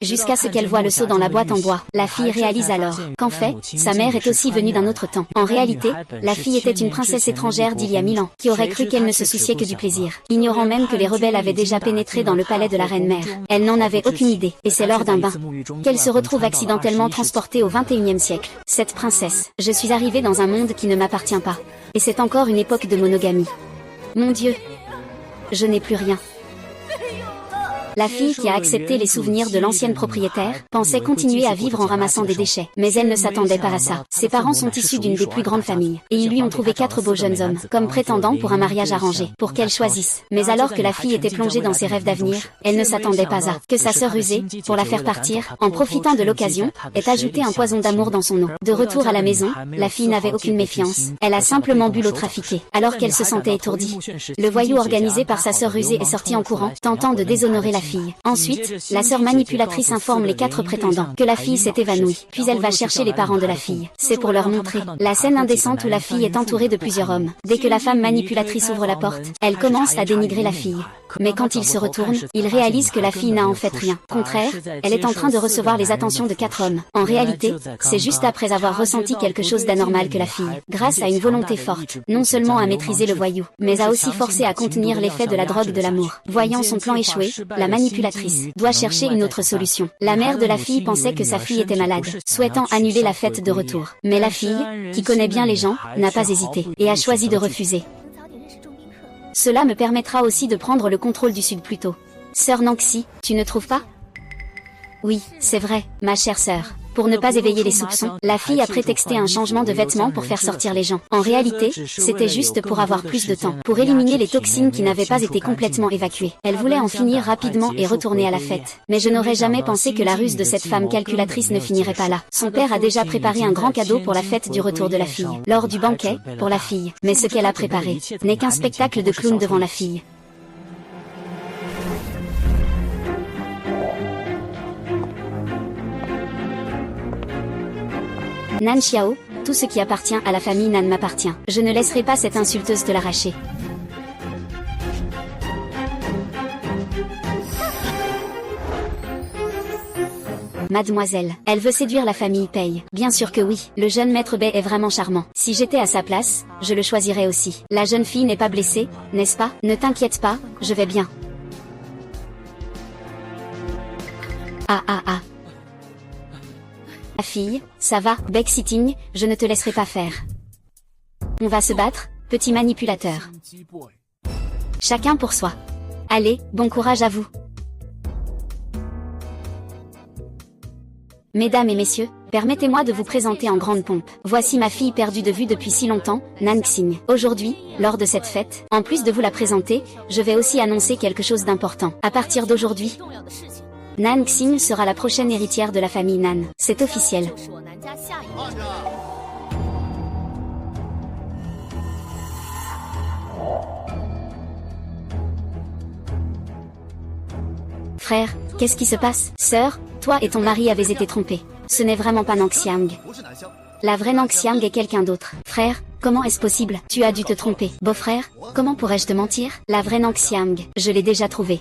jusqu'à ce qu'elle voie le seau dans la boîte en bois. La fille réalise alors qu'en fait, sa mère est aussi venue d'un autre temps. En réalité, la fille était une princesse étrangère d'il y a 1000 ans, qui aurait cru qu'elle ne se souciait que du plaisir, ignorant même que les rebelles avaient déjà pénétré dans le palais de la reine-mère. Elle n'en avait aucune idée, et c'est lors d'un bain qu'elle se retrouve accidentellement transportée au XXIe siècle. Cette princesse, je suis arrivée dans un monde qui ne m'appartient pas. Et c'est encore une époque de monogamie. Mon Dieu, je n'ai plus rien. La fille qui a accepté les souvenirs de l'ancienne propriétaire, pensait continuer à vivre en ramassant des déchets. Mais elle ne s'attendait pas à ça. Ses parents sont issus d'une des plus grandes familles. Et ils lui ont trouvé 4 beaux jeunes hommes, comme prétendants pour un mariage arrangé, pour qu'elle choisisse. Mais alors que la fille était plongée dans ses rêves d'avenir, elle ne s'attendait pas à que sa sœur rusée, pour la faire partir, en profitant de l'occasion, ait ajouté un poison d'amour dans son eau. De retour à la maison, la fille n'avait aucune méfiance. Elle a simplement bu l'eau trafiquée, alors qu'elle se sentait étourdie. Le voyou organisé par sa sœur rusée est sorti en courant, tentant de déshonorer la fille. Ensuite, la sœur manipulatrice informe les 4 prétendants que la fille s'est évanouie, puis elle va chercher les parents de la fille. C'est pour leur montrer la scène indécente où la fille est entourée de plusieurs hommes. Dès que la femme manipulatrice ouvre la porte, elle commence à dénigrer la fille. Mais quand il se retourne, il réalise que la fille n'a en fait rien. Au contraire, elle est en train de recevoir les attentions de 4 hommes. En réalité, c'est juste après avoir ressenti quelque chose d'anormal que la fille, grâce à une volonté forte, non seulement a maîtrisé le voyou, mais a aussi forcé à contenir l'effet de la drogue de l'amour. Voyant son plan échouer, la manipulatrice doit chercher une autre solution. La mère de la fille pensait que sa fille était malade, souhaitant annuler la fête de retour. Mais la fille, qui connaît bien les gens, n'a pas hésité, et a choisi de refuser. Cela me permettra aussi de prendre le contrôle du sud plus tôt. Sœur Nanxi, tu ne trouves pas? Oui, c'est vrai, ma chère sœur. Pour ne pas éveiller les soupçons, la fille a prétexté un changement de vêtements pour faire sortir les gens. En réalité, c'était juste pour avoir plus de temps, pour éliminer les toxines qui n'avaient pas été complètement évacuées. Elle voulait en finir rapidement et retourner à la fête. Mais je n'aurais jamais pensé que la ruse de cette femme calculatrice ne finirait pas là. Son père a déjà préparé un grand cadeau pour la fête du retour de la fille. Lors du banquet, pour la fille. Mais ce qu'elle a préparé n'est qu'un spectacle de clown devant la fille. Nan Xiao, tout ce qui appartient à la famille Nan m'appartient. Je ne laisserai pas cette insulteuse te l'arracher. Mademoiselle, elle veut séduire la famille Pei. Bien sûr que oui, le jeune maître Bei est vraiment charmant. Si j'étais à sa place, je le choisirais aussi. La jeune fille n'est pas blessée, n'est-ce pas? Ne t'inquiète pas, je vais bien. Ah. La fille, ça va, Backsitting, je ne te laisserai pas faire. On va se battre, petit manipulateur. Chacun pour soi. Allez, bon courage à vous. Mesdames et messieurs, permettez-moi de vous présenter en grande pompe. Voici ma fille perdue de vue depuis si longtemps, Nan Xing. Aujourd'hui, lors de cette fête, en plus de vous la présenter, je vais aussi annoncer quelque chose d'important. À partir d'aujourd'hui, Nan Xing sera la prochaine héritière de la famille Nan. C'est officiel. Frère, qu'est-ce qui se passe? Sœur, toi et ton mari avez été trompés. Ce n'est vraiment pas Nanxiang. La vraie Nanxiang est quelqu'un d'autre. Frère, comment est-ce possible? Tu as dû te tromper. Beau-frère, comment pourrais-je te mentir? La vraie Nanxiang, je l'ai déjà trouvée.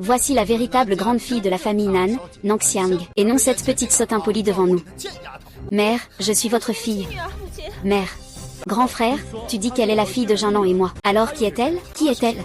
Voici la véritable grande fille de la famille Nan, Nanxiang, et non cette petite sotte impolie devant nous. Mère, je suis votre fille. Mère. Grand frère, tu dis qu'elle est la fille de Jinlan et moi. Alors qui est-elle? Qui est-elle?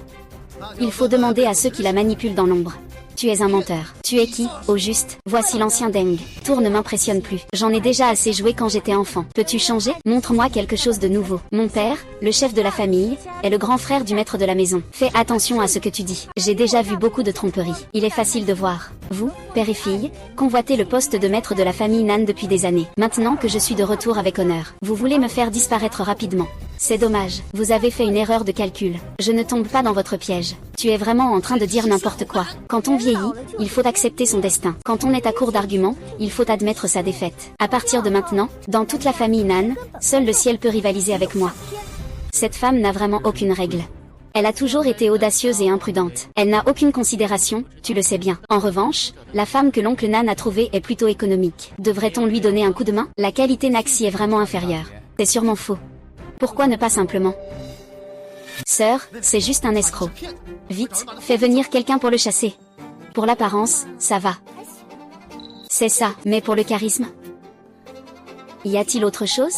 Il faut demander à ceux qui la manipulent dans l'ombre. Tu es un menteur. Tu es qui, au juste? Voici l'ancien Deng. Tour ne m'impressionne plus. J'en ai déjà assez joué quand j'étais enfant. Peux-tu changer? Montre-moi quelque chose de nouveau. Mon père, le chef de la famille, est le grand frère du maître de la maison. Fais attention à ce que tu dis. J'ai déjà vu beaucoup de tromperies. Il est facile de voir. Vous, père et fille, convoitez le poste de maître de la famille Nan depuis des années. Maintenant que je suis de retour avec honneur, vous voulez me faire disparaître rapidement. C'est dommage, vous avez fait une erreur de calcul. Je ne tombe pas dans votre piège. Tu es vraiment en train de dire n'importe quoi. Quand on vieillit, il faut accepter son destin. Quand on est à court d'arguments, il faut admettre sa défaite. À partir de maintenant, dans toute la famille Nan, seul le ciel peut rivaliser avec moi. Cette femme n'a vraiment aucune règle. Elle a toujours été audacieuse et imprudente. Elle n'a aucune considération, tu le sais bien. En revanche, la femme que l'oncle Nan a trouvée est plutôt économique. Devrait-on lui donner un coup de main? La qualité Naxi est vraiment inférieure. C'est sûrement faux. Pourquoi ne pas simplement? Sœur, c'est juste un escroc. Vite, fais venir quelqu'un pour le chasser. Pour l'apparence, ça va. C'est ça, mais pour le charisme? Y a-t-il autre chose?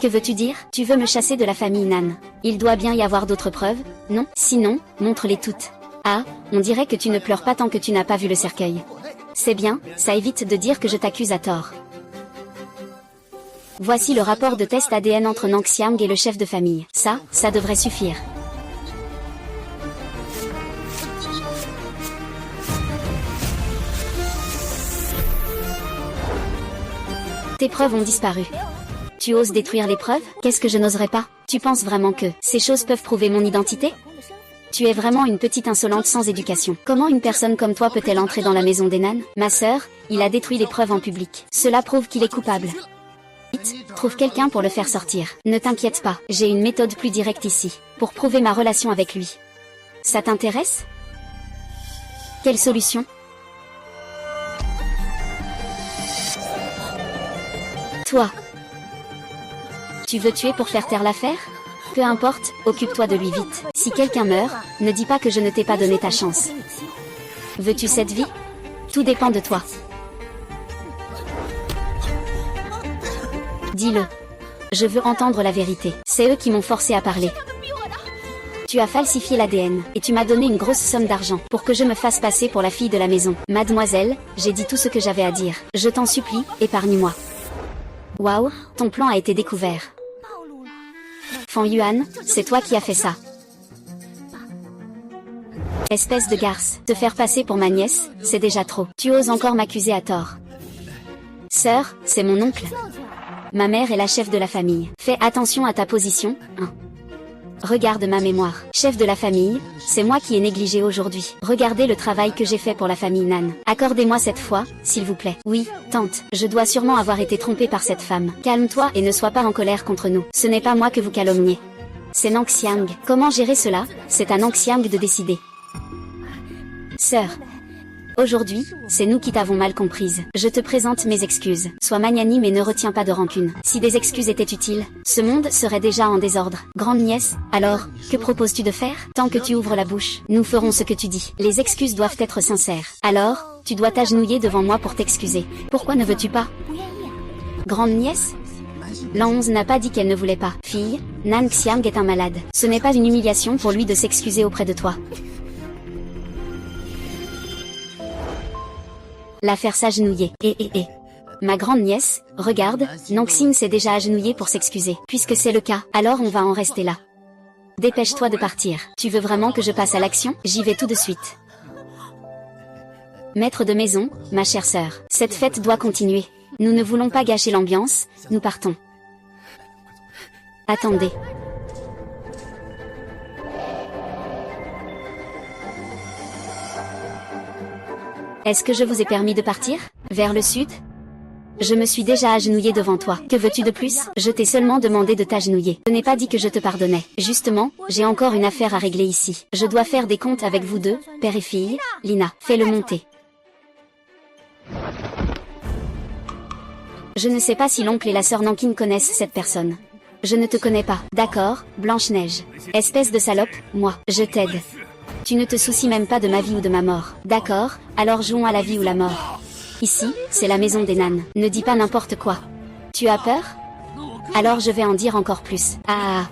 Que veux-tu dire? Tu veux me chasser de la famille Nan? Il doit bien y avoir d'autres preuves, non? Sinon, montre-les toutes. Ah, on dirait que tu ne pleures pas tant que tu n'as pas vu le cercueil. C'est bien, ça évite de dire que je t'accuse à tort. Voici le rapport de test ADN entre Nang Xiang et le chef de famille. Ça devrait suffire. Tes preuves ont disparu. Tu oses détruire les preuves? Qu'est-ce que je n'oserais pas? Tu penses vraiment que ces choses peuvent prouver mon identité? Tu es vraiment une petite insolente sans éducation. Comment une personne comme toi peut-elle entrer dans la maison des Nan? Ma sœur, il a détruit les preuves en public. Cela prouve qu'il est coupable. Vite, trouve quelqu'un pour le faire sortir. Ne t'inquiète pas, j'ai une méthode plus directe ici, pour prouver ma relation avec lui. Ça t'intéresse? Quelle solution? Toi. Tu veux tuer pour faire taire l'affaire? Peu importe, occupe-toi de lui vite. Si quelqu'un meurt, ne dis pas que je ne t'ai pas donné ta chance. Veux-tu cette vie? Tout dépend de toi. Dis-le. Je veux entendre la vérité. C'est eux qui m'ont forcé à parler. Tu as falsifié l'ADN, et tu m'as donné une grosse somme d'argent, pour que je me fasse passer pour la fille de la maison. Mademoiselle, j'ai dit tout ce que j'avais à dire. Je t'en supplie, épargne-moi. Waouh, ton plan a été découvert. Fan Yuan, c'est toi qui as fait ça. Espèce de garce, te faire passer pour ma nièce, c'est déjà trop. Tu oses encore m'accuser à tort. Sœur, c'est mon oncle. Ma mère est la chef de la famille. Fais attention à ta position, hein. Regarde ma mémoire. Chef de la famille, c'est moi qui ai négligé aujourd'hui. Regardez le travail que j'ai fait pour la famille Nan. Accordez-moi cette fois, s'il vous plaît. Oui, tante, je dois sûrement avoir été trompée par cette femme. Calme-toi et ne sois pas en colère contre nous. Ce n'est pas moi que vous calomniez. C'est Nang Xiang. Comment gérer cela? C'est à Nang Xiang de décider. Sœur. Aujourd'hui, c'est nous qui t'avons mal comprise. Je te présente mes excuses. Sois magnanime et ne retiens pas de rancune. Si des excuses étaient utiles, ce monde serait déjà en désordre. Grande nièce, alors, que proposes-tu de faire? Tant que tu ouvres la bouche, nous ferons ce que tu dis. Les excuses doivent être sincères. Alors, tu dois t'agenouiller devant moi pour t'excuser. Pourquoi ne veux-tu pas? Grande nièce? L'an 11 n'a pas dit qu'elle ne voulait pas. Fille, Nang Xiang est un malade. Ce n'est pas une humiliation pour lui de s'excuser auprès de toi. La faire s'agenouiller. Ma grande nièce, regarde, Nang Xiang s'est déjà agenouillée pour s'excuser. Puisque c'est le cas, alors on va en rester là. Dépêche-toi de partir. Tu veux vraiment que je passe à l'action? J'y vais tout de suite. Maître de maison, ma chère sœur, cette fête doit continuer. Nous ne voulons pas gâcher l'ambiance, nous partons. Attendez. Est-ce que je vous ai permis de partir? Vers le sud? Je me suis déjà agenouillée devant toi. Que veux-tu de plus? Je t'ai seulement demandé de t'agenouiller. Je n'ai pas dit que je te pardonnais. Justement, j'ai encore une affaire à régler ici. Je dois faire des comptes avec vous deux, père et fille. Lina, fais-le monter. Je ne sais pas si l'oncle et la sœur Nankin connaissent cette personne. Je ne te connais pas. D'accord, Blanche-Neige. Espèce de salope, moi, je t'aide. Tu ne te soucies même pas de ma vie ou de ma mort. D'accord, alors jouons à la vie ou la mort. Ici, c'est la maison des Nan. Ne dis pas n'importe quoi. Tu as peur? Alors je vais en dire encore plus. Ah.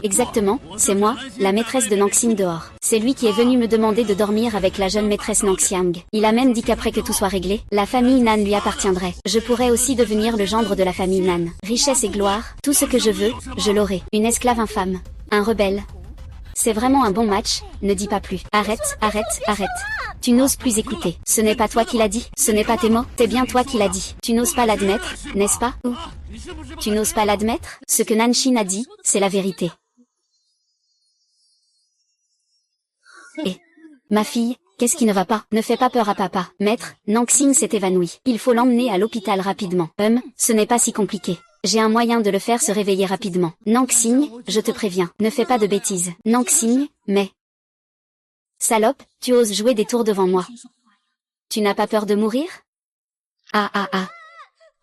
Exactement, c'est moi, la maîtresse de Nang Xiang dehors. C'est lui qui est venu me demander de dormir avec la jeune maîtresse Nang Xiang. Il a même dit qu'après que tout soit réglé, la famille Nan lui appartiendrait. Je pourrais aussi devenir le gendre de la famille Nan. Richesse et gloire, tout ce que je veux, je l'aurai. Une esclave infâme. Un rebelle. C'est vraiment un bon match, ne dis pas plus. Arrête, arrête, arrête. Tu n'oses plus écouter. Ce n'est pas toi qui l'as dit, ce n'est pas tes mots, c'est bien toi qui l'as dit. Tu n'oses pas l'admettre, n'est-ce pas? Ou tu n'oses pas l'admettre? Ce que Nanshin a dit, c'est la vérité. Et ma fille, qu'est-ce qui ne va pas? Ne fais pas peur à papa. Maître, Nang Xiang s'est évanoui. Il faut l'emmener à l'hôpital rapidement. Ce n'est pas si compliqué. J'ai un moyen de le faire se réveiller rapidement. Nang Xiang, je te préviens, ne fais pas de bêtises. Nang Xiang, mais... Salope, tu oses jouer des tours devant moi. Tu n'as pas peur de mourir? Ah.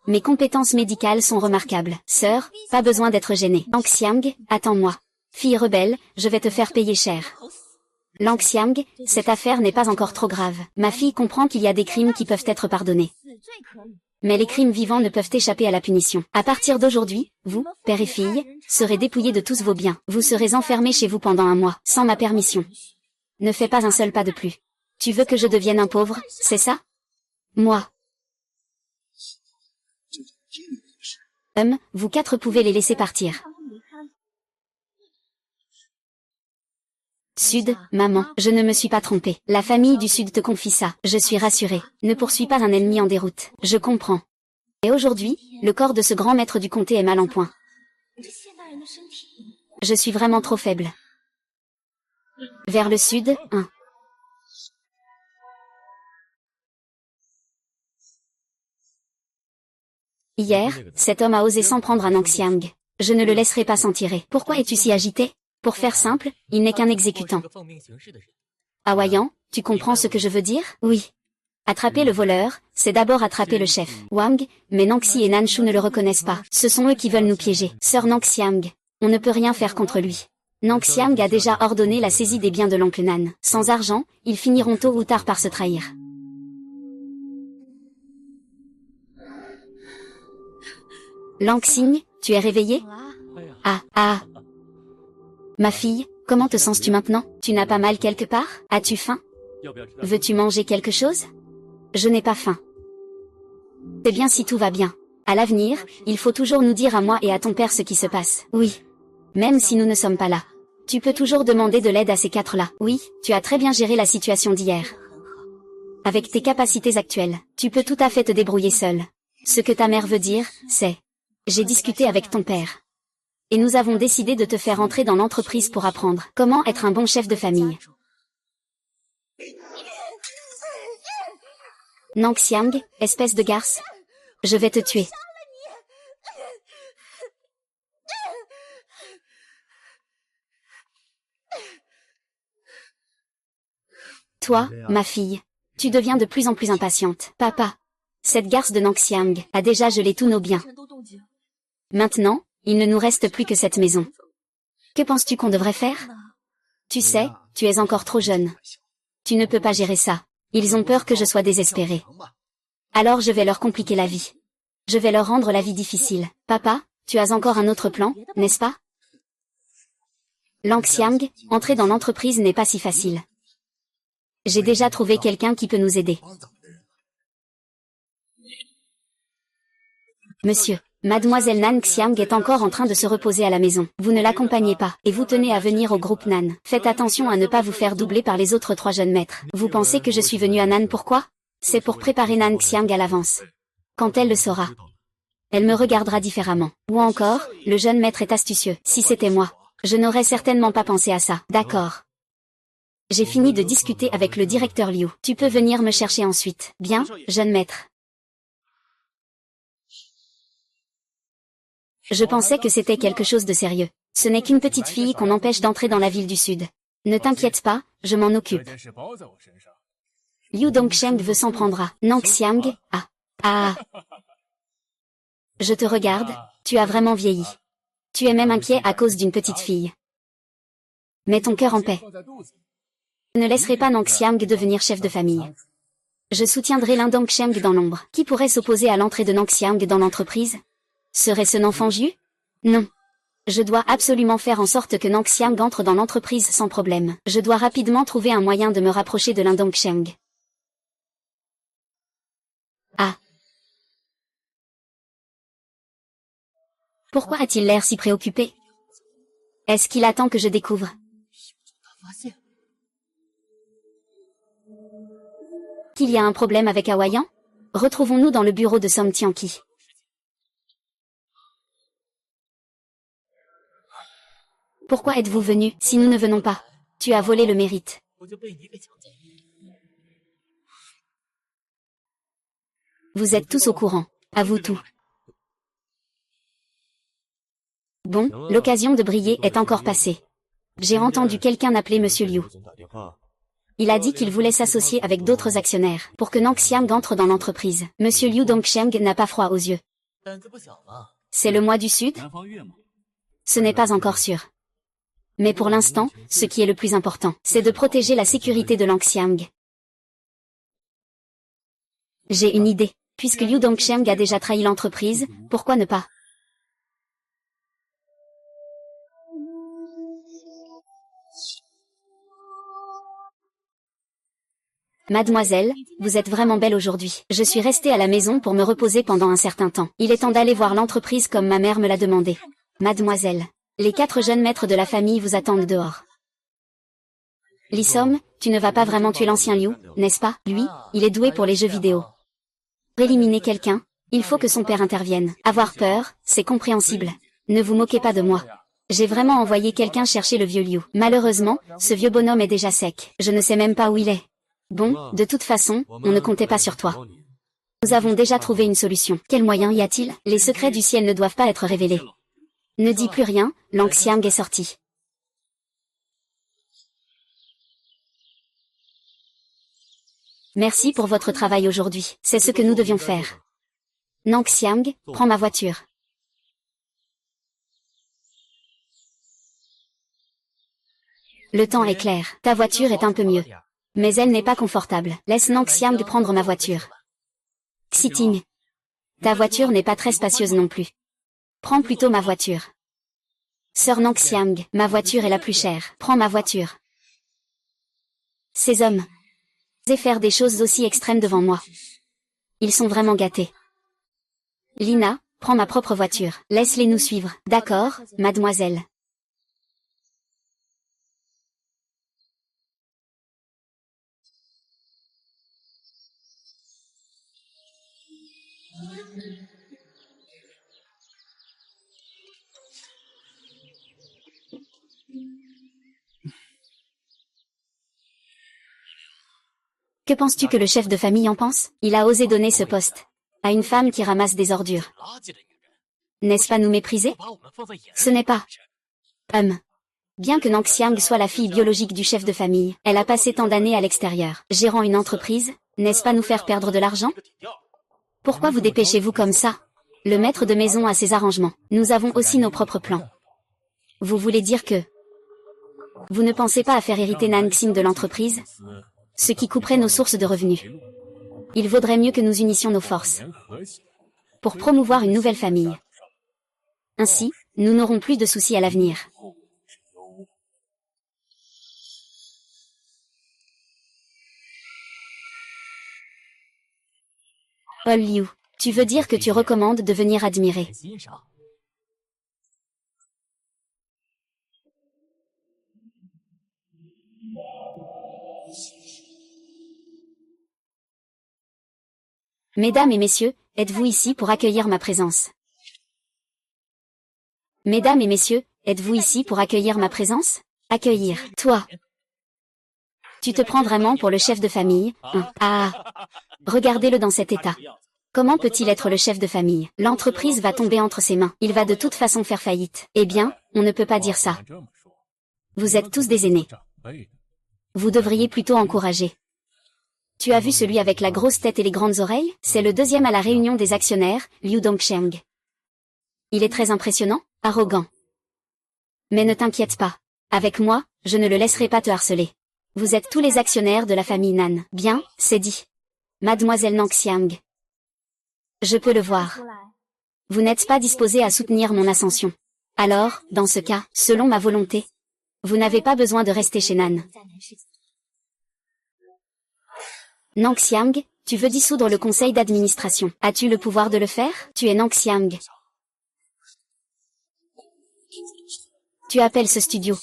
Mes compétences médicales sont remarquables. Sœur, pas besoin d'être gênée. Nang Xiang, attends-moi. Fille rebelle, je vais te faire payer cher. Lang Xiang, cette affaire n'est pas encore trop grave. Ma fille comprend qu'il y a des crimes qui peuvent être pardonnés. Mais les crimes vivants ne peuvent échapper à la punition. À partir d'aujourd'hui, vous, père et fille, serez dépouillés de tous vos biens. Vous serez enfermés chez vous pendant un mois, sans ma permission. Ne fais pas un seul pas de plus. Tu veux que je devienne un pauvre, c'est ça? Moi. Vous quatre pouvez les laisser partir. Sud, maman, je ne me suis pas trompée. La famille du Sud te confie ça. Je suis rassurée. Ne poursuis pas un ennemi en déroute. Je comprends. Et aujourd'hui, le corps de ce grand maître du comté est mal en point. Je suis vraiment trop faible. Vers le Sud, Hier, cet homme a osé s'en prendre à Lang Xiang. Je ne le laisserai pas s'en tirer. Pourquoi es-tu si agité? Pour faire simple, il n'est qu'un exécutant. Hawaïan, tu comprends ce que je veux dire? Oui. Attraper le voleur, c'est d'abord attraper le chef. Wang, mais Nanxi et Nanshu ne le reconnaissent pas. Ce sont eux qui veulent nous piéger. Sœur Lang Xiang, on ne peut rien faire contre lui. Lang Xiang a déjà ordonné la saisie des biens de l'oncle Nan. Sans argent, ils finiront tôt ou tard par se trahir. Lang Xing, tu es réveillée? Ah. Ma fille, comment te sens-tu maintenant? Tu n'as pas mal quelque part? As-tu faim? Veux-tu manger quelque chose? Je n'ai pas faim. C'est bien si tout va bien. À l'avenir, il faut toujours nous dire à moi et à ton père ce qui se passe. Oui. Même si nous ne sommes pas là. Tu peux toujours demander de l'aide à ces quatre-là. Oui, tu as très bien géré la situation d'hier. Avec tes capacités actuelles, tu peux tout à fait te débrouiller seul. Ce que ta mère veut dire, c'est... J'ai discuté avec ton père. Et nous avons décidé de te faire entrer dans l'entreprise pour apprendre comment être un bon chef de famille. Lang Xiang, espèce de garce. Je vais te tuer. Toi, ma fille, tu deviens de plus en plus impatiente. Papa, cette garce de Lang Xiang a déjà gelé tous nos biens. Maintenant, il ne nous reste plus que cette maison. Que penses-tu qu'on devrait faire? Tu sais, tu es encore trop jeune. Tu ne peux pas gérer ça. Ils ont peur que je sois désespérée. Alors je vais leur compliquer la vie. Je vais leur rendre la vie difficile. Papa, tu as encore un autre plan, n'est-ce pas? Lang Xiang, entrer dans l'entreprise n'est pas si facile. J'ai déjà trouvé quelqu'un qui peut nous aider. Monsieur, Mademoiselle Nan Xiang est encore en train de se reposer à la maison. Vous ne l'accompagnez pas, et vous tenez à venir au groupe Nan. Faites attention à ne pas vous faire doubler par les autres 3 jeunes maîtres. Vous pensez que je suis venue à Nan pourquoi? C'est pour préparer Nan Xiang à l'avance. Quand elle le saura, elle me regardera différemment. Ou encore, le jeune maître est astucieux. Si c'était moi, je n'aurais certainement pas pensé à ça. D'accord. J'ai fini de discuter avec le directeur Liu. Tu peux venir me chercher ensuite. Bien, jeune maître. Je pensais que c'était quelque chose de sérieux. Ce n'est qu'une petite fille qu'on empêche d'entrer dans la ville du Sud. Ne t'inquiète pas, je m'en occupe. Liu Dongsheng veut s'en prendre à Lang Xiang. Je te regarde, tu as vraiment vieilli. Tu es même inquiet à cause d'une petite fille. Mets ton cœur en paix. Je ne laisserai pas Lang Xiang devenir chef de famille. Je soutiendrai Lang Dongsheng dans l'ombre. Qui pourrait s'opposer à l'entrée de Lang Xiang dans l'entreprise? Serait-ce l'enfant Ju? Non. Je dois absolument faire en sorte que Lang Xiang entre dans l'entreprise sans problème. Je dois rapidement trouver un moyen de me rapprocher de Lang Dongsheng. Pourquoi a-t-il l'air si préoccupé? Est-ce qu'il attend que je découvre? Qu'il y a un problème avec Hawaïan? Retrouvons-nous dans le bureau de Song Tianqi. Pourquoi êtes-vous venu, si nous ne venons pas? Tu as volé le mérite. Vous êtes tous au courant. À vous tout. Bon, l'occasion de briller est encore passée. J'ai entendu quelqu'un appeler Monsieur Liu. Il a dit qu'il voulait s'associer avec d'autres actionnaires pour que Lang Xiang entre dans l'entreprise. Monsieur Liu Dongsheng n'a pas froid aux yeux. C'est le mois du Sud? Ce n'est pas encore sûr. Mais pour l'instant, ce qui est le plus important, c'est de protéger la sécurité de Langxiang. J'ai une idée. Puisque Liu Dongsheng a déjà trahi l'entreprise, pourquoi ne pas? Mademoiselle, vous êtes vraiment belle aujourd'hui. Je suis restée à la maison pour me reposer pendant un certain temps. Il est temps d'aller voir l'entreprise comme ma mère me l'a demandé. Mademoiselle, les 4 jeunes maîtres de la famille vous attendent dehors. Li Som, tu ne vas pas vraiment tuer l'ancien Liu, n'est-ce pas? Lui, il est doué pour les jeux vidéo. Pour éliminer quelqu'un, il faut que son père intervienne. Avoir peur, c'est compréhensible. Ne vous moquez pas de moi. J'ai vraiment envoyé quelqu'un chercher le vieux Liu. Malheureusement, ce vieux bonhomme est déjà sec. Je ne sais même pas où il est. Bon, de toute façon, on ne comptait pas sur toi. Nous avons déjà trouvé une solution. Quel moyen y a-t-il? Les secrets du ciel ne doivent pas être révélés. Ne dis plus rien, Langxiang est sorti. Merci pour votre travail aujourd'hui. C'est ce que nous devions faire. Langxiang, prends ma voiture. Le temps est clair. Ta voiture est un peu mieux. Mais elle n'est pas confortable. Laisse Langxiang prendre ma voiture. Xiting. Ta voiture n'est pas très spacieuse non plus. Prends plutôt ma voiture. Sœur Langxiang, ma voiture est la plus chère. Prends ma voiture. Ces hommes osaient faire des choses aussi extrêmes devant moi. Ils sont vraiment gâtés. Lina, prends ma propre voiture. Laisse-les nous suivre. D'accord, mademoiselle. Que penses-tu que le chef de famille en pense? Il a osé donner ce poste à une femme qui ramasse des ordures. N'est-ce pas nous mépriser? Ce n'est pas. Bien que Langxiang soit la fille biologique du chef de famille, elle a passé tant d'années à l'extérieur, gérant une entreprise, n'est-ce pas nous faire perdre de l'argent? Pourquoi vous dépêchez-vous comme ça? Le maître de maison a ses arrangements. Nous avons aussi nos propres plans. Vous voulez dire que vous ne pensez pas à faire hériter Nanxing de l'entreprise? Ce qui couperait nos sources de revenus. Il vaudrait mieux que nous unissions nos forces pour promouvoir une nouvelle famille. Ainsi, nous n'aurons plus de soucis à l'avenir. Paul Liu, tu veux dire que tu recommandes de venir admirer? Mesdames et messieurs, êtes-vous ici pour accueillir ma présence? Mesdames et messieurs, êtes-vous ici pour accueillir ma présence? Accueillir, toi. Tu te prends vraiment pour le chef de famille, hein? Ah, regardez-le dans cet état. Comment peut-il être le chef de famille? L'entreprise va tomber entre ses mains. Il va de toute façon faire faillite. Eh bien, on ne peut pas dire ça. Vous êtes tous des aînés. Vous devriez plutôt encourager. Tu as vu celui avec la grosse tête et les grandes oreilles? C'est le deuxième à la réunion des actionnaires, Liu Dongsheng. Il est très impressionnant, arrogant. Mais ne t'inquiète pas. Avec moi, je ne le laisserai pas te harceler. Vous êtes tous les actionnaires de la famille Nan. Bien, c'est dit. Mademoiselle Langxiang. Je peux le voir. Vous n'êtes pas disposé à soutenir mon ascension. Alors, dans ce cas, selon ma volonté, vous n'avez pas besoin de rester chez Nan. Langxiang, tu veux dissoudre le conseil d'administration. As-tu le pouvoir de le faire? Tu es Langxiang. Tu appelles ce studio.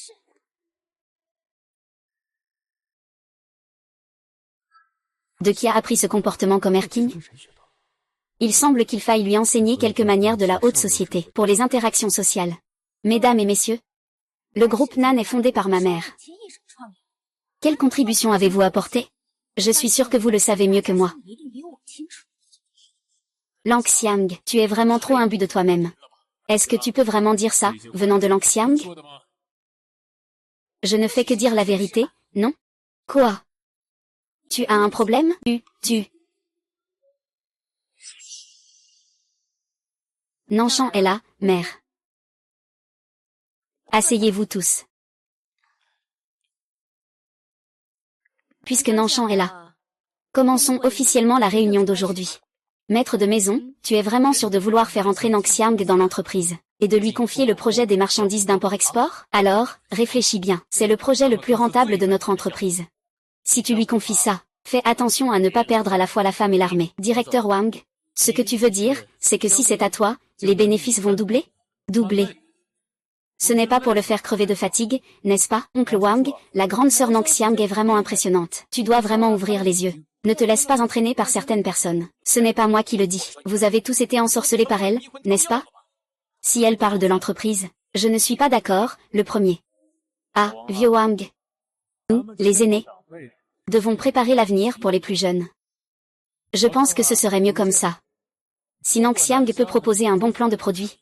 De qui a appris ce comportement comme Erking? Il semble qu'il faille lui enseigner quelques manières de la haute société pour les interactions sociales. Mesdames et messieurs, le groupe Nan est fondé par ma mère. Quelle contribution avez-vous apporté? Je suis sûr que vous le savez mieux que moi. Langxiang, tu es vraiment trop imbu de toi-même. Est-ce que tu peux vraiment dire ça, venant de Langxiang? Je ne fais que dire la vérité, non? Quoi? Tu as un problème? Nanshan est là, mère. Asseyez-vous tous. puisque Nanshan est là. Commençons officiellement la réunion d'aujourd'hui. Maître de maison, tu es vraiment sûr de vouloir faire entrer Nang Xiang dans l'entreprise, et de lui confier le projet des marchandises d'import-export? Alors, réfléchis bien, c'est le projet le plus rentable de notre entreprise. Si tu lui confies ça, fais attention à ne pas perdre à la fois la femme et l'armée. Directeur Wang, ce que tu veux dire, c'est que si c'est à toi, les bénéfices vont doubler? Doubler. Ce n'est pas pour le faire crever de fatigue, n'est-ce pas, oncle Wang? La grande sœur Nang Xiang est vraiment impressionnante. Tu dois vraiment ouvrir les yeux. Ne te laisse pas entraîner par certaines personnes. Ce n'est pas moi qui le dis. Vous avez tous été ensorcelés par elle, n'est-ce pas? Si elle parle de l'entreprise, je ne suis pas d'accord, le premier. Ah, vieux Wang. Nous, les aînés, devons préparer l'avenir pour les plus jeunes. Je pense que ce serait mieux comme ça. Si Nang Xiang peut proposer un bon plan de produit,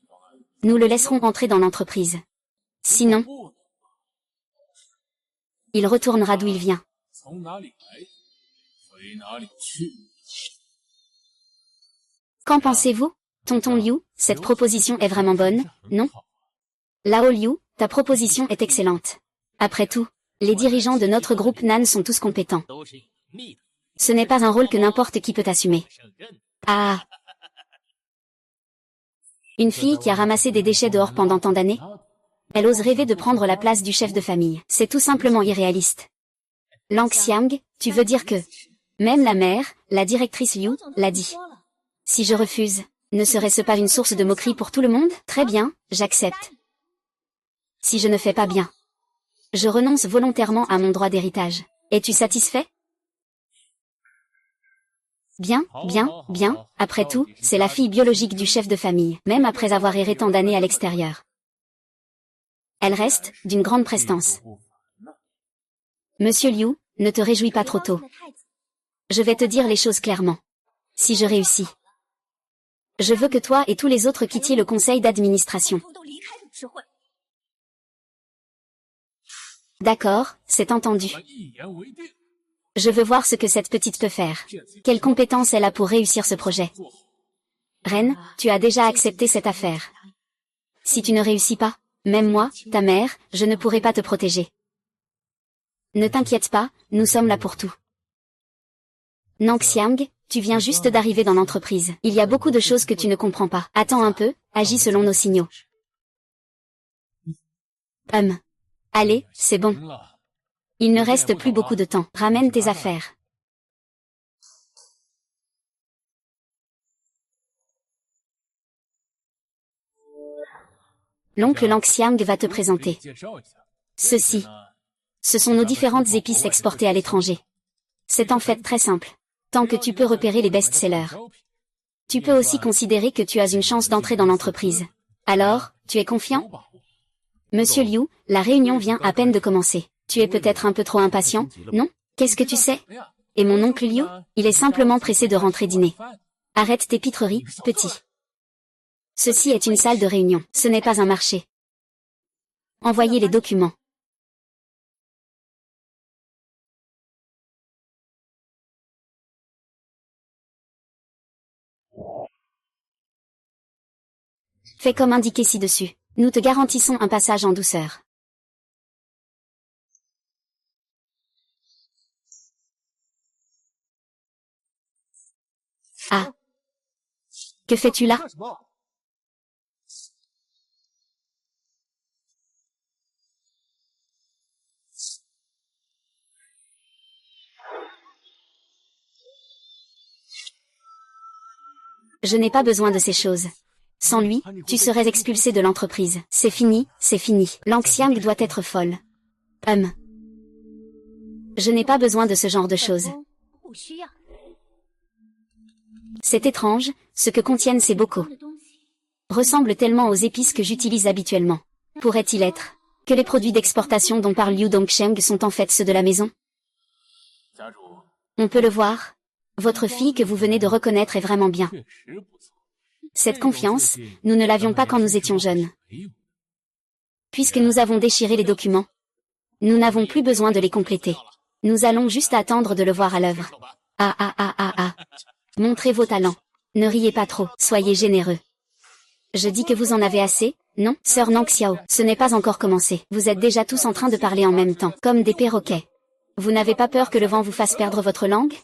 nous le laisserons entrer dans l'entreprise. Sinon, il retournera d'où il vient. Qu'en pensez-vous, tonton Liu? Cette proposition est vraiment bonne, non? Lao Liu, ta proposition est excellente. Après tout, les dirigeants de notre groupe Nan sont tous compétents. Ce n'est pas un rôle que n'importe qui peut assumer. Ah! Une fille qui a ramassé des déchets dehors pendant tant d'années? Elle ose rêver de prendre la place du chef de famille. C'est tout simplement irréaliste. Nang Xiang, tu veux dire que... Même la mère, la directrice Liu, l'a dit. Si je refuse, ne serait-ce pas une source de moquerie pour tout le monde? Très bien, j'accepte. Si je ne fais pas bien, je renonce volontairement à mon droit d'héritage. Es-tu satisfait? Bien, bien, bien, après tout, c'est la fille biologique du chef de famille, même après avoir erré tant d'années à l'extérieur. Elle reste, d'une grande prestance. Monsieur Liu, ne te réjouis pas trop tôt. Je vais te dire les choses clairement. Si je réussis, je veux que toi et tous les autres quittiez le conseil d'administration. D'accord, c'est entendu. Je veux voir ce que cette petite peut faire. Quelles compétences elle a pour réussir ce projet. Reine, tu as déjà accepté cette affaire. Si tu ne réussis pas, même moi, ta mère, je ne pourrai pas te protéger. Ne t'inquiète pas, nous sommes là pour tout. Nang Xiang, tu viens juste d'arriver dans l'entreprise. Il y a beaucoup de choses que tu ne comprends pas. Attends un peu, agis selon nos signaux. Allez, c'est bon. Il ne reste plus beaucoup de temps. Ramène tes affaires. L'oncle Nang Xiang va te présenter. Ceci. Ce sont nos différentes épices exportées à l'étranger. C'est en fait très simple. Tant que tu peux repérer les best-sellers. Tu peux aussi considérer que tu as une chance d'entrer dans l'entreprise. Alors, tu es confiant? Monsieur Liu, la réunion vient à peine de commencer. Tu es peut-être un peu trop impatient, non? Qu'est-ce que tu sais? Et mon oncle Liu, il est simplement pressé de rentrer dîner. Arrête tes pitreries, petit. Ceci est une salle de réunion, ce n'est pas un marché. Envoyez les documents. Fais comme indiqué ci-dessus. Nous te garantissons un passage en douceur. Ah. Que fais-tu là? Je n'ai pas besoin de ces choses. Sans lui, tu serais expulsé de l'entreprise. C'est fini, c'est fini. Nang Xiang doit être folle. Je n'ai pas besoin de ce genre de choses. C'est étrange, ce que contiennent ces bocaux. Ressemble tellement aux épices que j'utilise habituellement. Pourrait-il être que les produits d'exportation dont parle Liu Dongsheng sont en fait ceux de la maison? On peut le voir. Votre fille que vous venez de reconnaître est vraiment bien. Cette confiance, nous ne l'avions pas quand nous étions jeunes. Puisque nous avons déchiré les documents, nous n'avons plus besoin de les compléter. Nous allons juste attendre de le voir à l'œuvre. Ah. Montrez vos talents. Ne riez pas trop, soyez généreux. Je dis que vous en avez assez, non? Sœur Nang Xiao, ce n'est pas encore commencé. Vous êtes déjà tous en train de parler en même temps, comme des perroquets. Vous n'avez pas peur que le vent vous fasse perdre votre langue?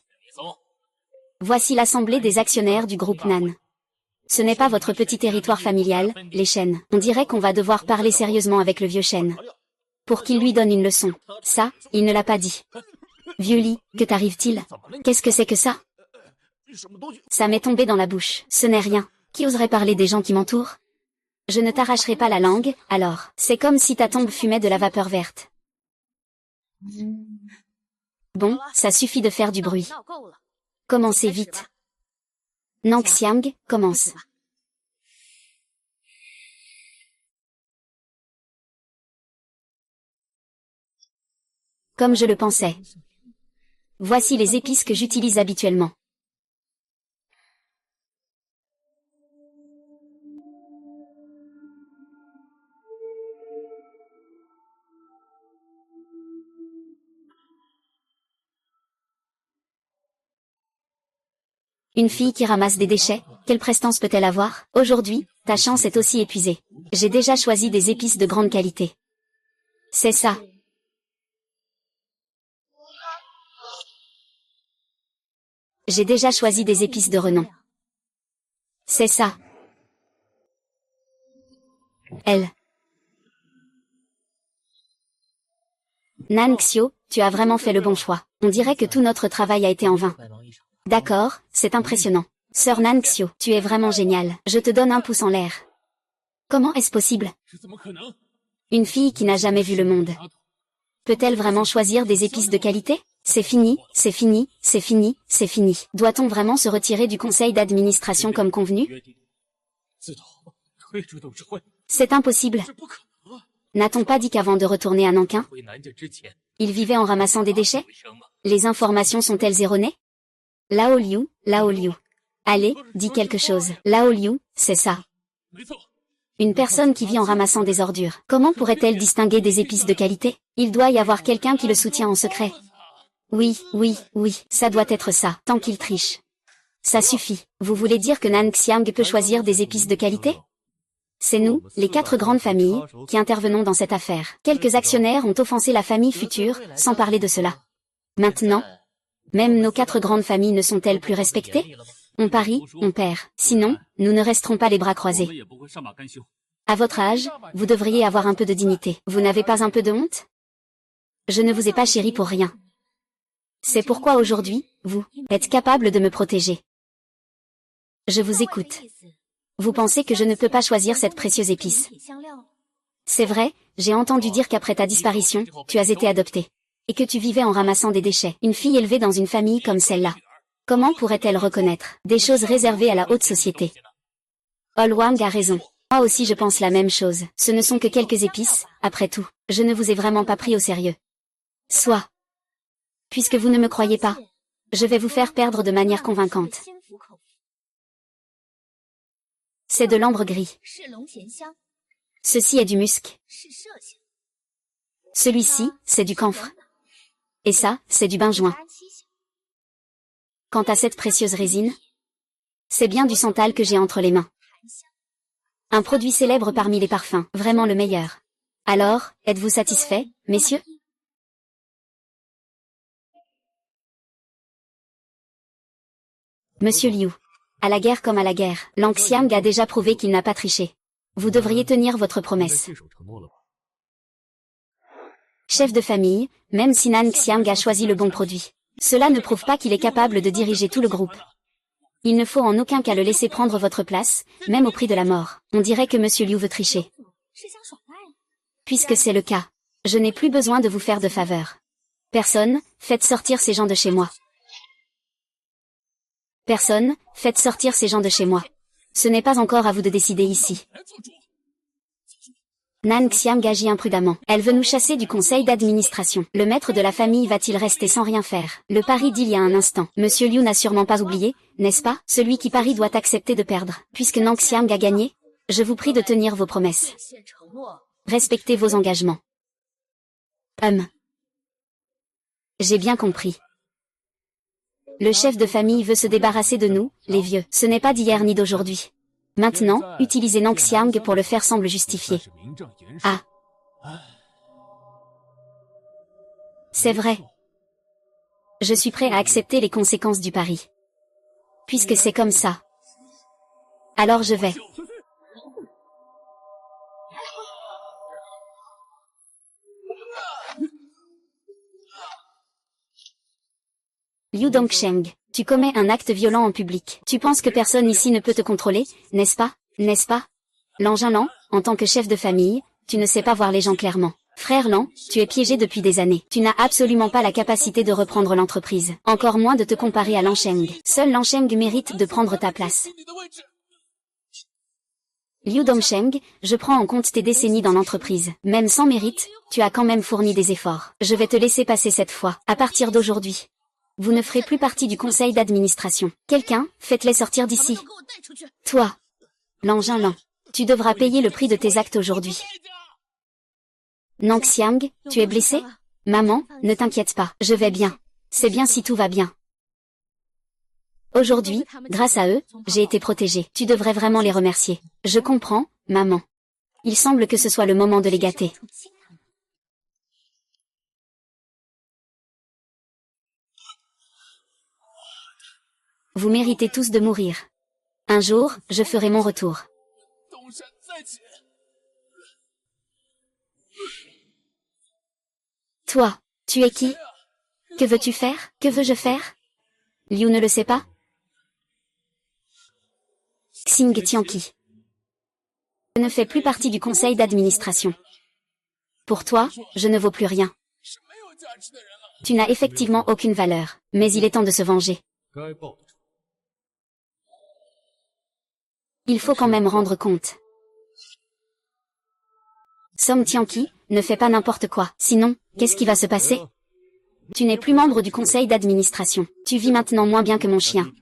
Voici l'assemblée des actionnaires du groupe Nan. Ce n'est pas votre petit territoire familial, les chênes. On dirait qu'on va devoir parler sérieusement avec le vieux chêne. Pour qu'il lui donne une leçon. Ça, il ne l'a pas dit. Vieux lit, que t'arrive-t-il? Qu'est-ce que c'est que ça? Ça m'est tombé dans la bouche. Ce n'est rien. Qui oserait parler des gens qui m'entourent? Je ne t'arracherai pas la langue, alors. C'est comme si ta tombe fumait de la vapeur verte. Bon, ça suffit de faire du bruit. Commencez vite. Nang Xiang, commence. Comme je le pensais. Voici les épices que j'utilise habituellement. Une fille qui ramasse des déchets, quelle prestance peut-elle avoir? Aujourd'hui, ta chance est aussi épuisée. J'ai déjà choisi des épices de grande qualité. C'est ça. J'ai déjà choisi des épices de renom. C'est ça. Elle. Nan Xiu, tu as vraiment fait le bon choix. On dirait que tout notre travail a été en vain. D'accord, c'est impressionnant. Sœur Nan Xiu, tu es vraiment géniale. Je te donne un pouce en l'air. Comment est-ce possible? Une fille qui n'a jamais vu le monde. Peut-elle vraiment choisir des épices de qualité? C'est fini, c'est fini, c'est fini, c'est fini. Doit-on vraiment se retirer du conseil d'administration comme convenu? C'est impossible. N'a-t-on pas dit qu'avant de retourner à Nankin, il vivait en ramassant des déchets? Les informations sont-elles erronées? Lao Liu, Lao Liu. Allez, dis quelque chose. Lao Liu, c'est ça. Une personne qui vit en ramassant des ordures. Comment pourrait-elle distinguer des épices de qualité? Il doit y avoir quelqu'un qui le soutient en secret. Oui, oui, oui, ça doit être ça, tant qu'il triche. Ça suffit. Vous voulez dire que Nan Xiang peut choisir des épices de qualité? C'est nous, les 4 grandes familles, qui intervenons dans cette affaire. Quelques actionnaires ont offensé la famille future, sans parler de cela. Maintenant, même nos 4 grandes familles ne sont-elles plus respectées? On parie, on perd. Sinon, nous ne resterons pas les bras croisés. À votre âge, vous devriez avoir un peu de dignité. Vous n'avez pas un peu de honte? Je ne vous ai pas chéri pour rien. C'est pourquoi aujourd'hui, vous êtes capable de me protéger. Je vous écoute. Vous pensez que je ne peux pas choisir cette précieuse épice? C'est vrai, j'ai entendu dire qu'après ta disparition, tu as été adoptée. Et que tu vivais en ramassant des déchets. Une fille élevée dans une famille comme celle-là. Comment pourrait-elle reconnaître des choses réservées à la haute société? Wang a raison. Moi aussi je pense la même chose. Ce ne sont que quelques épices, après tout. Je ne vous ai vraiment pas pris au sérieux. Soit. Puisque vous ne me croyez pas, je vais vous faire perdre de manière convaincante. C'est de l'ambre gris. Ceci est du musc. Celui-ci, c'est du camphre. Et ça, c'est du benjoin. Quant à cette précieuse résine, c'est bien du santal que j'ai entre les mains. Un produit célèbre parmi les parfums, vraiment le meilleur. Alors, êtes-vous satisfaits, messieurs? Monsieur Liu. À la guerre comme à la guerre, Lang Xiang a déjà prouvé qu'il n'a pas triché. Vous devriez tenir votre promesse. Chef de famille, même si Nan Xiang a choisi le bon produit, cela ne prouve pas qu'il est capable de diriger tout le groupe. Il ne faut en aucun cas le laisser prendre votre place, même au prix de la mort. On dirait que Monsieur Liu veut tricher. Puisque c'est le cas, je n'ai plus besoin de vous faire de faveur. Personne, faites sortir ces gens de chez moi. Personne, faites sortir ces gens de chez moi. Ce n'est pas encore à vous de décider ici. Nan Xiang agit imprudemment. Elle veut nous chasser du conseil d'administration. Le maître de la famille va-t-il rester sans rien faire? Le pari d'il y a un instant. Monsieur Liu n'a sûrement pas oublié, n'est-ce pas? Celui qui parie doit accepter de perdre. Puisque Nan Xiang a gagné, je vous prie de tenir vos promesses. Respectez vos engagements. J'ai bien compris. Le chef de famille veut se débarrasser de nous, les vieux. Ce n'est pas d'hier ni d'aujourd'hui. Maintenant, utiliser Nan Xiang pour le faire semble justifié. Ah. C'est vrai. Je suis prêt à accepter les conséquences du pari. Puisque c'est comme ça. Alors je vais. Liu Dongsheng, tu commets un acte violent en public. Tu penses que personne ici ne peut te contrôler, n'est-ce pas? N'est-ce pas? L'engin Lan, en tant que chef de famille, tu ne sais pas voir les gens clairement. Frère Lan, tu es piégé depuis des années. Tu n'as absolument pas la capacité de reprendre l'entreprise. Encore moins de te comparer à Lan Sheng. Seul Lan Sheng mérite de prendre ta place. Liu Dongsheng, je prends en compte tes décennies dans l'entreprise. Même sans mérite, tu as quand même fourni des efforts. Je vais te laisser passer cette fois. À partir d'aujourd'hui, vous ne ferez plus partie du conseil d'administration. Quelqu'un, faites-les sortir d'ici. Toi, l'engin Lan, tu devras payer le prix de tes actes aujourd'hui. Nangxiang, tu es blessé? Maman, ne t'inquiète pas, je vais bien. C'est bien si tout va bien. Aujourd'hui, grâce à eux, j'ai été protégée. Tu devrais vraiment les remercier. Je comprends, maman. Il semble que ce soit le moment de les gâter. Vous méritez tous de mourir. Un jour, je ferai mon retour. Toi, tu es qui? Que veux-tu faire? Que veux-je faire? Liu ne le sait pas? Xing Tianqi. Je ne fais plus partie du conseil d'administration. Pour toi, je ne vaux plus rien. Tu n'as effectivement aucune valeur, mais il est temps de se venger. Il faut quand même rendre compte. Song Tianqi, ne fais pas n'importe quoi, sinon, qu'est-ce qui va se passer? Tu n'es plus membre du conseil d'administration. Tu vis maintenant moins bien que mon chien.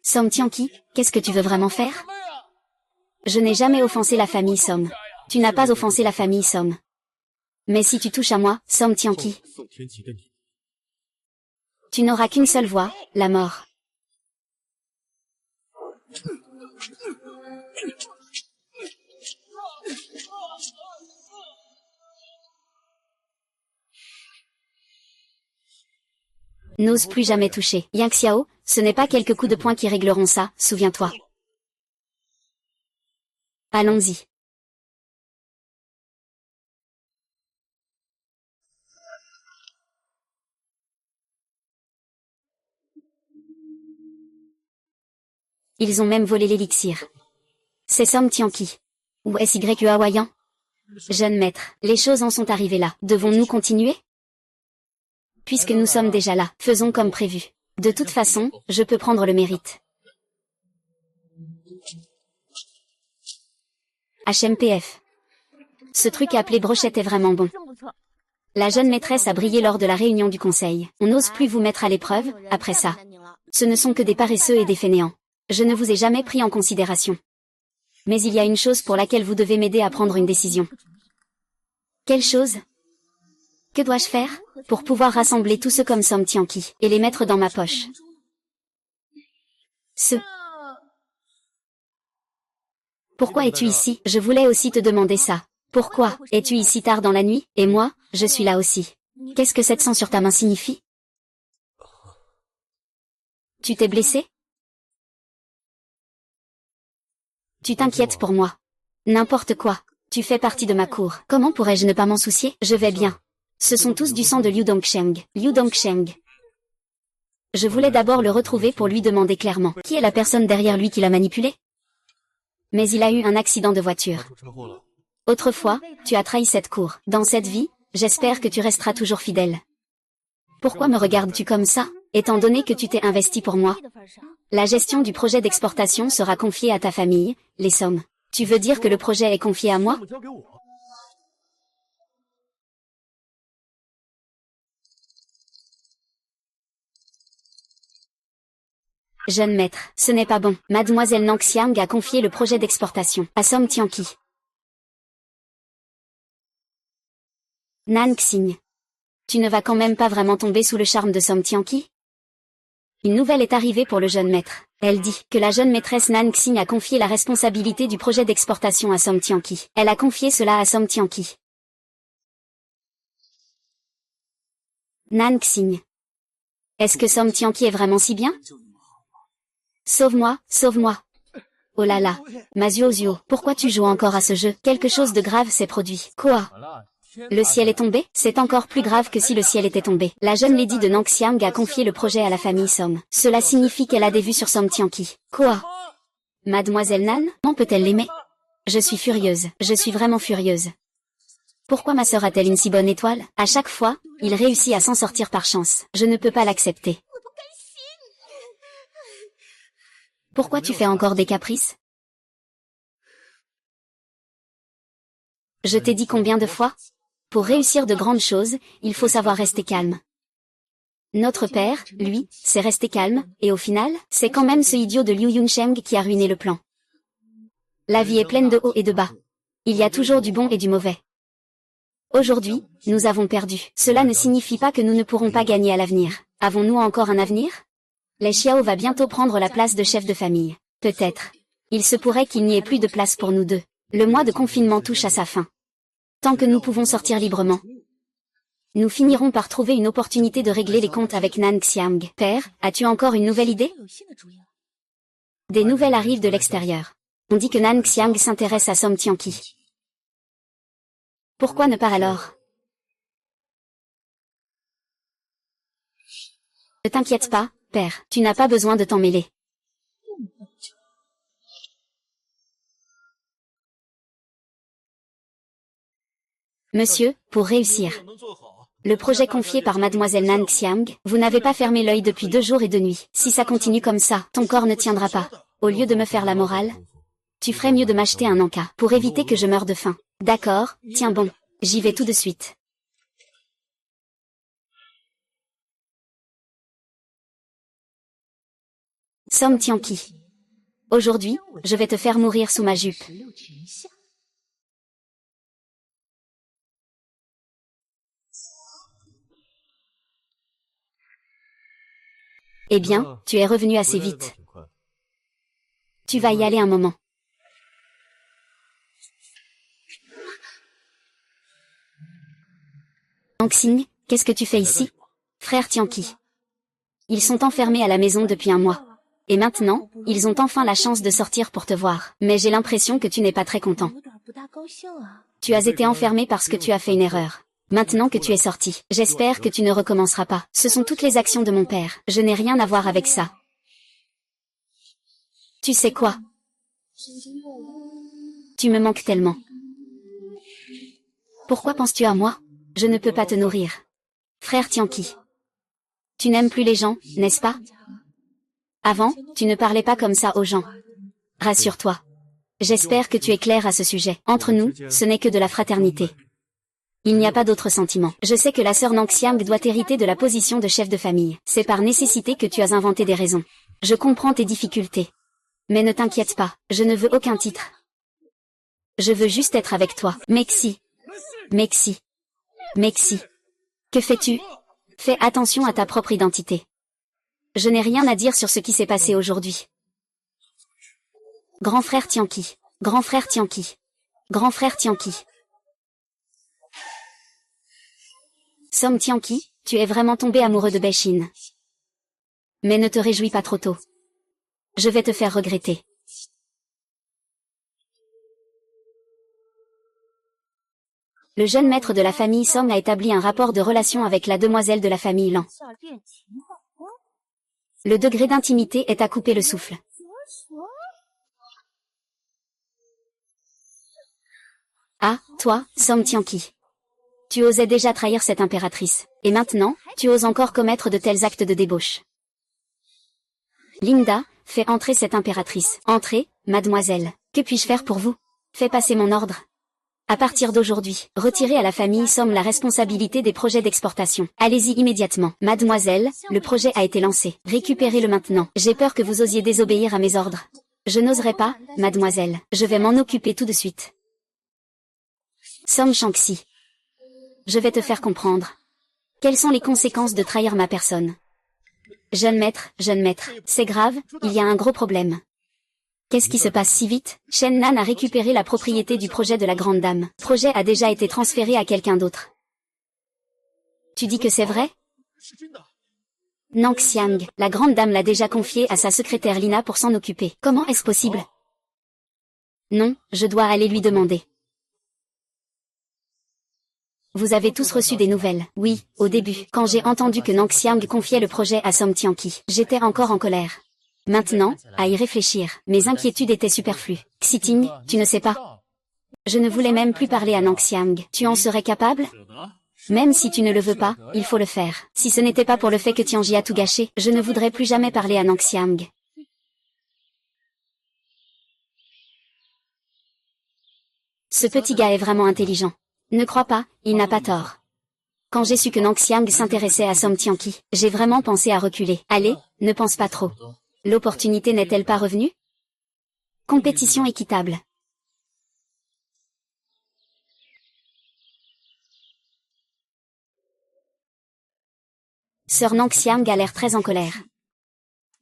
Song Tianqi, qu'est-ce que tu veux vraiment faire? Je n'ai jamais offensé la famille Song. Tu n'as pas offensé la famille Song. Mais si tu touches à moi, Song Tianqi, tu n'auras qu'une seule voie, la mort. N'ose plus jamais toucher. Yang Xiao, ce n'est pas quelques coups de poing qui régleront ça, souviens-toi. Allons-y. Ils ont même volé l'élixir. C'est Song Tianqi. Ou SY hawaïen? Jeune maître, les choses en sont arrivées là. Devons-nous continuer? Puisque nous sommes déjà là, faisons comme prévu. De toute façon, je peux prendre le mérite. HMPF. Ce truc appelé brochette est vraiment bon. La jeune maîtresse a brillé lors de la réunion du conseil. On n'ose plus vous mettre à l'épreuve, après ça. Ce ne sont que des paresseux et des fainéants. Je ne vous ai jamais pris en considération. Mais il y a une chose pour laquelle vous devez m'aider à prendre une décision. Quelle chose? Que dois-je faire pour pouvoir rassembler tous ceux comme Song Tianqi et les mettre dans ma poche? Pourquoi es-tu ici? Je voulais aussi te demander ça. Pourquoi es-tu ici tard dans la nuit? Et moi, je suis là aussi. Qu'est-ce que cette sang sur ta main signifie? Tu t'es blessé? Tu t'inquiètes pour moi. N'importe quoi. Tu fais partie de ma cour. Comment pourrais-je ne pas m'en soucier? Je vais bien. Ce sont tous du sang de Liu Dongsheng. Liu Dongsheng. Je voulais d'abord le retrouver pour lui demander clairement qui est la personne derrière lui qui l'a manipulé. Mais il a eu un accident de voiture. Autrefois, tu as trahi cette cour. Dans cette vie, j'espère que tu resteras toujours fidèle. Pourquoi me regardes-tu comme ça, étant donné que tu t'es investi pour moi? La gestion du projet d'exportation sera confiée à ta famille, les sommes. Tu veux dire que le projet est confié à moi? Jeune maître, ce n'est pas bon. Mademoiselle Nangxiang a confié le projet d'exportation à Song Tianqi. Nanxing. Tu ne vas quand même pas vraiment tomber sous le charme de Song Tianqi? Une nouvelle est arrivée pour le jeune maître. Elle dit que la jeune maîtresse Nanxing a confié la responsabilité du projet d'exportation à Song Tianqi. Elle a confié cela à Song Tianqi. Nanxing. Est-ce que Song Tianqi est vraiment si bien? Sauve-moi, sauve-moi. Oh là là. Mazuozio, pourquoi tu joues encore à ce jeu? Quelque chose de grave s'est produit. Quoi? Le ciel est tombé? C'est encore plus grave que si le ciel était tombé. La jeune lady de Nangxiang a confié le projet à la famille Song. Cela signifie qu'elle a des vues sur Song Tianqi. Quoi? Mademoiselle Nan? Comment peut-elle l'aimer? Je suis furieuse. Je suis vraiment furieuse. Pourquoi ma sœur a-t-elle une si bonne étoile? À chaque fois, il réussit à s'en sortir par chance. Je ne peux pas l'accepter. Pourquoi tu fais encore des caprices? Je t'ai dit combien de fois? Pour réussir de grandes choses, il faut savoir rester calme. Notre père, lui, s'est resté calme, et au final, c'est quand même ce idiot de Liu Yunsheng qui a ruiné le plan. La vie est pleine de hauts et de bas. Il y a toujours du bon et du mauvais. Aujourd'hui, nous avons perdu. Cela ne signifie pas que nous ne pourrons pas gagner à l'avenir. Avons-nous encore un avenir? Les Xiao va bientôt prendre la place de chef de famille. Peut-être. Il se pourrait qu'il n'y ait plus de place pour nous deux. Le mois de confinement touche à sa fin. Tant que nous pouvons sortir librement, nous finirons par trouver une opportunité de régler les comptes avec Nangxiang. Père, as-tu encore une nouvelle idée? Des nouvelles arrivent de l'extérieur. On dit que Nangxiang s'intéresse à Song Tianqi. Pourquoi ne pas alors? Ne t'inquiète pas, père, tu n'as pas besoin de t'en mêler. Monsieur, pour réussir le projet confié par mademoiselle Nangxiang, vous n'avez pas fermé l'œil depuis 2 jours et 2 nuits. Si ça continue comme ça, ton corps ne tiendra pas. Au lieu de me faire la morale, tu ferais mieux de m'acheter un encas, pour éviter que je meure de faim. D'accord, tiens bon, j'y vais tout de suite. Song Tianqi. Aujourd'hui, je vais te faire mourir sous ma jupe. Eh bien, tu es revenu assez vite. Tu vas y aller un moment. Nangxing, qu'est-ce que tu fais ici? Frère Tianqi. Ils sont enfermés à la maison depuis 1 mois. Et maintenant, ils ont enfin la chance de sortir pour te voir. Mais j'ai l'impression que tu n'es pas très content. Tu as été enfermé parce que tu as fait une erreur. Maintenant que tu es sorti, j'espère que tu ne recommenceras pas. Ce sont toutes les actions de mon père. Je n'ai rien à voir avec ça. Tu sais quoi? Tu me manques tellement. Pourquoi penses-tu à moi? Je ne peux pas te nourrir. Frère Tianqi. Tu n'aimes plus les gens, n'est-ce pas? Avant, tu ne parlais pas comme ça aux gens. Rassure-toi. J'espère que tu es clair à ce sujet. Entre nous, ce n'est que de la fraternité. Il n'y a pas d'autre sentiment. Je sais que la sœur Nangxiang doit hériter de la position de chef de famille. C'est par nécessité que tu as inventé des raisons. Je comprends tes difficultés. Mais ne t'inquiète pas, je ne veux aucun titre. Je veux juste être avec toi. Mexi. Mexi. Mexi. Que fais-tu? Fais attention à ta propre identité. Je n'ai rien à dire sur ce qui s'est passé aujourd'hui. Grand frère Tianqi. Grand frère Tianqi. Grand frère Tianqi. Song Tianqi, tu es vraiment tombé amoureux de Beixin. Mais ne te réjouis pas trop tôt. Je vais te faire regretter. Le jeune maître de la famille Song a établi un rapport de relation avec la demoiselle de la famille Lan. Le degré d'intimité est à couper le souffle. Ah, toi, Song Tianqi. Tu osais déjà trahir cette impératrice. Et maintenant, tu oses encore commettre de tels actes de débauche. Linda, fais entrer cette impératrice. Entrez, mademoiselle. Que puis-je faire pour vous? Fais passer mon ordre. À partir d'aujourd'hui, retirez à la famille Song la responsabilité des projets d'exportation. Allez-y immédiatement. Mademoiselle, le projet a été lancé. Récupérez-le maintenant. J'ai peur que vous osiez désobéir à mes ordres. Je n'oserai pas, mademoiselle. Je vais m'en occuper tout de suite. Song Shanxi. Je vais te faire comprendre. Quelles sont les conséquences de trahir ma personne? Jeune maître, c'est grave, il y a un gros problème. Qu'est-ce qui se passe si vite? Shen Nan a récupéré la propriété du projet de la grande dame. Le projet a déjà été transféré à quelqu'un d'autre. Tu dis que c'est vrai? Nang Xiang, la grande dame l'a déjà confié à sa secrétaire Lina pour s'en occuper. Comment est-ce possible? Non, je dois aller lui demander. Vous avez tous reçu des nouvelles. Oui, au début, quand j'ai entendu que Nang Xiang confiait le projet à Song Tianqi, j'étais encore en colère. Maintenant, à y réfléchir, mes inquiétudes étaient superflues. Xiting, tu ne sais pas. Je ne voulais même plus parler à Nang Xiang. Tu en serais capable? Même si tu ne le veux pas, il faut le faire. Si ce n'était pas pour le fait que Tianji a tout gâché, je ne voudrais plus jamais parler à Nang Xiang. Ce petit gars est vraiment intelligent. Ne crois pas, il n'a pas tort. Quand j'ai su que Nang Xiang s'intéressait à Song Tianqi, j'ai vraiment pensé à reculer. Allez, ne pense pas trop. L'opportunité n'est-elle pas revenue? Compétition équitable. Sœur Nang Xiang a l'air très en colère.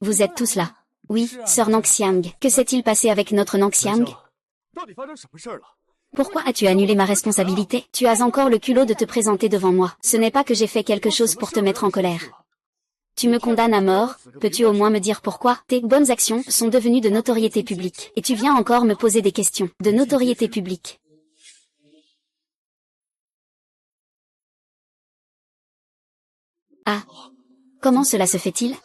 Vous êtes tous là. Oui, sœur Nang Xiang. Que s'est-il passé avec notre Nang Xiang? Pourquoi as-tu annulé ma responsabilité? Tu as encore le culot de te présenter devant moi. Ce n'est pas que j'ai fait quelque chose pour te mettre en colère. Tu me condamnes à mort, peux-tu au moins me dire pourquoi? Tes bonnes actions sont devenues de notoriété publique. Et tu viens encore me poser des questions. De notoriété publique. Ah. Comment cela se fait-il?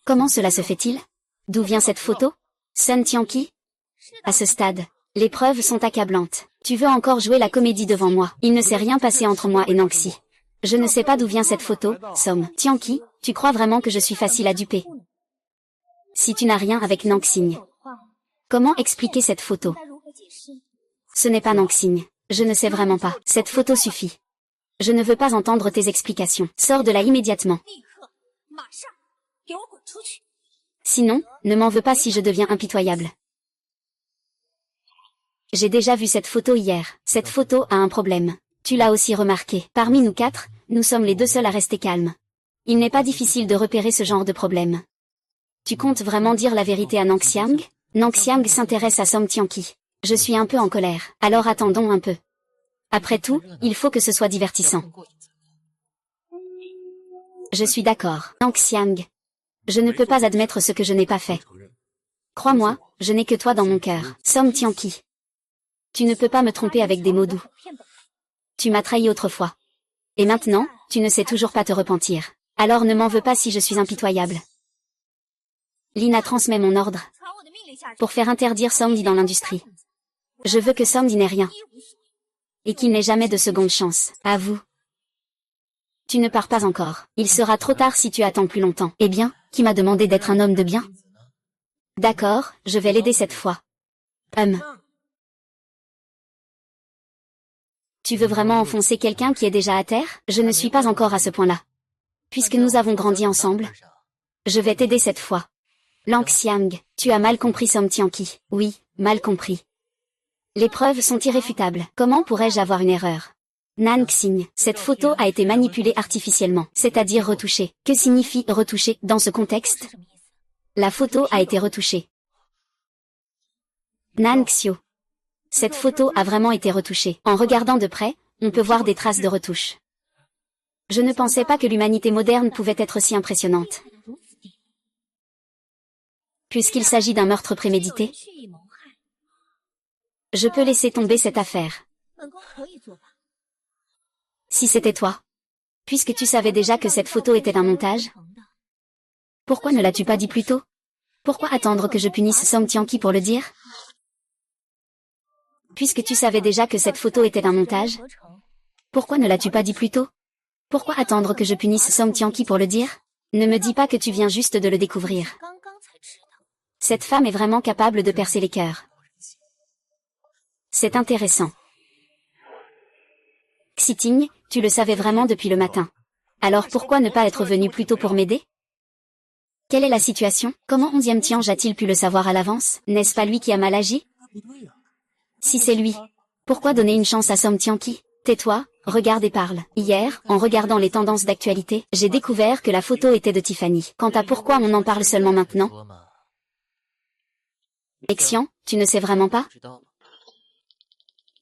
Comment cela se fait-il? D'où vient cette photo? Sun Tianqi? À ce stade, les preuves sont accablantes. Tu veux encore jouer la comédie devant moi. Il ne s'est rien passé entre moi et Nangxi. Je ne sais pas d'où vient cette photo, Som. Tianqi, tu crois vraiment que je suis facile à duper? Si tu n'as rien avec Nangxing, comment expliquer cette photo? Ce n'est pas Nangxing. Je ne sais vraiment pas. Cette photo suffit. Je ne veux pas entendre tes explications. Sors de là immédiatement. Sinon, ne m'en veux pas si je deviens impitoyable. J'ai déjà vu cette photo hier. Cette photo a un problème. Tu l'as aussi remarqué. Parmi nous quatre, nous sommes les deux seuls à rester calmes. Il n'est pas difficile de repérer ce genre de problème. Tu comptes vraiment dire la vérité à Nangxiang? Nangxiang s'intéresse à Song Tianqi. Je suis un peu en colère. Alors attendons un peu. Après tout, il faut que ce soit divertissant. Je suis d'accord. Nangxiang. Je ne peux pas admettre ce que je n'ai pas fait. Crois-moi, je n'ai que toi dans mon cœur. Song Tianqi. Tu ne peux pas me tromper avec des mots doux. Tu m'as trahi autrefois. Et maintenant, tu ne sais toujours pas te repentir. Alors ne m'en veux pas si je suis impitoyable. Lina transmet mon ordre. Pour faire interdire Songdi dans l'industrie. Je veux que Songdi n'ait rien. Et qu'il n'ait jamais de seconde chance. À vous. Tu ne pars pas encore. Il sera trop tard si tu attends plus longtemps. Eh bien, qui m'a demandé d'être un homme de bien? D'accord, je vais l'aider cette fois. Tu veux vraiment enfoncer quelqu'un qui est déjà à terre? Je ne suis pas encore à ce point-là. Puisque nous avons grandi ensemble. Je vais t'aider cette fois. Nangxiang, tu as mal compris Song Tianqi. Oui, mal compris. Les preuves sont irréfutables. Comment pourrais-je avoir une erreur? Nangxing, cette photo a été manipulée artificiellement, c'est-à-dire retouchée. Que signifie retoucher dans ce contexte? La photo a été retouchée. Nangxiu. Cette photo a vraiment été retouchée. En regardant de près, on peut voir des traces de retouche. Je ne pensais pas que l'humanité moderne pouvait être si impressionnante. Puisqu'il s'agit d'un meurtre prémédité, je peux laisser tomber cette affaire. Si c'était toi, puisque tu savais déjà que cette photo était un montage, pourquoi ne l'as-tu pas dit plus tôt? Pourquoi attendre que je punisse Song Tianqi pour le dire? Puisque tu savais déjà que cette photo était un montage, pourquoi ne l'as-tu pas dit plus tôt? Pourquoi attendre que je punisse Song Tianqi pour le dire? Ne me dis pas que tu viens juste de le découvrir. Cette femme est vraiment capable de percer les cœurs. C'est intéressant. Xiting, tu le savais vraiment depuis le matin. Alors pourquoi ne pas être venu plus tôt pour m'aider? Quelle est la situation? Comment 11e Tiange a-t-il pu le savoir à l'avance? N'est-ce pas lui qui a mal agi? Si c'est lui, pourquoi donner une chance à Song Tianqi? Tais-toi, regarde et parle. Hier, en regardant les tendances d'actualité, j'ai découvert que la photo était de Tiffany. Quant à pourquoi on en parle seulement maintenant? Xian, tu ne sais vraiment pas?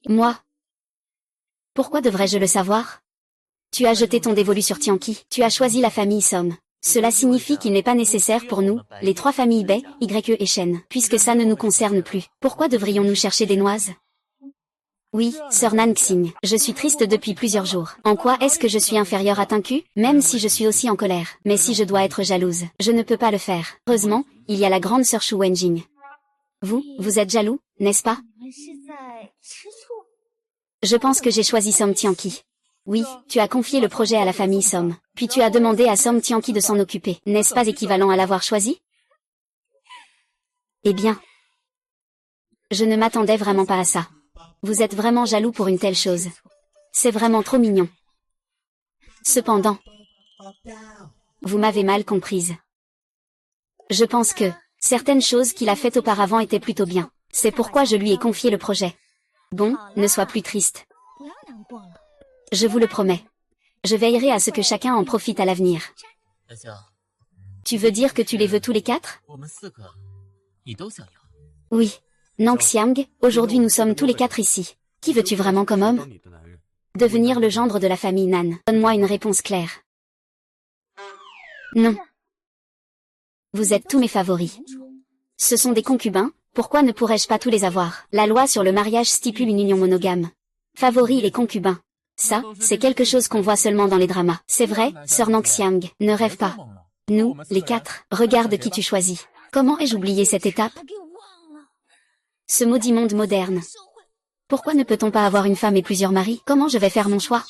Moi. Pourquoi devrais-je le savoir? Tu as jeté ton dévolu sur Tianqi. Tu as choisi la famille Som. Cela signifie qu'il n'est pas nécessaire pour nous, les trois familles Bai, Ye et Shen, puisque ça ne nous concerne plus. Pourquoi devrions-nous chercher des noises? Oui, sœur Nan Xing, je suis triste depuis plusieurs jours. En quoi est-ce que je suis inférieure à Tinku, même si je suis aussi en colère? Mais si je dois être jalouse, je ne peux pas le faire. Heureusement, il y a la grande sœur Shu Wenjing. Vous êtes jaloux, n'est-ce pas? Je pense que j'ai choisi Som Tianqi. Oui, tu as confié le projet à la famille Som, puis tu as demandé à Som Tianqi de s'en occuper. N'est-ce pas équivalent à l'avoir choisi? Eh bien, je ne m'attendais vraiment pas à ça. Vous êtes vraiment jaloux pour une telle chose. C'est vraiment trop mignon. Cependant, vous m'avez mal comprise. Je pense que certaines choses qu'il a faites auparavant étaient plutôt bien. C'est pourquoi je lui ai confié le projet. Bon, ne sois plus triste. Je vous le promets. Je veillerai à ce que chacun en profite à l'avenir. Tu veux dire que tu les veux tous les quatre? Oui. Nangxiang, aujourd'hui nous sommes tous les quatre ici. Qui veux-tu vraiment comme homme? Devenir le gendre de la famille Nan. Donne-moi une réponse claire. Non. Vous êtes tous mes favoris. Ce sont des concubins, pourquoi ne pourrais-je pas tous les avoir? La loi sur le mariage stipule une union monogame. Favoris et concubins. Ça, c'est quelque chose qu'on voit seulement dans les dramas. C'est vrai, sœur Nangxiang, ne rêve pas. Nous, les quatre, regarde qui tu choisis. Comment ai-je oublié cette étape? Ce maudit monde moderne. Pourquoi ne peut-on pas avoir une femme et plusieurs maris? Comment je vais faire mon choix?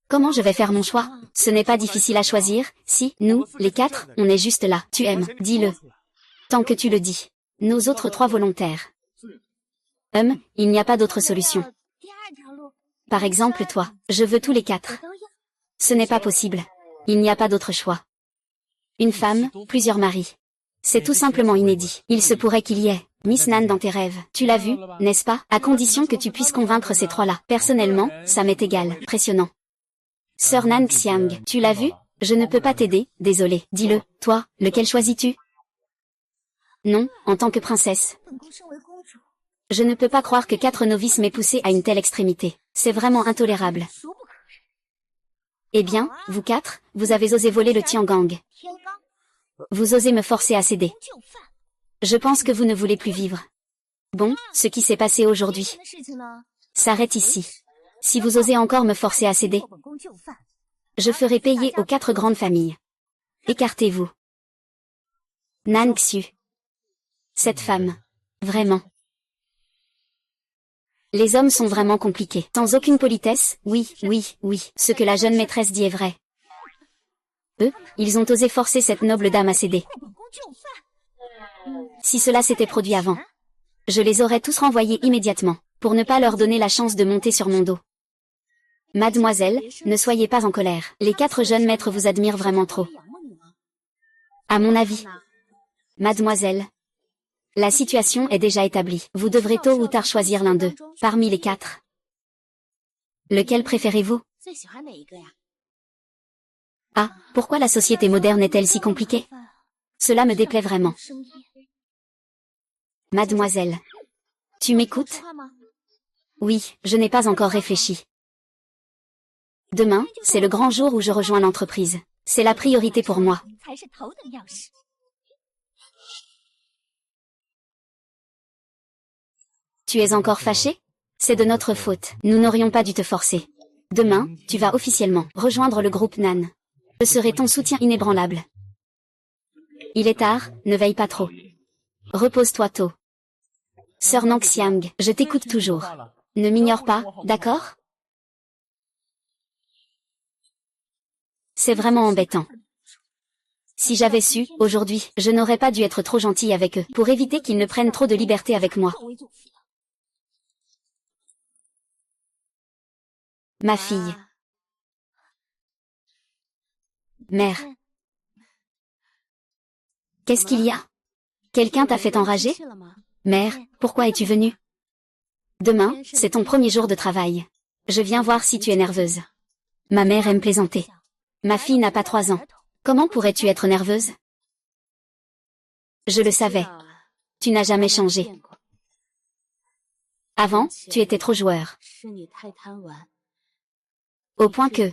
Comment je vais faire mon choix? Ce n'est pas difficile à choisir, si, nous, les quatre, on est juste là. Tu aimes, dis-le. Tant que tu le dis. Nos autres trois volontaires. Il n'y a pas d'autre solution. Par exemple toi, je veux tous les quatre. Ce n'est pas possible. Il n'y a pas d'autre choix. Une femme, plusieurs maris. C'est tout simplement inédit. Il se pourrait qu'il y ait Miss Nan dans tes rêves. Tu l'as vu, n'est-ce pas? À condition que tu puisses convaincre ces trois-là. Personnellement, ça m'est égal. Impressionnant. Sœur Nan Xiang, tu l'as vu? Je ne peux pas t'aider, désolé. Dis-le, toi, lequel choisis-tu? Non, en tant que princesse. Je ne peux pas croire que 4 novices m'aient poussé à une telle extrémité. C'est vraiment intolérable. Eh bien, vous quatre, vous avez osé voler le Tiangang. Vous osez me forcer à céder. Je pense que vous ne voulez plus vivre. Bon, ce qui s'est passé aujourd'hui s'arrête ici. Si vous osez encore me forcer à céder, je ferai payer aux 4 grandes familles. Écartez-vous. Nan Xiu. Cette femme. Vraiment. Les hommes sont vraiment compliqués. Sans aucune politesse, oui. Ce que la jeune maîtresse dit est vrai. Eux, ils ont osé forcer cette noble dame à céder. Si cela s'était produit avant, je les aurais tous renvoyés immédiatement, pour ne pas leur donner la chance de monter sur mon dos. Mademoiselle, ne soyez pas en colère. Les 4 jeunes maîtres vous admirent vraiment trop. À mon avis. Mademoiselle. La situation est déjà établie. Vous devrez tôt ou tard choisir l'un d'eux, parmi les 4. Lequel préférez-vous? Ah, pourquoi la société moderne est-elle si compliquée? Cela me déplaît vraiment. Mademoiselle. Tu m'écoutes? Oui, je n'ai pas encore réfléchi. Demain, c'est le grand jour où je rejoins l'entreprise. C'est la priorité pour moi. Tu es encore fâché? C'est de notre faute. Nous n'aurions pas dû te forcer. Demain, tu vas officiellement rejoindre le groupe Nan. Je serai ton soutien inébranlable. Il est tard, ne veille pas trop. Repose-toi tôt. Sœur Nangxiang, je t'écoute toujours. Ne m'ignore pas, d'accord? C'est vraiment embêtant. Si j'avais su, aujourd'hui, je n'aurais pas dû être trop gentille avec eux, pour éviter qu'ils ne prennent trop de liberté avec moi. Ma fille. Mère. Qu'est-ce qu'il y a? Quelqu'un t'a fait enrager? Mère, pourquoi es-tu venue? Demain, c'est ton premier jour de travail. Je viens voir si tu es nerveuse. Ma mère aime plaisanter. Ma fille n'a pas 3 ans. Comment pourrais-tu être nerveuse? Je le savais. Tu n'as jamais changé. Avant, tu étais trop joueur. Au point que...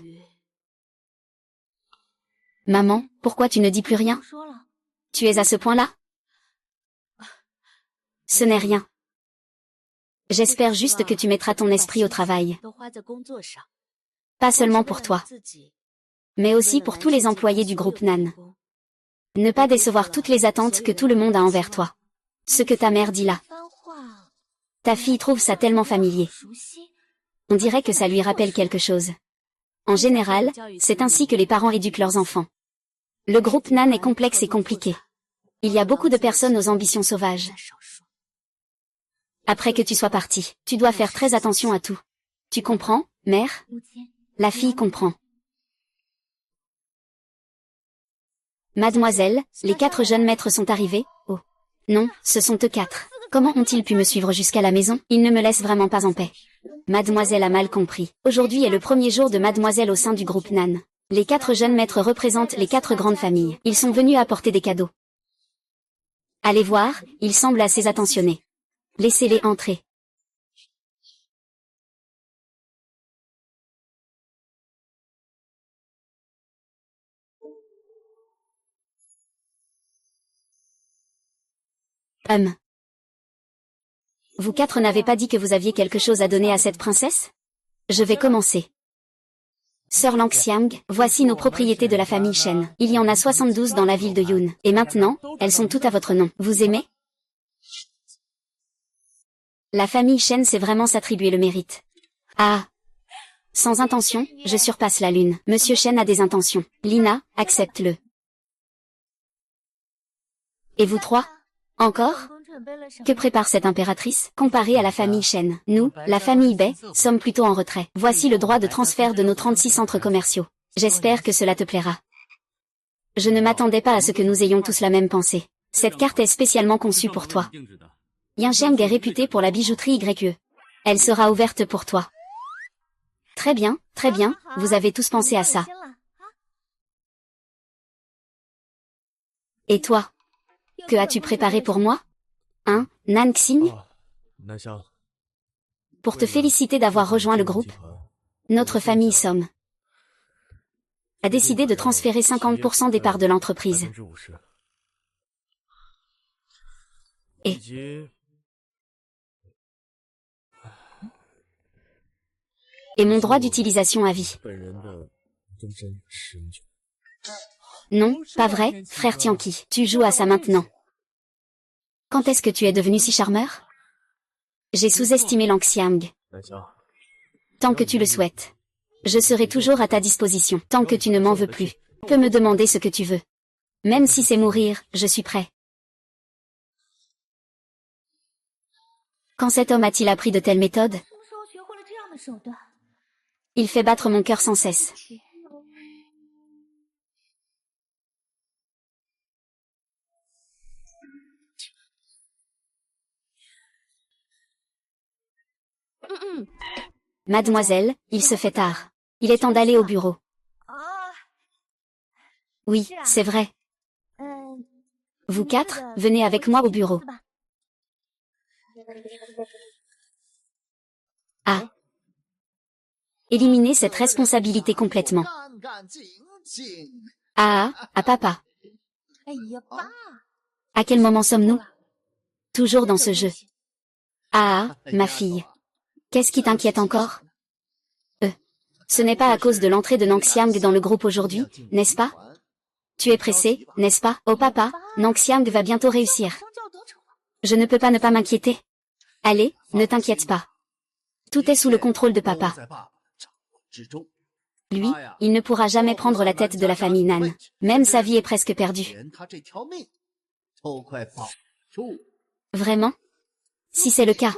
Maman, pourquoi tu ne dis plus rien? Tu es à ce point-là? Ce n'est rien. J'espère juste que tu mettras ton esprit au travail. Pas seulement pour toi, mais aussi pour tous les employés du groupe Nan. Ne pas décevoir toutes les attentes que tout le monde a envers toi. Ce que ta mère dit là. Ta fille trouve ça tellement familier. On dirait que ça lui rappelle quelque chose. En général, c'est ainsi que les parents éduquent leurs enfants. Le groupe Nan est complexe et compliqué. Il y a beaucoup de personnes aux ambitions sauvages. Après que tu sois parti, tu dois faire très attention à tout. Tu comprends, mère? La fille comprend. Mademoiselle, les 4 jeunes maîtres sont arrivés. Oh. Non, ce sont eux 4. Comment ont-ils pu me suivre jusqu'à la maison? Ils ne me laissent vraiment pas en paix. Mademoiselle a mal compris. Aujourd'hui est le premier jour de Mademoiselle au sein du groupe Nan. Les 4 jeunes maîtres représentent les 4 grandes familles. Ils sont venus apporter des cadeaux. Allez voir, ils semblent assez attentionnés. Laissez-les entrer. Vous 4 n'avez pas dit que vous aviez quelque chose à donner à cette princesse? Je vais commencer. Sœur Langxiang, voici nos propriétés de la famille Shen. Il y en a 72 dans la ville de Yun. Et maintenant, elles sont toutes à votre nom. Vous aimez? La famille Shen sait vraiment s'attribuer le mérite. Ah! Sans intention, je surpasse la lune. Monsieur Shen a des intentions. Lina, accepte-le. Et vous 3? Encore? Que prépare cette impératrice? Comparée à la famille Shen, nous, la famille Bai, sommes plutôt en retrait. Voici le droit de transfert de nos 36 centres commerciaux. J'espère que cela te plaira. Je ne m'attendais pas à ce que nous ayons tous la même pensée. Cette carte est spécialement conçue pour toi. Yanxiang est réputée pour la bijouterie YE. Elle sera ouverte pour toi. Très bien, vous avez tous pensé à ça. Et toi? Que as-tu préparé pour moi? Hein, Nanxing? Pour te féliciter d'avoir rejoint le groupe, notre famille Somme a décidé de transférer 50% des parts de l'entreprise. Et mon droit d'utilisation à vie. Non, pas vrai, frère Tianqi. Tu joues à ça maintenant. Quand est-ce que tu es devenu si charmeur? J'ai sous-estimé Langxiang. Tant que tu le souhaites. Je serai toujours à ta disposition. Tant que tu ne m'en veux plus. Tu peux me demander ce que tu veux. Même si c'est mourir, je suis prêt. Quand cet homme a-t-il appris de telles méthodes? Il fait battre mon cœur sans cesse. Mademoiselle, il se fait tard. Il est temps d'aller au bureau. Oui, c'est vrai. Vous 4, venez avec moi au bureau. Ah. Éliminez cette responsabilité complètement. Ah, papa. À quel moment sommes-nous? Toujours dans ce jeu. Ah, ma fille. Qu'est-ce qui t'inquiète encore? Ce n'est pas à cause de l'entrée de Nanxiang dans le groupe aujourd'hui, n'est-ce pas? Tu es pressé, n'est-ce pas? Oh papa, Nanxiang va bientôt réussir. Je ne peux pas ne pas m'inquiéter. Allez, ne t'inquiète pas. Tout est sous le contrôle de papa. Lui, il ne pourra jamais prendre la tête de la famille Nan. Même sa vie est presque perdue. Vraiment? Si c'est le cas,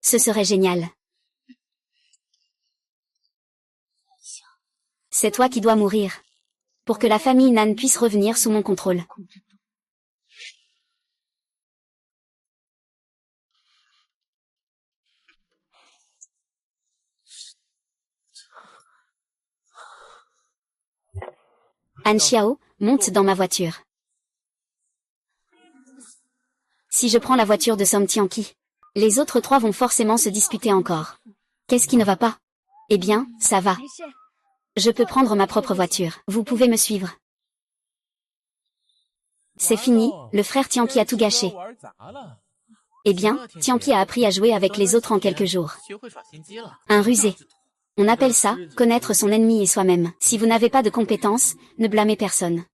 ce serait génial. C'est toi qui dois mourir. Pour que la famille Nan puisse revenir sous mon contrôle. Han Xiao, monte dans ma voiture. Si je prends la voiture de Song Tianqi, les autres 3 vont forcément se disputer encore. Qu'est-ce qui ne va pas? Eh bien, ça va. Je peux prendre ma propre voiture. Vous pouvez me suivre. C'est fini, le frère Tianqi a tout gâché. Eh bien, Tianqi a appris à jouer avec les autres en quelques jours. Un rusé. On appelle ça, connaître son ennemi et soi-même. Si vous n'avez pas de compétences, ne blâmez personne.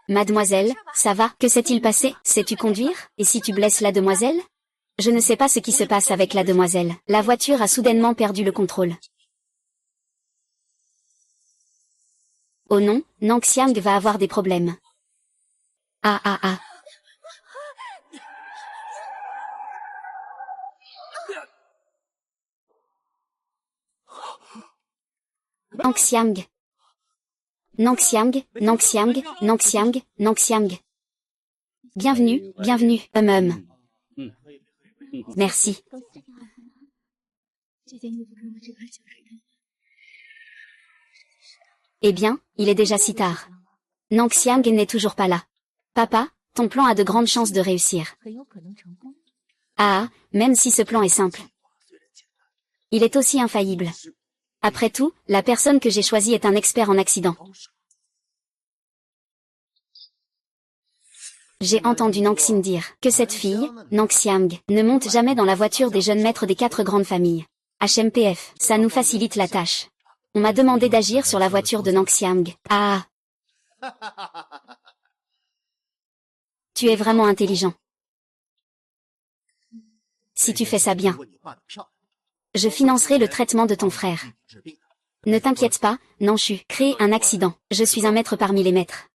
Mademoiselle, ça va? Que s'est-il passé? Sais-tu conduire? Et si tu blesses la demoiselle? Je ne sais pas ce qui se passe avec la demoiselle. La voiture a soudainement perdu le contrôle. Oh non, Nangxiang va avoir des problèmes. Ah ah ah. Nangxiang. Nangxiang, Nangxiang, Nangxiang, Nangxiang. Bienvenue, bienvenue, Merci. Eh bien, il est déjà si tard. Nangxiang n'est toujours pas là. Papa, ton plan a de grandes chances de réussir. Ah, même si ce plan est simple. Il est aussi infaillible. Après tout, la personne que j'ai choisie est un expert en accident. J'ai entendu Nangxin dire que cette fille, Nangxiang, ne monte jamais dans la voiture des jeunes maîtres des 4 grandes familles. HMPF, ça nous facilite la tâche. On m'a demandé d'agir sur la voiture de Nangxiang. Ah. Tu es vraiment intelligent. Si tu fais ça bien. Je financerai le traitement de ton frère. Ne t'inquiète pas, Nanshu, créer un accident. Je suis un maître parmi les maîtres.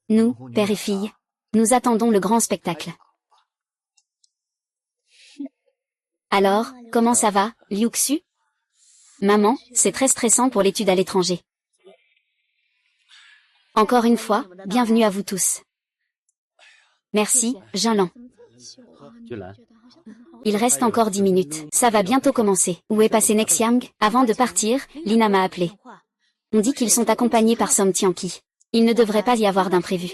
Nous, père et fille, nous attendons le grand spectacle. Alors, comment ça va, Liu Xu? Maman, c'est très stressant pour l'étude à l'étranger. Encore une fois, bienvenue à vous tous. Merci, Jinlan. Il reste encore 10 minutes. Ça va bientôt commencer. Où est passé Nexiang? Avant de partir, Lina m'a appelé. On dit qu'ils sont accompagnés par Som Tianqi. Il ne devrait pas y avoir d'imprévu.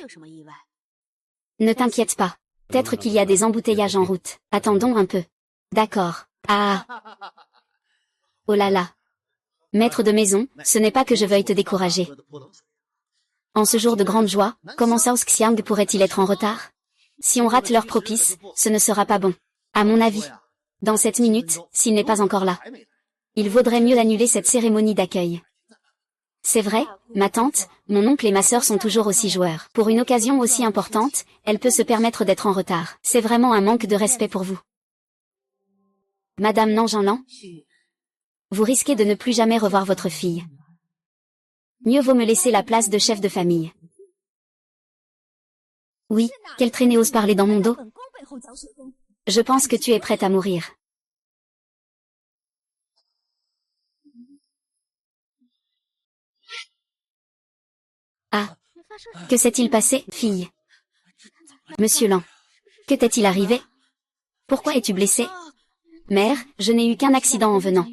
Ne t'inquiète pas. Peut-être qu'il y a des embouteillages en route. Attendons un peu. D'accord. Ah. Oh là là. Maître de maison, ce n'est pas que je veuille te décourager. En ce jour de grande joie, comment Sao Xiang pourrait-il être en retard? Si on rate l'heure propice, ce ne sera pas bon. À mon avis. Dans cette minute, s'il n'est pas encore là. Il vaudrait mieux annuler cette cérémonie d'accueil. C'est vrai, ma tante, mon oncle et ma sœur sont toujours aussi joueurs. Pour une occasion aussi importante, elle peut se permettre d'être en retard. C'est vraiment un manque de respect pour vous. Madame Nanjanlan, vous risquez de ne plus jamais revoir votre fille. Mieux vaut me laisser la place de chef de famille. Oui, quelle traînée ose parler dans mon dos? Je pense que tu es prête à mourir. Ah. Que s'est-il passé, fille? Monsieur Lan. Que t'est-il arrivé? Pourquoi es-tu blessée? Mère, je n'ai eu qu'un accident en venant.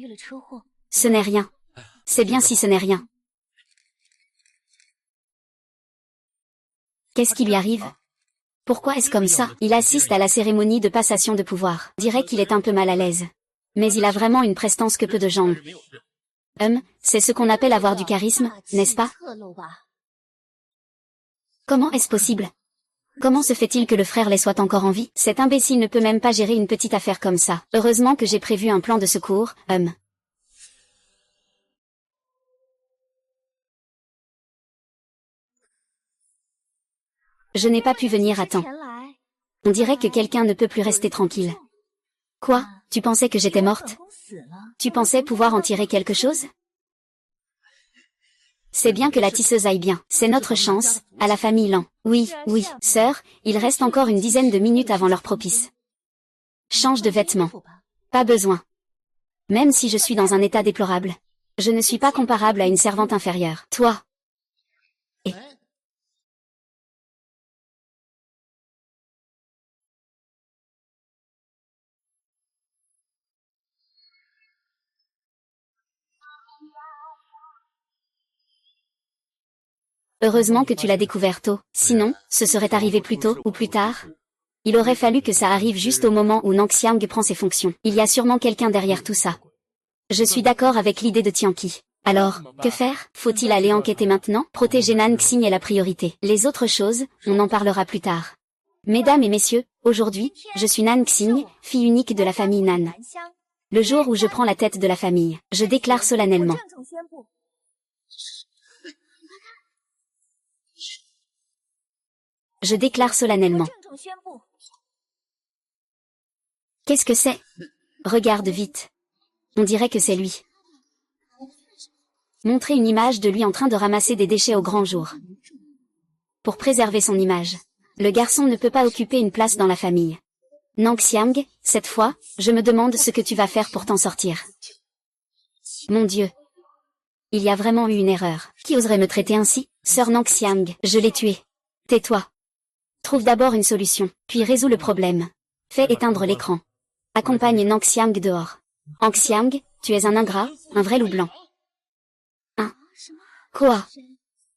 Ce n'est rien. C'est bien si ce n'est rien. Qu'est-ce qui lui arrive? Pourquoi est-ce comme ça? Il assiste à la cérémonie de passation de pouvoir. Dirait qu'il est un peu mal à l'aise. Mais il a vraiment une prestance que peu de gens ont. C'est ce qu'on appelle avoir du charisme, n'est-ce pas? Comment est-ce possible? Comment se fait-il que le frère les soit encore en vie? Cet imbécile ne peut même pas gérer une petite affaire comme ça. Heureusement que j'ai prévu un plan de secours, Je n'ai pas pu venir à temps. On dirait que quelqu'un ne peut plus rester tranquille. Quoi? Tu pensais que j'étais morte? Tu pensais pouvoir en tirer quelque chose? C'est bien que la tisseuse aille bien. C'est notre chance, à la famille Lan. Oui, oui, sœur, il reste encore une dizaine de minutes avant l'heure propice. Change de vêtements. Pas besoin. Même si je suis dans un état déplorable. Je ne suis pas comparable à une servante inférieure. Toi. Et... Heureusement que tu l'as découvert tôt, sinon, ce serait arrivé plus tôt ou plus tard. Il aurait fallu que ça arrive juste au moment où Nang Xiang prend ses fonctions. Il y a sûrement quelqu'un derrière tout ça. Je suis d'accord avec l'idée de Tianqi. Alors, que faire? Faut-il aller enquêter maintenant? Protéger Nan Xing est la priorité. Les autres choses, on en parlera plus tard. Mesdames et messieurs, aujourd'hui, je suis Nan Xing, fille unique de la famille Nan. Le jour où je prends la tête de la famille, je déclare solennellement. Je déclare solennellement. Qu'est-ce que c'est? Regarde vite. On dirait que c'est lui. Montrer une image de lui en train de ramasser des déchets au grand jour. Pour préserver son image, le garçon ne peut pas occuper une place dans la famille. Nang Xiang, cette fois, je me demande ce que tu vas faire pour t'en sortir. Mon Dieu. Il y a vraiment eu une erreur. Qui oserait me traiter ainsi? Sœur Nang Xiang, je l'ai tué. Tais-toi. Trouve d'abord une solution, puis résous le problème. Fais éteindre l'écran. Accompagne Nang Xiang dehors. Nang Xiang, tu es un ingrat, un vrai loup blanc. Quoi?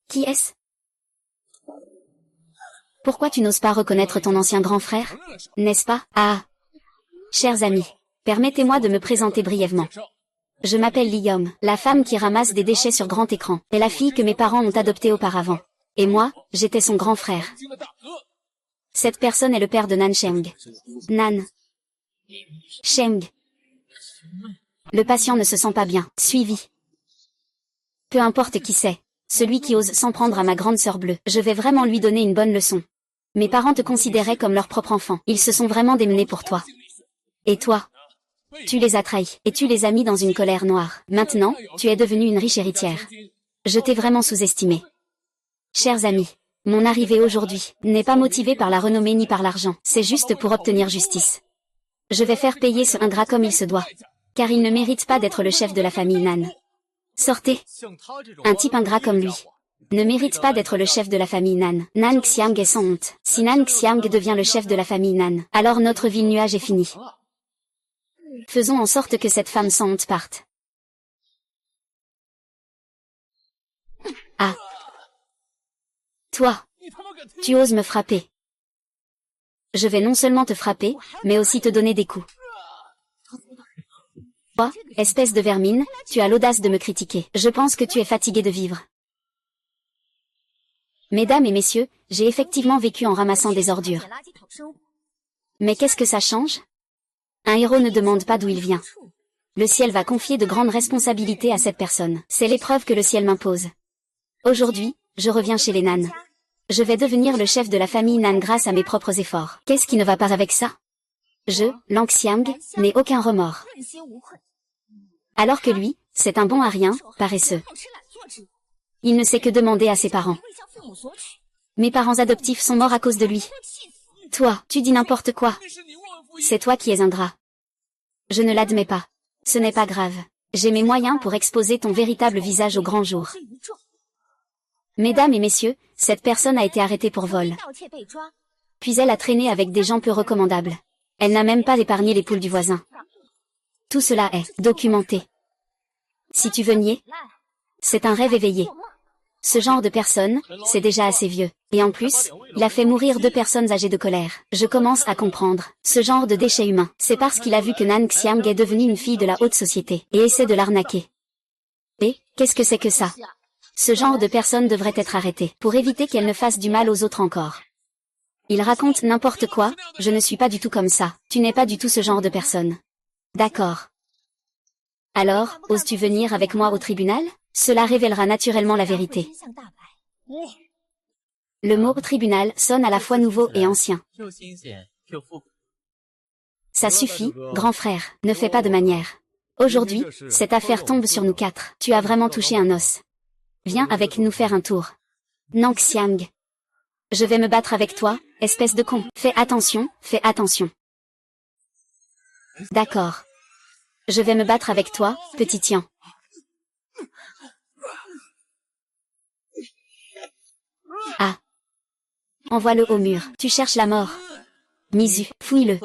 Qui est-ce? Pourquoi tu n'oses pas reconnaître ton ancien grand frère? N'est-ce pas? Ah! Chers amis, permettez-moi de me présenter brièvement. Je m'appelle Li Yom, la femme qui ramasse des déchets sur grand écran, et la fille que mes parents ont adoptée auparavant. Et moi, j'étais son grand frère. Cette personne est le père de Nan Sheng. Nan Sheng. Le patient ne se sent pas bien, suivi. Peu importe qui c'est, celui qui ose s'en prendre à ma grande sœur bleue, je vais vraiment lui donner une bonne leçon. Mes parents te considéraient comme leur propre enfant, ils se sont vraiment démenés pour toi. Et toi? Tu les as trahis, et tu les as mis dans une colère noire. Maintenant, tu es devenue une riche héritière. Je t'ai vraiment sous-estimé. Chers amis, mon arrivée aujourd'hui n'est pas motivée par la renommée ni par l'argent, c'est juste pour obtenir justice. Je vais faire payer ce ingrat comme il se doit, car il ne mérite pas d'être le chef de la famille Nan. Sortez. Un type ingrat comme lui ne mérite pas d'être le chef de la famille Nan. Nan Xiang est sans honte. Si Nan Xiang devient le chef de la famille Nan, alors notre ville nuage est finie. Faisons en sorte que cette femme sans honte parte. Ah. Toi. Tu oses me frapper. Je vais non seulement te frapper, mais aussi te donner des coups. Toi, espèce de vermine, tu as l'audace de me critiquer. Je pense que tu es fatigué de vivre. Mesdames et messieurs, j'ai effectivement vécu en ramassant des ordures. Mais qu'est-ce que ça change? Un héros ne demande pas d'où il vient. Le ciel va confier de grandes responsabilités à cette personne. C'est l'épreuve que le ciel m'impose. Aujourd'hui, je reviens chez les Nan. Je vais devenir le chef de la famille Nan grâce à mes propres efforts. Qu'est-ce qui ne va pas avec ça? Je, Nang Xiang, n'ai aucun remords. Alors que lui, c'est un bon à rien, paresseux. Il ne sait que demander à ses parents. Mes parents adoptifs sont morts à cause de lui. Toi, tu dis n'importe quoi. C'est toi qui es ingrat. Je ne l'admets pas. Ce n'est pas grave. J'ai mes moyens pour exposer ton véritable visage au grand jour. Mesdames et messieurs, cette personne a été arrêtée pour vol. Puis elle a traîné avec des gens peu recommandables. Elle n'a même pas épargné les poules du voisin. Tout cela est documenté. Si tu veux nier, c'est un rêve éveillé. Ce genre de personne, c'est déjà assez vieux. Et en plus, il a fait mourir 2 personnes âgées de colère. Je commence à comprendre. Ce genre de déchet humain, c'est parce qu'il a vu que Nan Xiang est devenue une fille de la haute société, et essaie de l'arnaquer. Et, qu'est-ce que c'est que ça? Ce genre de personne devrait être arrêtée, pour éviter qu'elle ne fasse du mal aux autres encore. Il raconte n'importe quoi, je ne suis pas du tout comme ça. Tu n'es pas du tout ce genre de personne. D'accord. Alors, oses-tu venir avec moi au tribunal? Cela révélera naturellement la vérité. Le mot tribunal sonne à la fois nouveau et ancien. Ça suffit, grand frère, ne fais pas de manière. Aujourd'hui, cette affaire tombe sur nous 4. Tu as vraiment touché un os. Viens avec nous faire un tour. Nang Xiang. Je vais me battre avec toi, espèce de con. Fais attention, fais attention. D'accord. Je vais me battre avec toi, petit Tian. Ah. Envoie-le au mur. Tu cherches la mort. Mizu, fouille-le.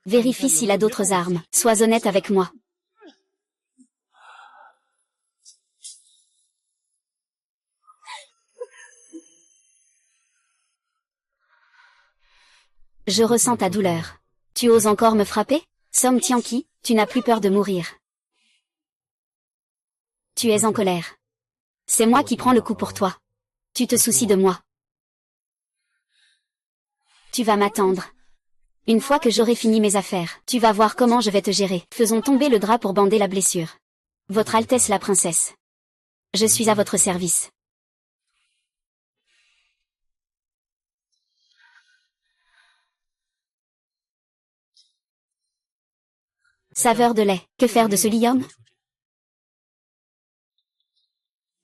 Vérifie s'il a d'autres armes. Sois honnête avec moi. Je ressens ta douleur. Tu oses encore me frapper? Som Tianqi, tu n'as plus peur de mourir. Tu es en colère. C'est moi qui prends le coup pour toi. Tu te soucies de moi. Tu vas m'attendre. Une fois que j'aurai fini mes affaires, tu vas voir comment je vais te gérer. Faisons tomber le drap pour bander la blessure. Votre Altesse la princesse. Je suis à votre service. Saveur de lait. Que faire de ce lium?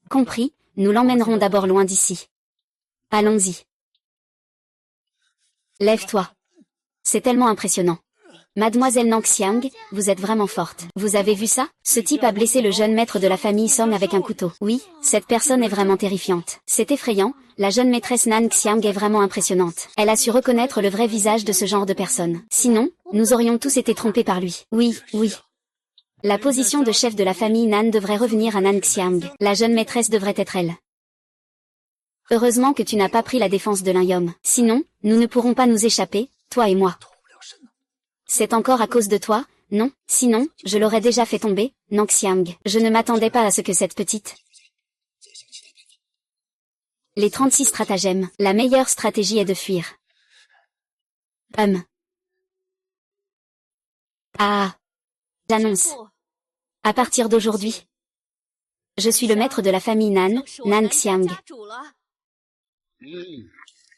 Compris, nous l'emmènerons d'abord loin d'ici. Allons-y. Lève-toi. C'est tellement impressionnant. Mademoiselle Nangxiang, vous êtes vraiment forte. Vous avez vu ça? Ce type a blessé le jeune maître de la famille Song avec un couteau. Oui, cette personne est vraiment terrifiante. C'est effrayant, la jeune maîtresse Nangxiang est vraiment impressionnante. Elle a su reconnaître le vrai visage de ce genre de personne. Sinon, nous aurions tous été trompés par lui. Oui, oui. La position de chef de la famille Nan devrait revenir à Nangxiang. La jeune maîtresse devrait être elle. Heureusement que tu n'as pas pris la défense de l'Inyom. Sinon, nous ne pourrons pas nous échapper, toi et moi. C'est encore à cause de toi, non? Sinon, je l'aurais déjà fait tomber, Nangxiang. Je ne m'attendais pas à ce que cette petite... Les 36 stratagèmes. La meilleure stratégie est de fuir. Ah. J'annonce. À partir d'aujourd'hui, je suis le maître de la famille Nan, Nangxiang.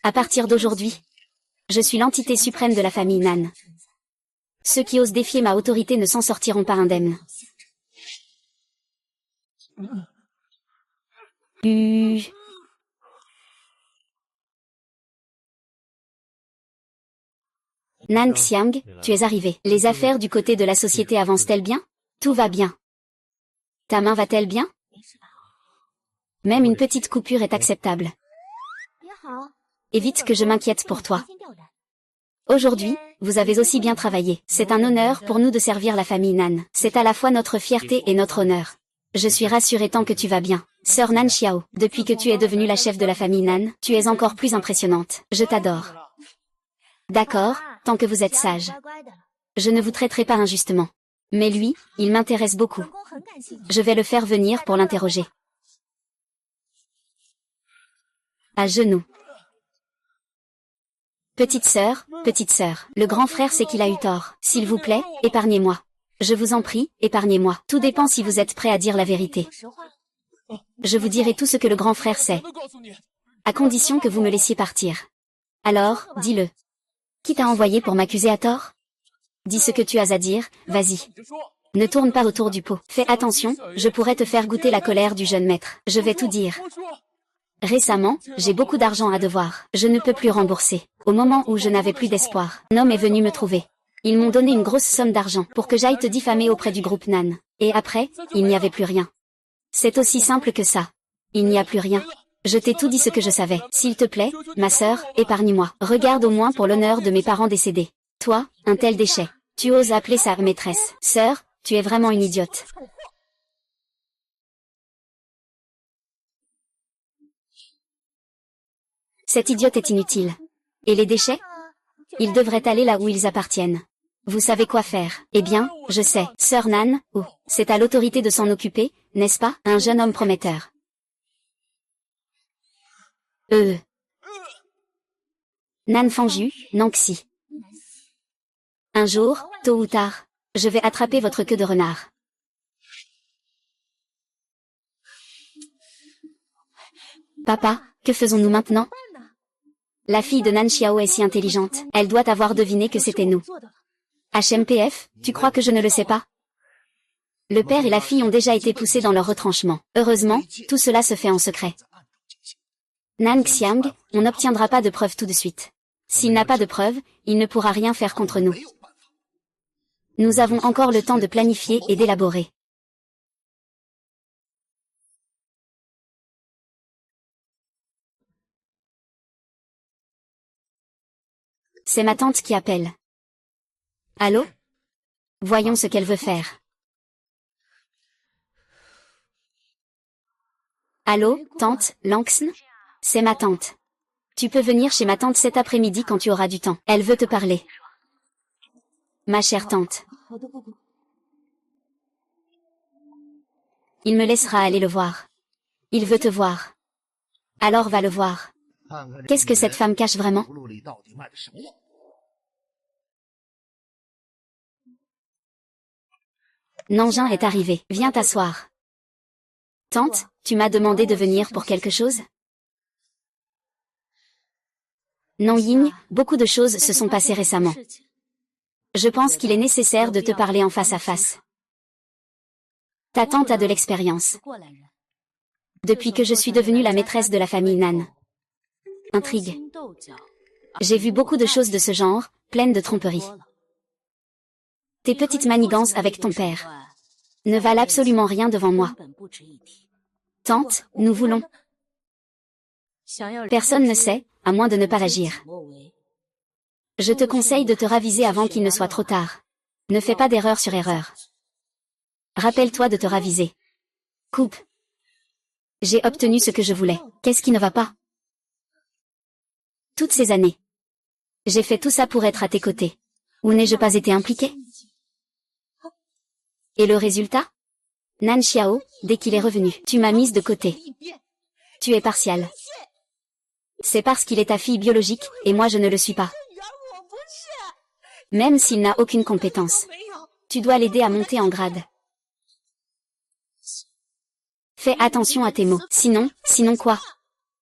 À partir d'aujourd'hui, je suis l'entité suprême de la famille Nan. Ceux qui osent défier ma autorité ne s'en sortiront pas indemnes. Nangxiang, tu es arrivé. Les affaires du côté de la société avancent-elles bien? Tout va bien. Ta main va-t-elle bien? Même une petite coupure est acceptable. Évite que je m'inquiète pour toi. Aujourd'hui, vous avez aussi bien travaillé. C'est un honneur pour nous de servir la famille Nan. C'est à la fois notre fierté et notre honneur. Je suis rassurée tant que tu vas bien. Sœur Nan Xiao, depuis que tu es devenue la chef de la famille Nan, tu es encore plus impressionnante. Je t'adore. D'accord, tant que vous êtes sage. Je ne vous traiterai pas injustement. Mais lui, il m'intéresse beaucoup. Je vais le faire venir pour l'interroger. À genoux. Petite sœur, le grand frère sait qu'il a eu tort. S'il vous plaît, épargnez-moi. Je vous en prie, épargnez-moi. Tout dépend si vous êtes prêt à dire la vérité. Je vous dirai tout ce que le grand frère sait. À condition que vous me laissiez partir. Alors, dis-le. Qui t'a envoyé pour m'accuser à tort? Dis ce que tu as à dire, vas-y. Ne tourne pas autour du pot. Fais attention, je pourrais te faire goûter la colère du jeune maître. Je vais tout dire. Récemment, j'ai beaucoup d'argent à devoir. Je ne peux plus rembourser. Au moment où je n'avais plus d'espoir, un homme est venu me trouver. Ils m'ont donné une grosse somme d'argent pour que j'aille te diffamer auprès du groupe Nan. Et après, il n'y avait plus rien. C'est aussi simple que ça. Il n'y a plus rien. Je t'ai tout dit ce que je savais. S'il te plaît, ma sœur, épargne-moi. Regarde au moins pour l'honneur de mes parents décédés. Toi, un tel déchet. Tu oses appeler sa maîtresse. Sœur, tu es vraiment une idiote. Cette idiote est inutile. Et les déchets? Ils devraient aller là où ils appartiennent. Vous savez quoi faire? Eh bien, je sais. Sœur Nan, c'est à l'autorité de s'en occuper, n'est-ce pas? Un jeune homme prometteur. Nan Fangju, Nangxi. Un jour, tôt ou tard, je vais attraper votre queue de renard. Papa, que faisons-nous maintenant? La fille de Nan Xiao est si intelligente, elle doit avoir deviné que c'était nous. HMPF, tu crois que je ne le sais pas? Le père et la fille ont déjà été poussés dans leur retranchement. Heureusement, tout cela se fait en secret. Nangxiang, on n'obtiendra pas de preuves tout de suite. S'il n'a pas de preuves, il ne pourra rien faire contre nous. Nous avons encore le temps de planifier et d'élaborer. C'est ma tante qui appelle. Allô? Voyons ce qu'elle veut faire. Allô, tante, Langsn? C'est ma tante. Tu peux venir chez ma tante cet après-midi quand tu auras du temps. Elle veut te parler. Ma chère tante. Il me laissera aller le voir. Il veut te voir. Alors va le voir. Qu'est-ce que cette femme cache vraiment? Nanjun est arrivé. Viens t'asseoir. Tante, tu m'as demandé de venir pour quelque chose? Non Ying, beaucoup de choses se sont passées récemment. Je pense qu'il est nécessaire de te parler en face à face. Ta tante a de l'expérience. Depuis que je suis devenue la maîtresse de la famille Nan. Intrigue. J'ai vu beaucoup de choses de ce genre, pleines de tromperies. Tes petites manigances avec ton père ne valent absolument rien devant moi. Tante, nous voulons. Personne ne sait, à moins de ne pas agir. Je te conseille de te raviser avant qu'il ne soit trop tard. Ne fais pas d'erreur sur erreur. Rappelle-toi de te raviser. Coupe. J'ai obtenu ce que je voulais. Qu'est-ce qui ne va pas? Toutes ces années. J'ai fait tout ça pour être à tes côtés. Où n'ai-je pas été impliqué? Et le résultat? Nan Xiao, dès qu'il est revenu, tu m'as mise de côté. Tu es partial. C'est parce qu'il est ta fille biologique, et moi je ne le suis pas. Même s'il n'a aucune compétence. Tu dois l'aider à monter en grade. Fais attention à tes mots. Sinon quoi?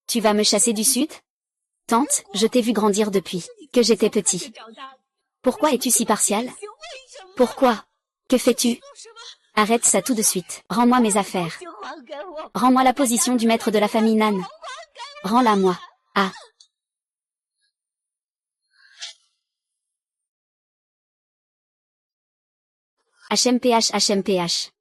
Tu vas me chasser du sud? Tante, je t'ai vu grandir depuis que j'étais petit. Pourquoi es-tu si partial? Pourquoi? Que fais-tu? Arrête ça tout de suite. Rends-moi mes affaires. Rends-moi la position du maître de la famille Nan. Rends-la moi. Ah. HMPH.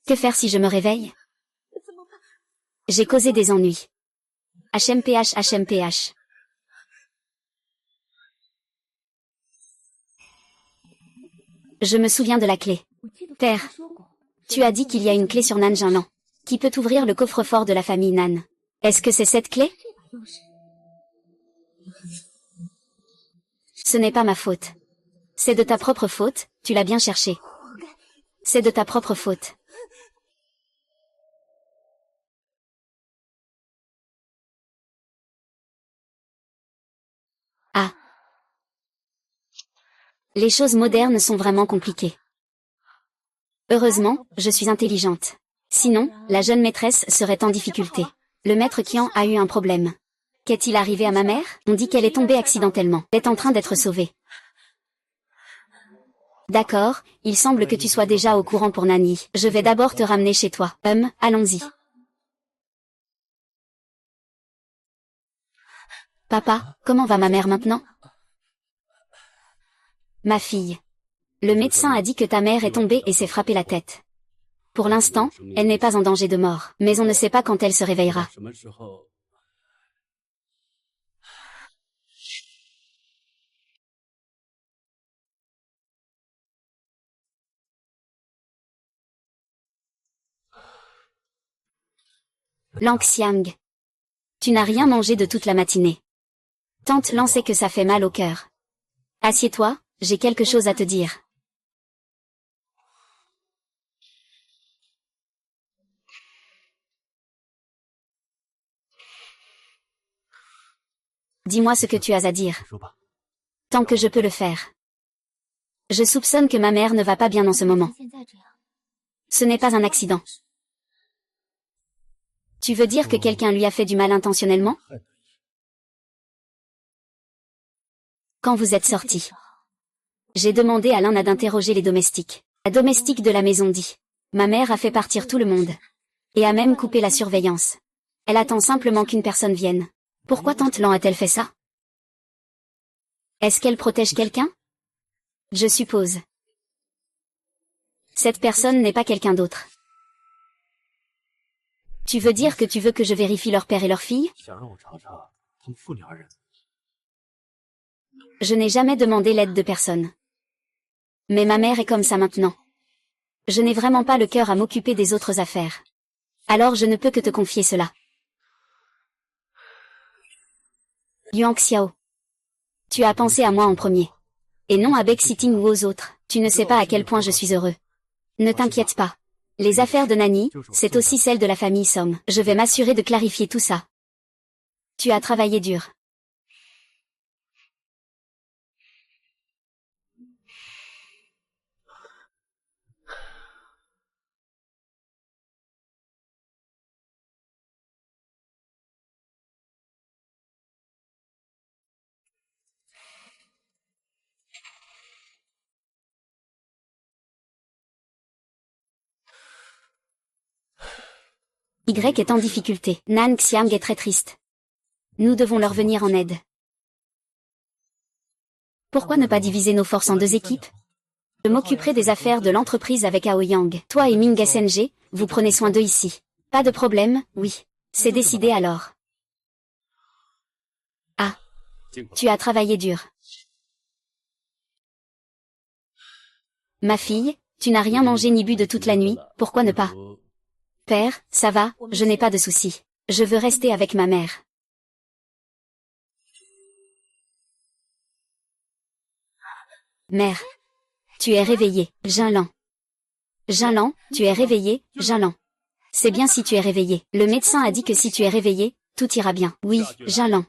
Que faire si je me réveille? J'ai causé des ennuis. HMPH. Je me souviens de la clé. Père, tu as dit qu'il y a une clé sur Nan Jinlan, qui peut ouvrir le coffre-fort de la famille Nan. Est-ce que c'est cette clé? Ce n'est pas ma faute. C'est de ta propre faute, tu l'as bien cherché. C'est de ta propre faute. Ah. Les choses modernes sont vraiment compliquées. Heureusement, je suis intelligente. Sinon, la jeune maîtresse serait en difficulté. Le maître Qian a eu un problème. Qu'est-il arrivé à ma mère? On dit qu'elle est tombée accidentellement. Elle est en train d'être sauvée. D'accord, il semble que tu sois déjà au courant pour Nani. Je vais d'abord te ramener chez toi. Allons-y. Papa, comment va ma mère maintenant? Ma fille. Le médecin a dit que ta mère est tombée et s'est frappée la tête. Pour l'instant, elle n'est pas en danger de mort, mais on ne sait pas quand elle se réveillera. Lang Xiang. Tu n'as rien mangé de toute la matinée. Tante Lan sait que ça fait mal au cœur. Assieds-toi, j'ai quelque chose à te dire. Dis-moi ce que tu as à dire. Tant que je peux le faire. Je soupçonne que ma mère ne va pas bien en ce moment. Ce n'est pas un accident. Tu veux dire que quelqu'un lui a fait du mal intentionnellement? Quand vous êtes sortis, j'ai demandé à Lana d'interroger les domestiques. La domestique de la maison dit. Ma mère a fait partir tout le monde. Et a même coupé la surveillance. Elle attend simplement qu'une personne vienne. Pourquoi tante Lan a-t-elle fait ça? Est-ce qu'elle protège quelqu'un? Je suppose. Cette personne n'est pas quelqu'un d'autre. Tu veux dire que tu veux que je vérifie leur père et leur fille? Je n'ai jamais demandé l'aide de personne. Mais ma mère est comme ça maintenant. Je n'ai vraiment pas le cœur à m'occuper des autres affaires. Alors je ne peux que te confier cela. Yuan Xiao. Tu as pensé à moi en premier. Et non à Babysitting ou aux autres. Tu ne sais pas à quel point je suis heureux. Ne t'inquiète pas. Les affaires de Nani, c'est aussi celles de la famille Somme. Je vais m'assurer de clarifier tout ça. Tu as travaillé dur. Y est en difficulté. Nan Xiang est très triste. Nous devons leur venir en aide. Pourquoi ne pas diviser nos forces en 2 équipes? Je m'occuperai des affaires de l'entreprise avec Aoyang. Toi et Ming SNG, vous prenez soin d'eux ici. Pas de problème, oui. C'est décidé alors. Ah. Tu as travaillé dur. Ma fille, tu n'as rien mangé ni bu de toute la nuit, pourquoi ne pas? Père, ça va, je n'ai pas de soucis. Je veux rester avec ma mère. Mère. Tu es réveillée, Jinlan. Jinlan, tu es réveillée, Jinlan. C'est bien si tu es réveillée. Le médecin a dit que si tu es réveillée, tout ira bien. Oui, Jinlan.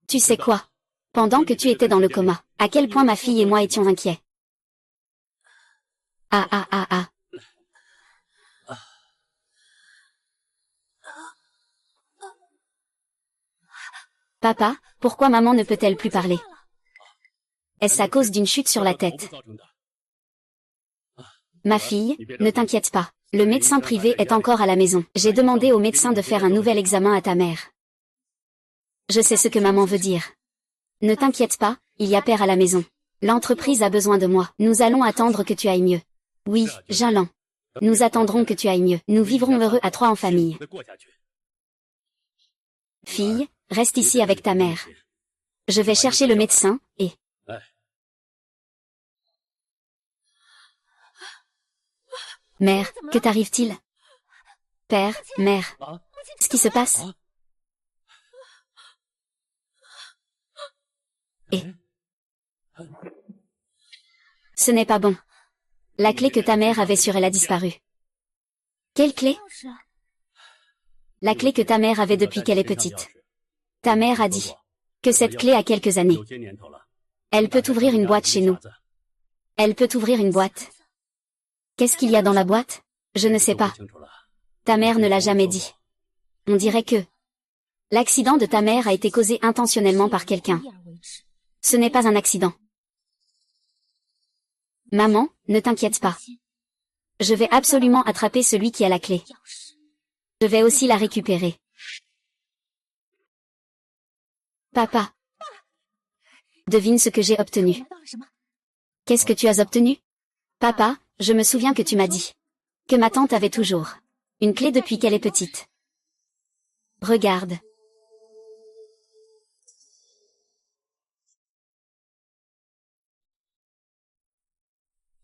Tu sais quoi? Pendant que tu étais dans le coma, à quel point ma fille et moi étions inquiets. Ah. Papa, pourquoi maman ne peut-elle plus parler? Est-ce à cause d'une chute sur la tête? Ma fille, ne t'inquiète pas. Le médecin privé est encore à la maison. J'ai demandé au médecin de faire un nouvel examen à ta mère. Je sais ce que maman veut dire. Ne t'inquiète pas, il y a père à la maison. L'entreprise a besoin de moi. Nous allons attendre que tu ailles mieux. Oui, Jinlan. Nous attendrons que tu ailles mieux. Nous vivrons heureux à 3 en famille. Fille, reste ici avec ta mère. Je vais chercher le médecin, et... Mère, que t'arrive-t-il? Père, mère. Ce qui se passe? Et... Ce n'est pas bon. La clé que ta mère avait sur elle a disparu. Quelle clé? La clé que ta mère avait depuis qu'elle est petite. Ta mère a dit que cette clé a quelques années. Elle peut ouvrir une boîte chez nous. Elle peut ouvrir une boîte. Qu'est-ce qu'il y a dans la boîte? Je ne sais pas. Ta mère ne l'a jamais dit. On dirait que l'accident de ta mère a été causé intentionnellement par quelqu'un. Ce n'est pas un accident. Maman, ne t'inquiète pas. Je vais absolument attraper celui qui a la clé. Je vais aussi la récupérer. Papa. Devine ce que j'ai obtenu. Qu'est-ce que tu as obtenu? Papa, je me souviens que tu m'as dit que ma tante avait toujours une clé depuis qu'elle est petite. Regarde.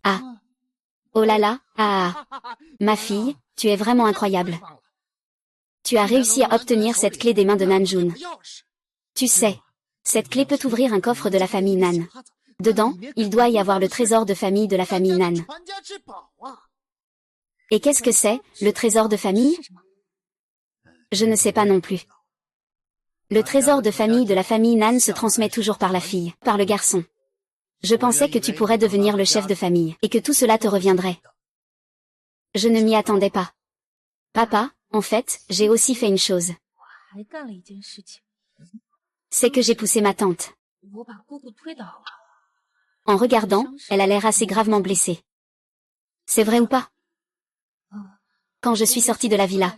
Ah. Oh là là, ah. Ma fille, tu es vraiment incroyable. Tu as réussi à obtenir cette clé des mains de Nanjun. Tu sais, cette clé peut ouvrir un coffre de la famille Nan. Dedans, il doit y avoir le trésor de famille de la famille Nan. Et qu'est-ce que c'est, le trésor de famille? Je ne sais pas non plus. Le trésor de famille de la famille Nan se transmet toujours par la fille, par le garçon. Je pensais que tu pourrais devenir le chef de famille, et que tout cela te reviendrait. Je ne m'y attendais pas. Papa, en fait, j'ai aussi fait une chose. C'est que j'ai poussé ma tante. En regardant, elle a l'air assez gravement blessée. C'est vrai ou pas? Quand je suis sortie de la villa,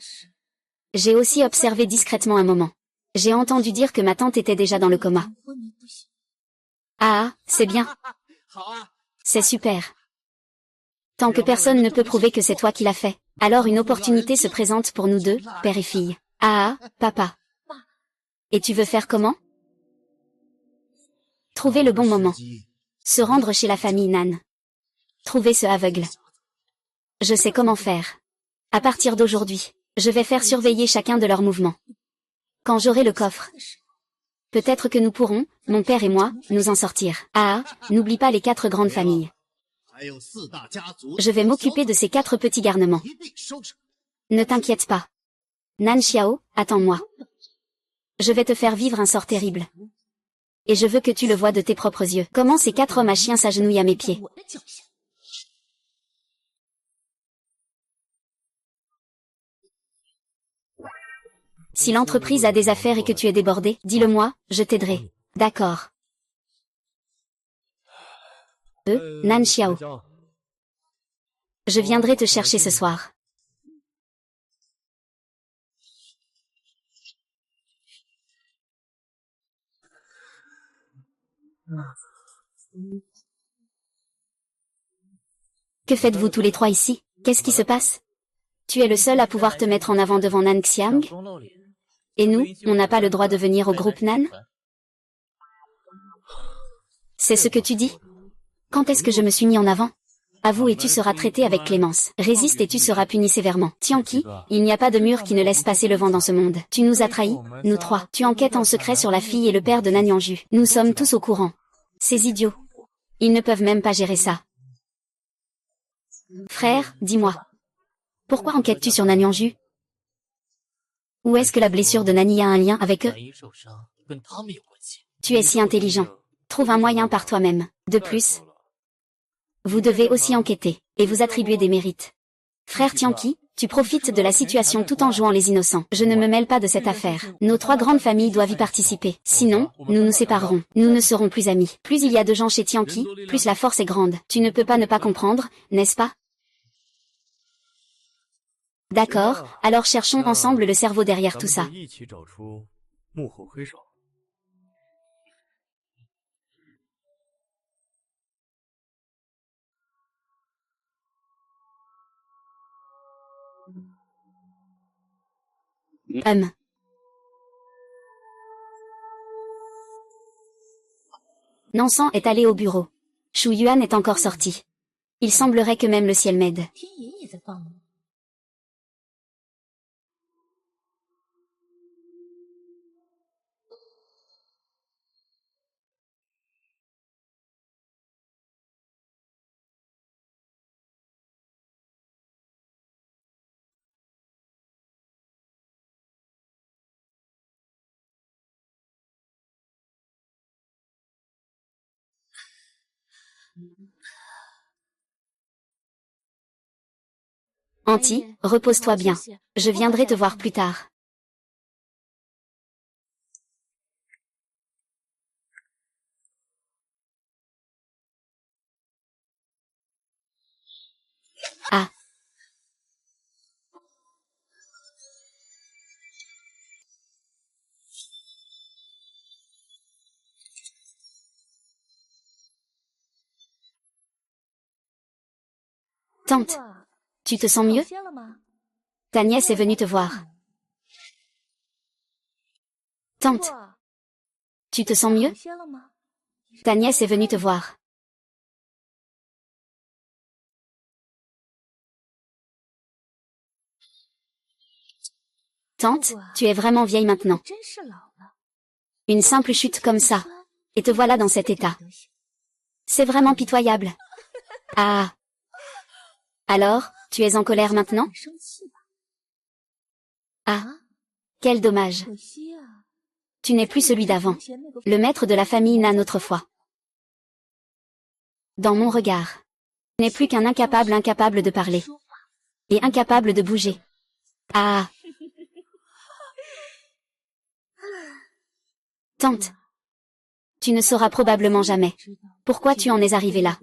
j'ai aussi observé discrètement un moment. J'ai entendu dire que ma tante était déjà dans le coma. Ah, c'est bien. C'est super. Tant que personne ne peut prouver que c'est toi qui l'as fait, alors une opportunité se présente pour nous deux, père et fille. Ah, papa. Et tu veux faire comment? Trouver le bon moment. Se rendre chez la famille Nan. Trouver ce aveugle. Je sais comment faire. À partir d'aujourd'hui, je vais faire surveiller chacun de leurs mouvements. Quand j'aurai le coffre, peut-être que nous pourrons, mon père et moi, nous en sortir. Ah, n'oublie pas les 4 grandes familles. Je vais m'occuper de ces 4 petits garnements. Ne t'inquiète pas. Nan Xiao, attends-moi. Je vais te faire vivre un sort terrible. Et je veux que tu le vois de tes propres yeux. Comment ces 4 hommes à chiens s'agenouillent à mes pieds. Si l'entreprise a des affaires et que tu es débordé, dis-le-moi, je t'aiderai. D'accord. Nan Xiao. Je viendrai te chercher ce soir. Que faites-vous tous les 3 ici? Qu'est-ce qui se passe? Tu es le seul à pouvoir te mettre en avant devant Nan Xiang? Et nous, on n'a pas le droit de venir au groupe Nan? C'est ce que tu dis? Quand est-ce que je me suis mis en avant? Avoue et tu seras traité avec clémence. Résiste et tu seras puni sévèrement. Tianqi, il n'y a pas de mur qui ne laisse passer le vent dans ce monde. Tu nous as trahis, nous 3. Tu enquêtes en secret sur la fille et le père de Nan Yangju. Nous sommes tous au courant. Ces idiots. Ils ne peuvent même pas gérer ça. Frère, dis-moi. Pourquoi enquêtes-tu sur Nan Yangju? Où est-ce que la blessure de Nani a un lien avec eux? Tu es si intelligent. Trouve un moyen par toi-même. De plus, vous devez aussi enquêter, et vous attribuer des mérites. Frère Tianqi, tu profites de la situation tout en jouant les innocents. Je ne me mêle pas de cette affaire. Nos 3 grandes familles doivent y participer. Sinon, nous nous séparerons. Nous ne serons plus amis. Plus il y a de gens chez Tianqi, plus la force est grande. Tu ne peux pas ne pas comprendre, n'est-ce pas? D'accord, alors cherchons ensemble le cerveau derrière tout ça. Nansan est allé au bureau. Shu Yuan est encore sorti. Il semblerait que même le ciel m'aide. Anti, repose-toi bien. Je viendrai te voir plus tard. Ah. Tante, tu te sens mieux? Ta nièce est venue te voir. Tante, tu te sens mieux? Ta nièce est venue te voir. Tante, tu es vraiment vieille maintenant. Une simple chute comme ça. Et te voilà dans cet état. C'est vraiment pitoyable. Ah. Alors, tu es en colère maintenant? Ah. Quel dommage. Tu n'es plus celui d'avant. Le maître de la famille Nan autrefois. Dans mon regard. Tu n'es plus qu'un incapable de parler. Et incapable de bouger. Ah. Tante. Tu ne sauras probablement jamais pourquoi tu en es arrivé là.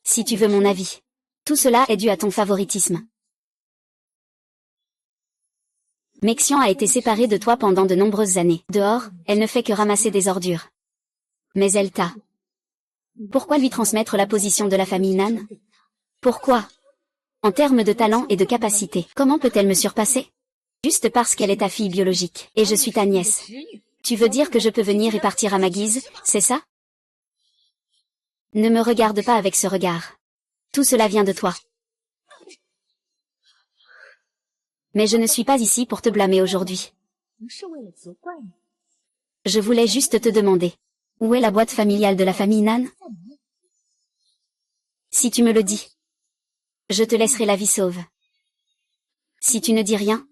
Si tu veux mon avis. Tout cela est dû à ton favoritisme. Mexian a été séparée de toi pendant de nombreuses années. Dehors, elle ne fait que ramasser des ordures. Mais elle t'a. Pourquoi lui transmettre la position de la famille Nan? Pourquoi? En termes de talent et de capacité, comment peut-elle me surpasser? Juste parce qu'elle est ta fille biologique, et je suis ta nièce. Tu veux dire que je peux venir et partir à ma guise, c'est ça? Ne me regarde pas avec ce regard. Tout cela vient de toi. Mais je ne suis pas ici pour te blâmer aujourd'hui. Je voulais juste te demander. Où est la boîte familiale de la famille Nan? Si tu me le dis, je te laisserai la vie sauve. Si tu ne dis rien,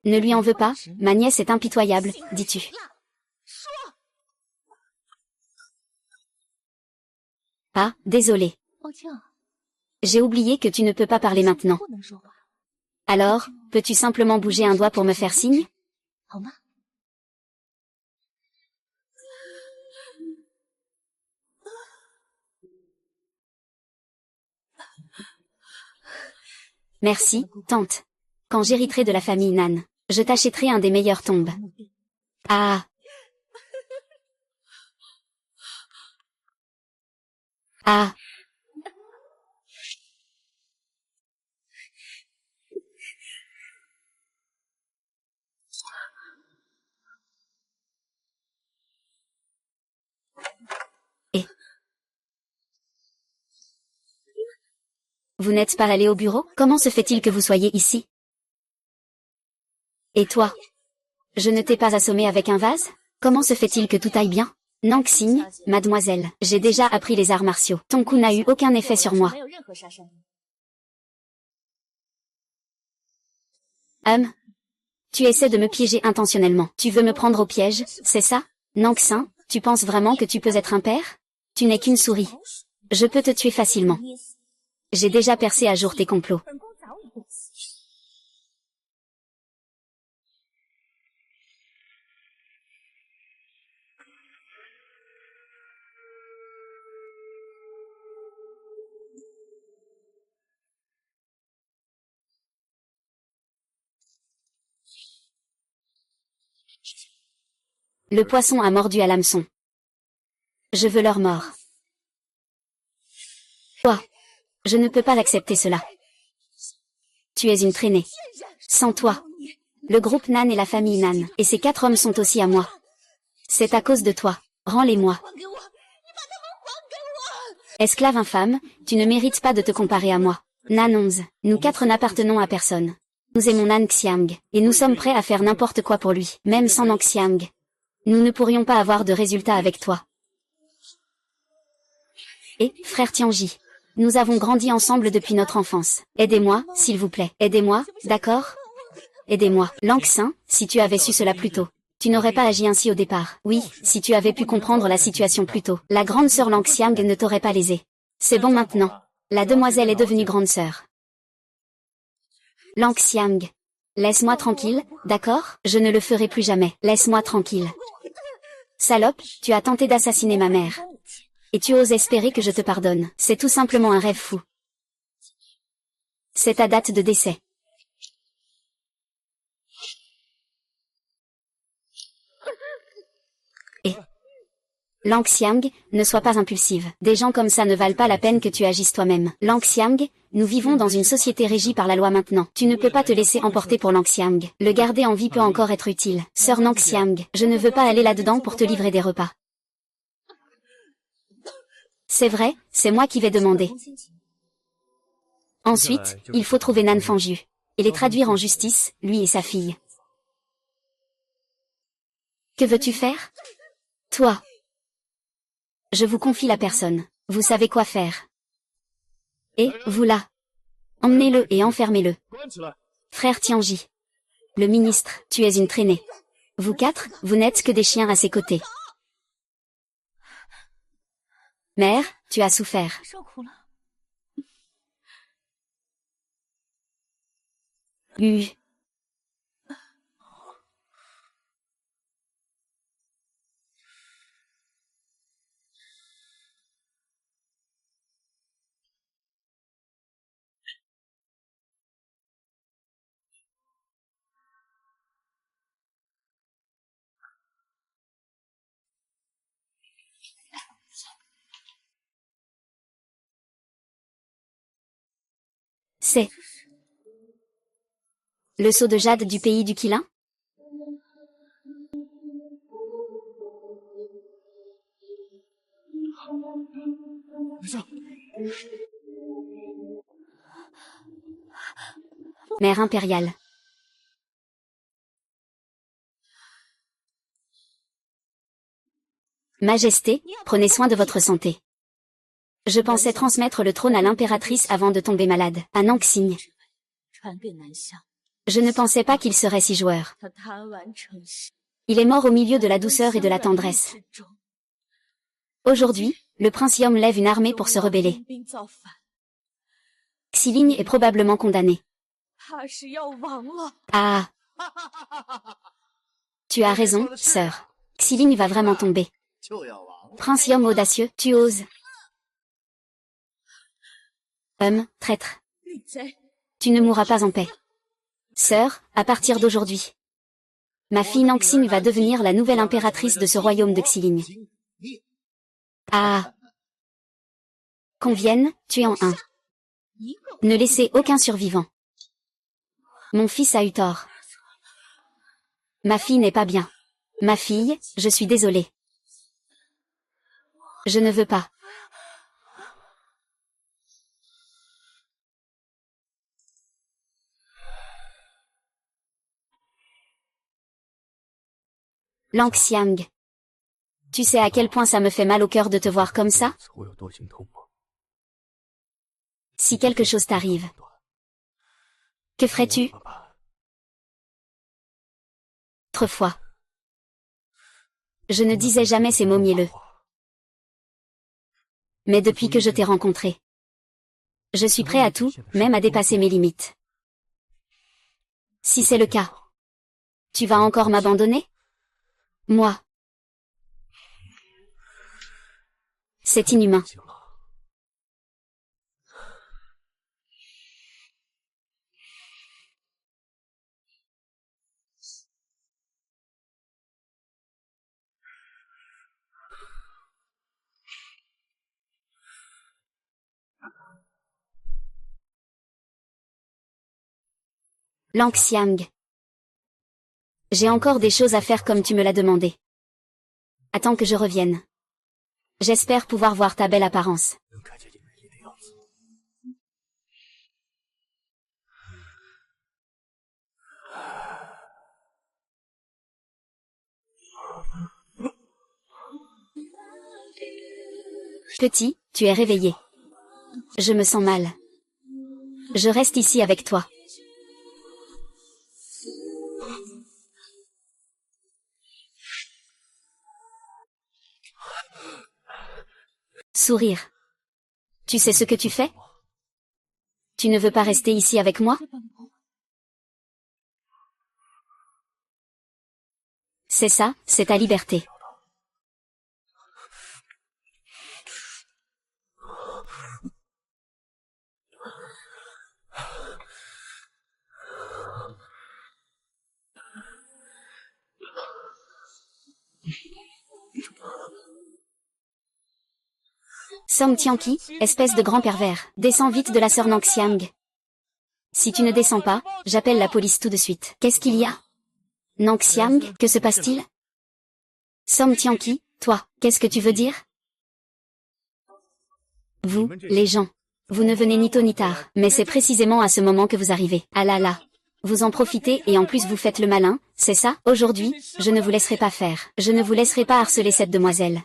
ne lui en veux pas, ma nièce est impitoyable, dis-tu. Ah, désolé. J'ai oublié que tu ne peux pas parler maintenant. Alors, peux-tu simplement bouger un doigt pour me faire signe? Merci, tante. Quand j'hériterai de la famille Nan, je t'achèterai un des meilleurs tombes. Ah. Ah. Et vous n'êtes pas allé au bureau? Comment se fait-il que vous soyez ici? Et toi? Je ne t'ai pas assommé avec un vase? Comment se fait-il que tout aille bien? Nanxing, mademoiselle, j'ai déjà appris les arts martiaux. Ton coup n'a eu aucun effet sur moi. Tu essaies de me piéger intentionnellement. Tu veux me prendre au piège, c'est ça? Nanxing, tu penses vraiment que tu peux être un père? Tu n'es qu'une souris. Je peux te tuer facilement. J'ai déjà percé à jour tes complots. Le poisson a mordu à l'hameçon. Je veux leur mort. Toi, je ne peux pas accepter cela. Tu es une traînée. Sans toi, le groupe Nan et la famille Nan, et ces 4 hommes sont aussi à moi. C'est à cause de toi. Rends-les-moi. Esclave infâme, tu ne mérites pas de te comparer à moi. Nan 11, nous 4 n'appartenons à personne. Nous aimons Nan Xiang, et nous sommes prêts à faire n'importe quoi pour lui, même sans Nan Xiang. Nous ne pourrions pas avoir de résultat avec toi. Et, frère Tianji, nous avons grandi ensemble depuis notre enfance. Aidez-moi, s'il vous plaît. Aidez-moi, d'accord? Aidez-moi. Lanxin, si tu avais su cela plus tôt, tu n'aurais pas agi ainsi au départ. Oui, si tu avais pu comprendre la situation plus tôt, la grande sœur Lanxiang ne t'aurait pas lésé. C'est bon maintenant. La demoiselle est devenue grande sœur. Lanxiang. Laisse-moi tranquille, d'accord? Je ne le ferai plus jamais. Laisse-moi tranquille. Salope, tu as tenté d'assassiner ma mère. Et tu oses espérer que je te pardonne. C'est tout simplement un rêve fou. C'est ta date de décès. Et Lanxiang, ne sois pas impulsive. Des gens comme ça ne valent pas la peine que tu agisses toi-même. Lanxiang, nous vivons dans une société régie par la loi maintenant. Tu ne peux pas te laisser emporter pour Lanxiang. Le garder en vie peut encore être utile. Sœur Lanxiang, je ne veux pas aller là-dedans pour te livrer des repas. C'est vrai, c'est moi qui vais demander. Ensuite, il faut trouver Nan Fangju. Et les traduire en justice, lui et sa fille. Que veux-tu faire? Toi. Je vous confie la personne. Vous savez quoi faire. Et, vous là. Emmenez-le et enfermez-le. Frère Tianji. Le ministre, tu es une traînée. Vous 4, vous n'êtes que des chiens à ses côtés. Mère, tu as souffert. C'est le sceau de jade du pays du Qilin? Mère impériale. Majesté, prenez soin de votre santé. Je pensais transmettre le trône à l'impératrice avant de tomber malade, à Naxing. Je ne pensais pas qu'il serait si joueur. Il est mort au milieu de la douceur et de la tendresse. Aujourd'hui, le prince Yom lève une armée pour se rebeller. Xiling est probablement condamné. Ah! Tu as raison, sœur. Xiling va vraiment tomber. Prince Yom audacieux, tu oses. Traître. Tu ne mourras pas en paix. Sœur, à partir d'aujourd'hui, ma fille Naxing va devenir la nouvelle impératrice de ce royaume de Xiling. Ah! Qu'on vienne, tuer en un. Ne laissez aucun survivant. Mon fils a eu tort. Ma fille n'est pas bien. Ma fille, je suis désolée. Je ne veux pas. Lanxiang. Tu sais à quel point ça me fait mal au cœur de te voir comme ça? Si quelque chose t'arrive, que ferais-tu? Autrefois, je ne disais jamais ces mots mielleux. Mais depuis que je t'ai rencontré, je suis prêt à tout, même à dépasser mes limites. Si c'est le cas, tu vas encore m'abandonner? Moi. C'est inhumain. Lanxiang. J'ai encore des choses à faire comme tu me l'as demandé. Attends que je revienne. J'espère pouvoir voir ta belle apparence. Petit, tu es réveillé. Je me sens mal. Je reste ici avec toi. Sourire. Tu sais ce que tu fais? Tu ne veux pas rester ici avec moi? C'est ça, c'est ta liberté. Song Tianqi, espèce de grand pervers, descends vite de la sœur Naxiang. Si tu ne descends pas, j'appelle la police tout de suite. Qu'est-ce qu'il y a? Naxiang, que se passe-t-il? Song Tianqi, toi, qu'est-ce que tu veux dire? Vous, les gens. Vous ne venez ni tôt ni tard, mais c'est précisément à ce moment que vous arrivez. Ah là là. Vous en profitez et en plus vous faites le malin, c'est ça? Aujourd'hui, je ne vous laisserai pas faire. Je ne vous laisserai pas harceler cette demoiselle.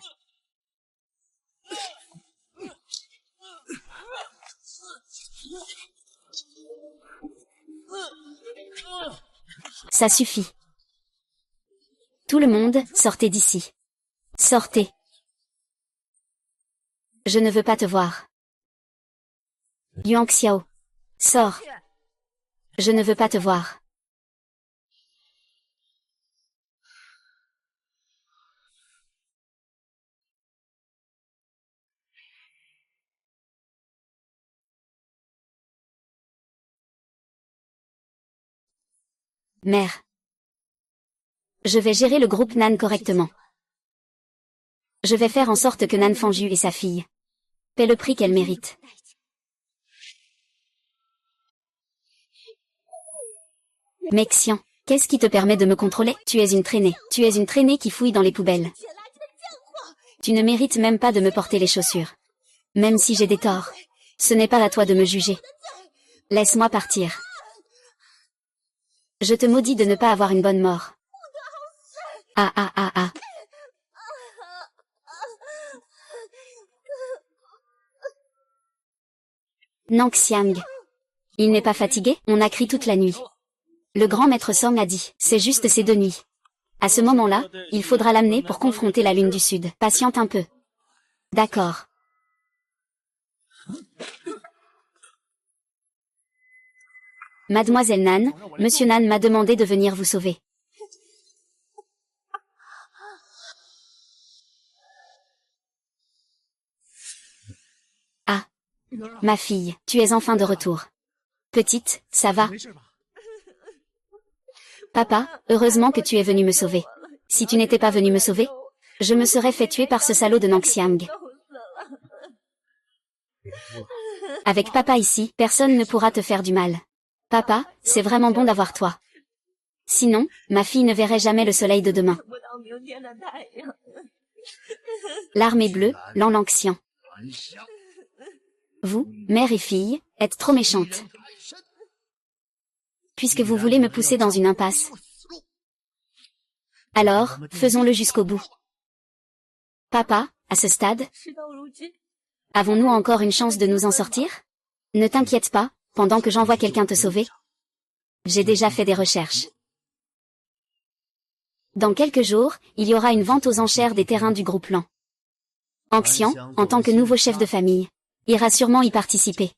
Ça suffit. Tout le monde, sortez d'ici. Sortez. Je ne veux pas te voir. Yuan Xiao. Sors. Je ne veux pas te voir. Mère. Je vais gérer le groupe Nan correctement. Je vais faire en sorte que Nan Fanju et sa fille paient le prix qu'elle mérite. Mexian, qu'est-ce qui te permet de me contrôler? Tu es une traînée. Tu es une traînée qui fouille dans les poubelles. Tu ne mérites même pas de me porter les chaussures. Même si j'ai des torts. Ce n'est pas à toi de me juger. Laisse-moi partir. Je te maudis de ne pas avoir une bonne mort. Ah ah ah ah. Nangxiang. Il n'est pas fatigué? On a crié toute la nuit. Le grand maître Song a dit, c'est juste ces 2 nuits. À ce moment-là, il faudra l'amener pour confronter la lune du sud. Patiente un peu. D'accord. Mademoiselle Nan, Monsieur Nan m'a demandé de venir vous sauver. Ah. Ma fille, tu es enfin de retour. Petite, ça va? Papa, heureusement que tu es venu me sauver. Si tu n'étais pas venu me sauver, je me serais fait tuer par ce salaud de Nangxiang. Avec papa ici, personne ne pourra te faire du mal. Papa, c'est vraiment bon d'avoir toi. Sinon, ma fille ne verrait jamais le soleil de demain. L'armée bleue, Lan-Lanxian. Vous, mère et fille, êtes trop méchantes. Puisque vous voulez me pousser dans une impasse. Alors, faisons-le jusqu'au bout. Papa, à ce stade, avons-nous encore une chance de nous en sortir? Ne t'inquiète pas, pendant que j'envoie quelqu'un te sauver. J'ai déjà fait des recherches. Dans quelques jours, il y aura une vente aux enchères des terrains du groupe Lan. Anxian, en tant que nouveau chef de famille, ira sûrement y participer.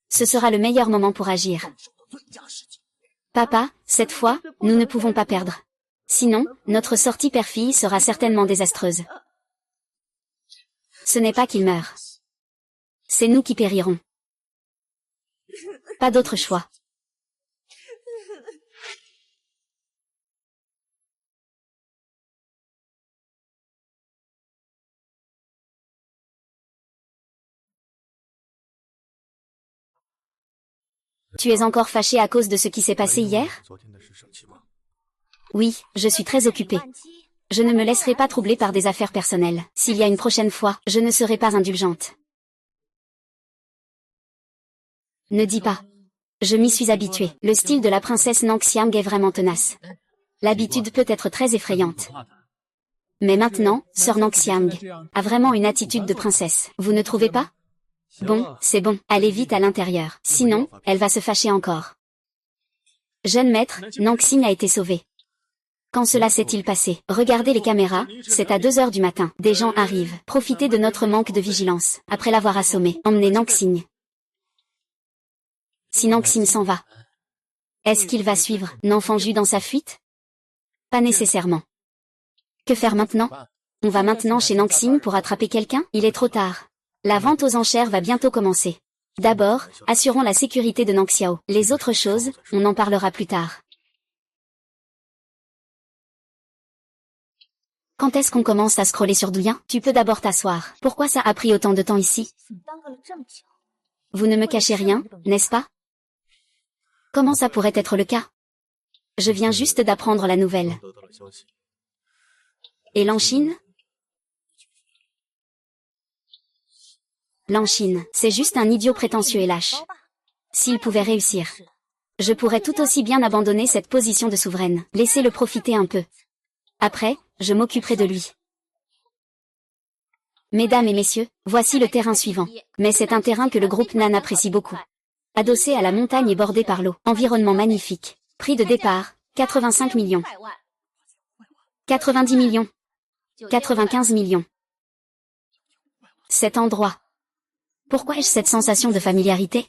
Ce sera le meilleur moment pour agir. Papa, cette fois, nous ne pouvons pas perdre. Sinon, notre sortie père-fille sera certainement désastreuse. Ce n'est pas qu'il meurt. C'est nous qui périrons. Pas d'autre choix. Tu es encore fâché à cause de ce qui s'est passé hier? Oui, je suis très occupée. Je ne me laisserai pas troubler par des affaires personnelles. S'il y a une prochaine fois, je ne serai pas indulgente. Ne dis pas. Je m'y suis habituée. Le style de la princesse Nangxiang est vraiment tenace. L'habitude peut être très effrayante. Mais maintenant, sœur Nangxiang a vraiment une attitude de princesse. Vous ne trouvez pas? Bon, c'est bon, allez vite à l'intérieur. Sinon, elle va se fâcher encore. Jeune maître, Nangxing a été sauvé. Quand cela s'est-il passé? Regardez les caméras, c'est à 2 heures du matin. Des gens arrivent. Profitez de notre manque de vigilance. Après l'avoir assommé, emmenez Nangxing. Si Nangxing s'en va, est-ce qu'il va suivre l'enfant Ju dans sa fuite? Pas nécessairement. Que faire maintenant? On va maintenant chez Nangxing pour attraper quelqu'un? Il est trop tard. La vente aux enchères va bientôt commencer. D'abord, assurons la sécurité de Nangxiao. Les autres choses, on en parlera plus tard. Quand est-ce qu'on commence à scroller sur Douyin? Tu peux d'abord t'asseoir. Pourquoi ça a pris autant de temps ici? Vous ne me cachez rien, n'est-ce pas? Comment ça pourrait être le cas? Je viens juste d'apprendre la nouvelle. Et Lanchine? Lanchine, c'est juste un idiot prétentieux et lâche. S'il pouvait réussir, je pourrais tout aussi bien abandonner cette position de souveraine. Laissez-le profiter un peu. Après, je m'occuperai de lui. Mesdames et messieurs, voici le terrain suivant. Mais c'est un terrain que le groupe Nan apprécie beaucoup. Adossé à la montagne et bordé par l'eau. Environnement magnifique. Prix de départ, 85 millions. 90 millions. 95 millions. Cet endroit. Pourquoi ai-je cette sensation de familiarité?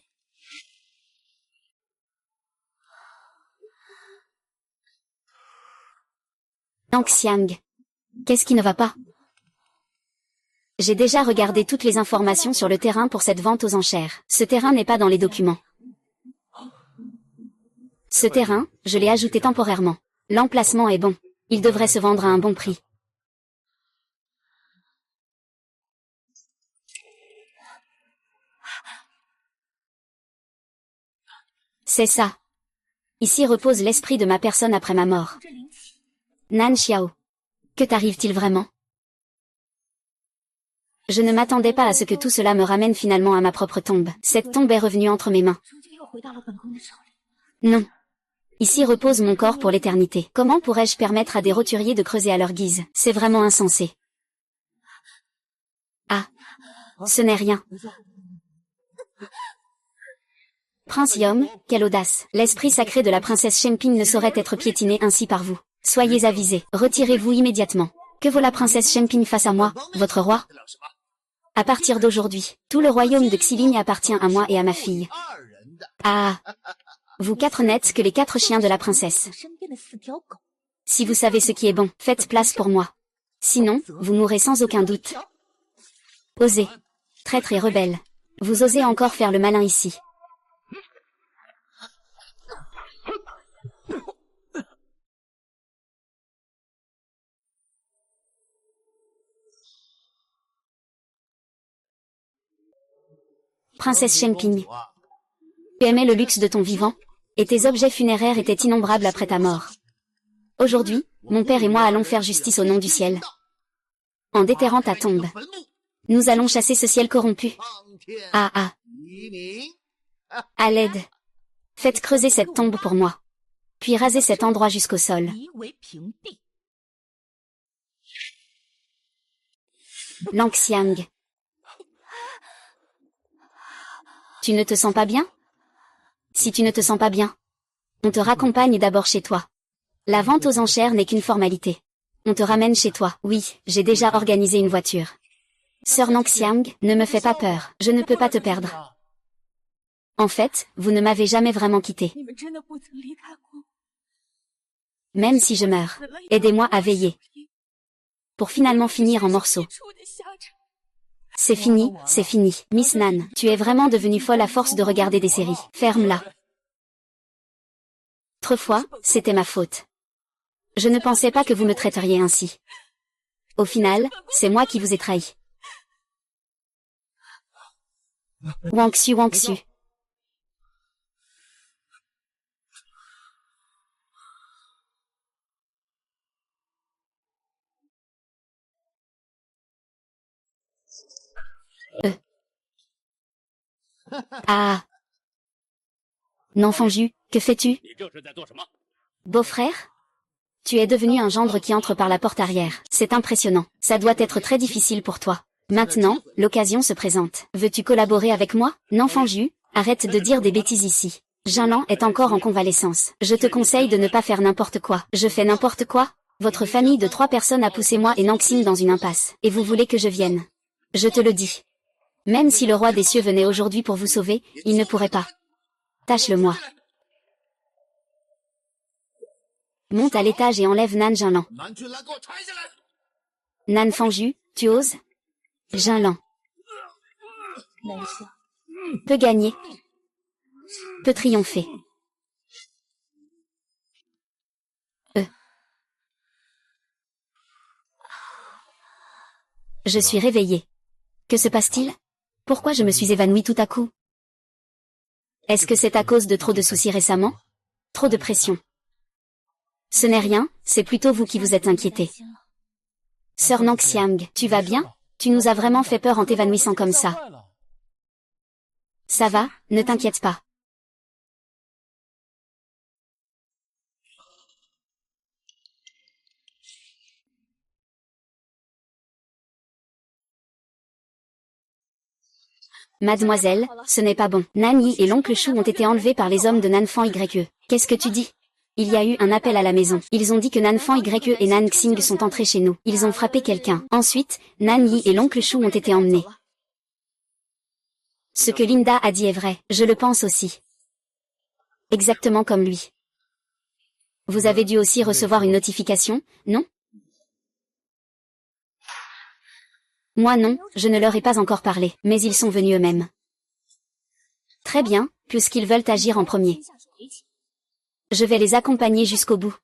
Nangxiang. Qu'est-ce qui ne va pas? J'ai déjà regardé toutes les informations sur le terrain pour cette vente aux enchères. Ce terrain n'est pas dans les documents. Ce terrain, je l'ai ajouté temporairement. L'emplacement est bon. Il devrait se vendre à un bon prix. C'est ça. Ici repose l'esprit de ma personne après ma mort. Nan Xiao. Que t'arrive-t-il vraiment? Je ne m'attendais pas à ce que tout cela me ramène finalement à ma propre tombe. Cette tombe est revenue entre mes mains. Non. Ici repose mon corps pour l'éternité. Comment pourrais-je permettre à des roturiers de creuser à leur guise? C'est vraiment insensé. Ah. Ce n'est rien. Prince Yom, quelle audace. L'esprit sacré de la princesse Shemping ne saurait être piétiné ainsi par vous. Soyez avisés. Retirez-vous immédiatement. Que vaut la princesse Shemping face à moi, votre roi? À partir d'aujourd'hui, tout le royaume de Xiling appartient à moi et à ma fille. Ah. Vous quatre n'êtes que les 4 chiens de la princesse. Si vous savez ce qui est bon, faites place pour moi. Sinon, vous mourrez sans aucun doute. Osez. Traître et rebelle. Vous osez encore faire le malin ici. Princesse Shemping. Tu aimais le luxe de ton vivant, et tes objets funéraires étaient innombrables après ta mort. Aujourd'hui, mon père et moi allons faire justice au nom du ciel. En déterrant ta tombe, nous allons chasser ce ciel corrompu. Ah ah. À l'aide. Faites creuser cette tombe pour moi. Puis rasez cet endroit jusqu'au sol. Lanxiang. Tu ne te sens pas bien? Si tu ne te sens pas bien, on te raccompagne d'abord chez toi. La vente aux enchères n'est qu'une formalité. On te ramène chez toi. Oui, j'ai déjà organisé une voiture. Sœur Lanxiang, ne me fais pas peur. Je ne peux pas te perdre. En fait, vous ne m'avez jamais vraiment quitté. Même si je meurs, aidez-moi à veiller. Pour finalement finir en morceaux. C'est fini, c'est fini. Miss Nan, tu es vraiment devenue folle à force de regarder des séries. Ferme-la. Autrefois, c'était ma faute. Je ne pensais pas que vous me traiteriez ainsi. Au final, c'est moi qui vous ai trahi. Wangxu Wangxu. Ah. Nanfanju, que fais-tu? Beau-frère? Tu es devenu un gendre qui entre par la porte arrière. C'est impressionnant. Ça doit être très difficile pour toi. Maintenant, l'occasion se présente. Veux-tu collaborer avec moi? Nanfanju, arrête de dire des bêtises ici. Jinlan est encore en convalescence. Je te conseille de ne pas faire n'importe quoi. Je fais n'importe quoi? Votre famille de 3 personnes a poussé moi et Nanxing dans une impasse. Et vous voulez que je vienne? Je te le dis. Même si le roi des cieux venait aujourd'hui pour vous sauver, il ne pourrait pas. Tâche-le-moi. Monte à l'étage et enlève Nan Jinlan. Nan Fanju, tu oses? Jinlan. Peut gagner. Peut triompher. Je suis réveillée. Que se passe-t-il? Pourquoi je me suis évanouie tout à coup? Est-ce que c'est à cause de trop de soucis récemment? Trop de pression? Ce n'est rien, c'est plutôt vous qui vous êtes inquiétée. Sœur Nanxiang, tu vas bien? Tu nous as vraiment fait peur en t'évanouissant comme ça. Ça va, ne t'inquiète pas. Mademoiselle, ce n'est pas bon. Nan Yi et l'oncle Chou ont été enlevés par les hommes de Nanfan YE. Qu'est-ce que tu dis? Il y a eu un appel à la maison. Ils ont dit que Nanfan YE et Nan Xing sont entrés chez nous. Ils ont frappé quelqu'un. Ensuite, Nan Yi et l'oncle Chou ont été emmenés. Ce que Linda a dit est vrai. Je le pense aussi. Exactement comme lui. Vous avez dû aussi recevoir une notification, non? Moi non, je ne leur ai pas encore parlé, mais ils sont venus eux-mêmes. Très bien, puisqu'ils veulent agir en premier. Je vais les accompagner jusqu'au bout.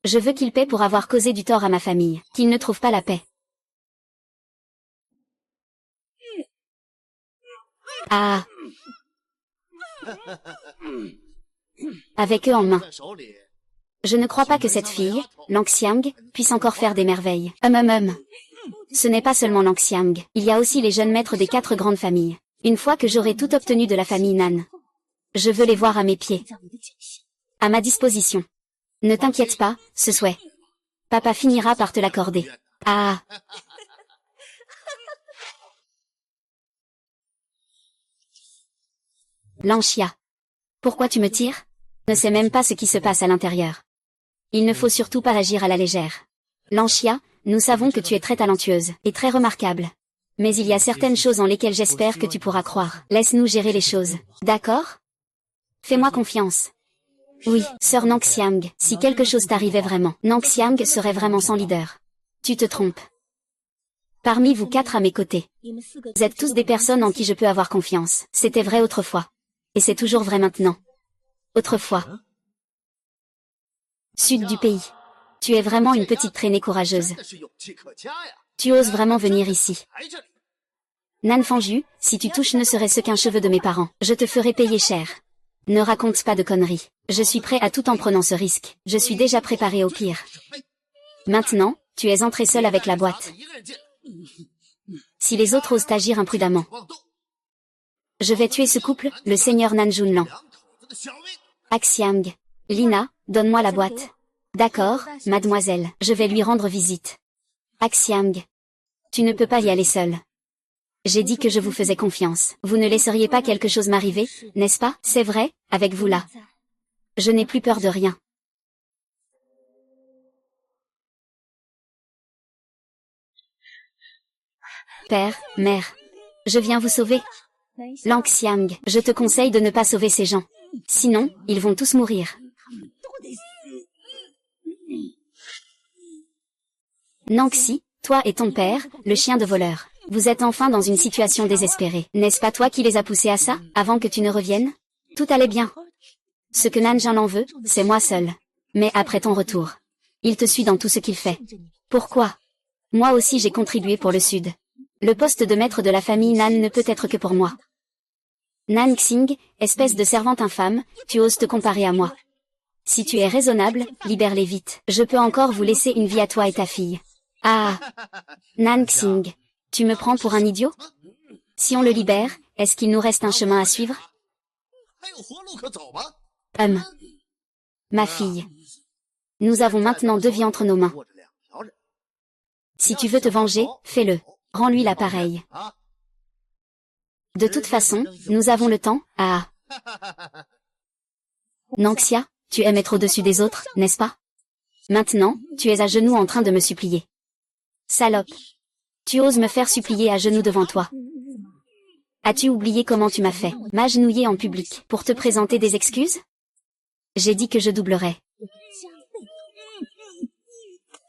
Je veux qu'ils paient pour avoir causé du tort à ma famille, qu'ils ne trouvent pas la paix. Ah. Avec eux en main. Je ne crois pas que cette fille, Lanxiang, puisse encore faire des merveilles. Ce n'est pas seulement Nangxiang, il y a aussi les jeunes maîtres des 4 grandes familles. Une fois que j'aurai tout obtenu de la famille Nan, je veux les voir à mes pieds. À ma disposition. Ne t'inquiète pas, ce souhait. Papa finira par te l'accorder. Ah. Lanxia. Pourquoi tu me tires? Ne sais même pas ce qui se passe à l'intérieur. Il ne faut surtout pas agir à la légère. Lanxia, nous savons que tu es très talentueuse et très remarquable. Mais il y a certaines choses en lesquelles j'espère que tu pourras croire. Laisse-nous gérer les choses. D'accord? Fais-moi confiance. Oui, sœur Nangxiang, si quelque chose t'arrivait vraiment, Nangxiang serait vraiment son leader. Tu te trompes. Parmi vous 4 à mes côtés, vous êtes tous des personnes en qui je peux avoir confiance. C'était vrai autrefois. Et c'est toujours vrai maintenant. Autrefois. Sud du pays. Tu es vraiment une petite traînée courageuse. Tu oses vraiment venir ici. Nan Fangju, si tu touches ne serait-ce qu'un cheveu de mes parents, je te ferai payer cher. Ne raconte pas de conneries. Je suis prêt à tout en prenant ce risque. Je suis déjà préparé au pire. Maintenant, tu es entré seul avec la boîte. Si les autres osent agir imprudemment, je vais tuer ce couple, le seigneur Nan Junlan. Axiang. Lina, donne-moi la boîte. D'accord, mademoiselle, je vais lui rendre visite. Axiang. Tu ne peux pas y aller seul. J'ai dit que je vous faisais confiance. Vous ne laisseriez pas quelque chose m'arriver, n'est-ce pas? C'est vrai, avec vous là. Je n'ai plus peur de rien. Père, mère. Je viens vous sauver. Lanxiang, je te conseille de ne pas sauver ces gens. Sinon, ils vont tous mourir. Nangxi, toi et ton père, le chien de voleur. Vous êtes enfin dans une situation désespérée. N'est-ce pas toi qui les as poussés à ça, avant que tu ne reviennes? Tout allait bien. Ce que Nan Jin en veut, c'est moi seul. Mais après ton retour, il te suit dans tout ce qu'il fait. Pourquoi? Moi aussi j'ai contribué pour le Sud. Le poste de maître de la famille Nan ne peut être que pour moi. Nan Xing, espèce de servante infâme, tu oses te comparer à moi. Si tu es raisonnable, libère-les vite. Je peux encore vous laisser une vie à toi et ta fille. Ah! Nan Xing, tu me prends pour un idiot? Si on le libère, est-ce qu'il nous reste un chemin à suivre? Ma fille. Nous avons maintenant 2 vies entre nos mains. Si tu veux te venger, fais-le. Rends-lui l'appareil. De toute façon, nous avons le temps, ah. Nangxia, tu aimes être au-dessus des autres, n'est-ce pas? Maintenant, tu es à genoux en train de me supplier. Salope. Tu oses me faire supplier à genoux devant toi. As-tu oublié comment tu m'as fait, m'agenouiller en public, pour te présenter des excuses? J'ai dit que je doublerais.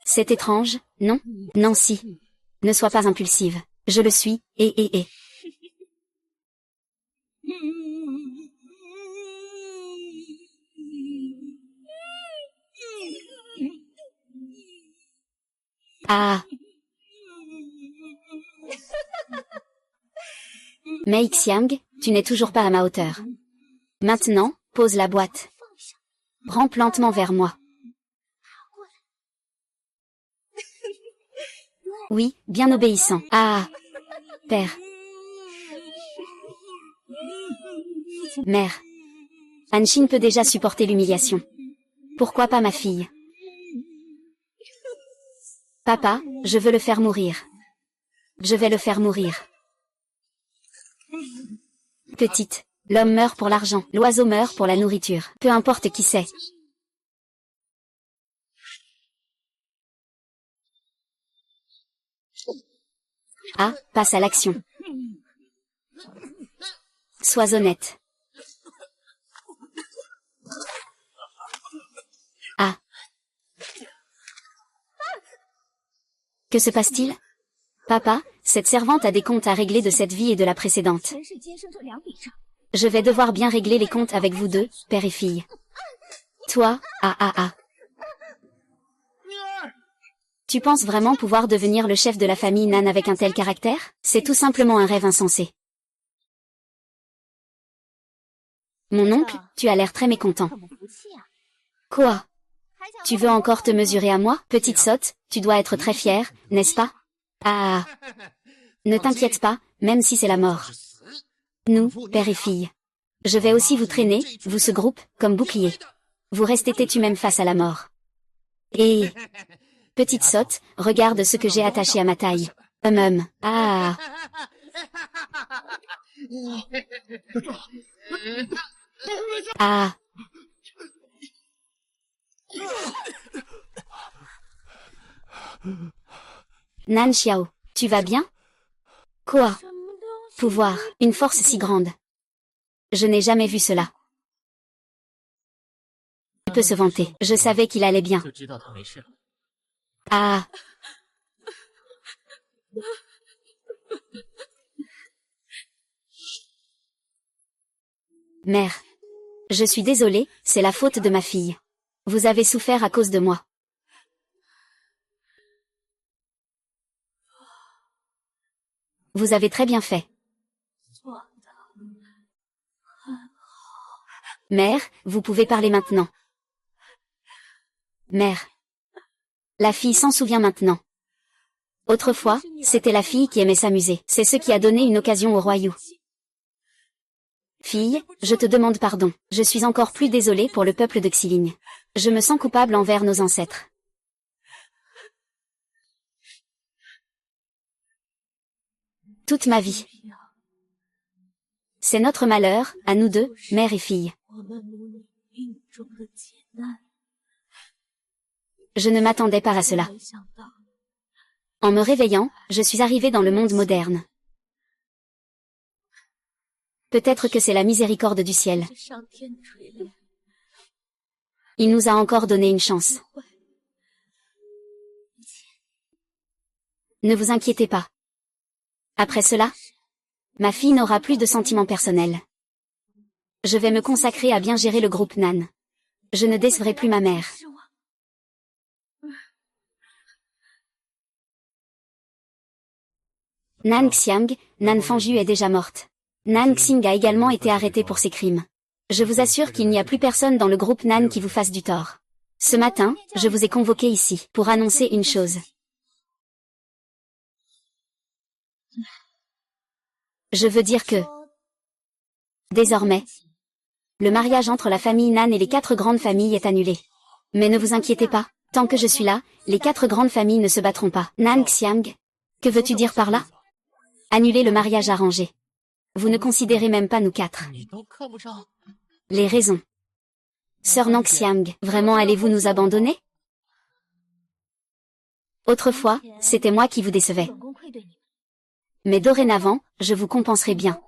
C'est étrange, non? Nancy. Ne sois pas impulsive. Je le suis, et. Ah. Mei Xiang, tu n'es toujours pas à ma hauteur. Maintenant, pose la boîte. Rampe lentement vers moi. Oui, bien obéissant. Ah. Père. Mère. Anshin peut déjà supporter l'humiliation. Pourquoi pas ma fille? Papa, je veux le faire mourir. Je vais le faire mourir. Petite. L'homme meurt pour l'argent, l'oiseau meurt pour la nourriture. Peu importe qui c'est. Ah, passe à l'action. Sois honnête. Ah. Que se passe-t-il? Papa, cette servante a des comptes à régler de cette vie et de la précédente. Je vais devoir bien régler les comptes avec vous deux, père et fille. Toi, Tu penses vraiment pouvoir devenir le chef de la famille Nan avec un tel caractère? C'est tout simplement un rêve insensé. Mon oncle, tu as l'air très mécontent. Quoi? Tu veux encore te mesurer à moi, petite sotte? Tu dois être très fière, n'est-ce pas? Ah, ne t'inquiète pas, même si c'est la mort. Nous, père et fille. Je vais aussi vous traîner, vous ce groupe, comme bouclier. Vous restez têtu même face à la mort. Et... Petite sotte, regarde ce que j'ai attaché à ma taille. Ah. Ah. Nan Xiao, tu vas bien? Quoi? Pouvoir, une force si grande. Je n'ai jamais vu cela. Il peut se vanter. Je savais qu'il allait bien. Ah. Mère. Je suis désolée, c'est la faute de ma fille. Vous avez souffert à cause de moi. Vous avez très bien fait. Mère, vous pouvez parler maintenant. Mère. La fille s'en souvient maintenant. Autrefois, c'était la fille qui aimait s'amuser. C'est ce qui a donné une occasion au royaume. Fille, je te demande pardon. Je suis encore plus désolée pour le peuple de Xiling. Je me sens coupable envers nos ancêtres. Toute ma vie. C'est notre malheur, à nous deux, mère et fille. Je ne m'attendais pas à cela. En me réveillant, je suis arrivée dans le monde moderne. Peut-être que c'est la miséricorde du ciel. Il nous a encore donné une chance. Ne vous inquiétez pas. Après cela, ma fille n'aura plus de sentiments personnels. Je vais me consacrer à bien gérer le groupe Nan. Je ne décevrai plus ma mère. Nan Xiang, Nan Fangju est déjà morte. Nan Xing a également été arrêtée pour ses crimes. Je vous assure qu'il n'y a plus personne dans le groupe Nan qui vous fasse du tort. Ce matin, je vous ai convoqué ici pour annoncer une chose. Je veux dire que, désormais, le mariage entre la famille Nan et les 4 grandes familles est annulé. Mais ne vous inquiétez pas, tant que je suis là, les 4 grandes familles ne se battront pas. Nan Xiang, que veux-tu dire par là? Annuler le mariage arrangé. Vous ne considérez même pas nous 4. Les raisons. Sœur Nan Xiang, vraiment allez-vous nous abandonner? Autrefois, c'était moi qui vous décevais. Mais dorénavant, je vous compenserai bien.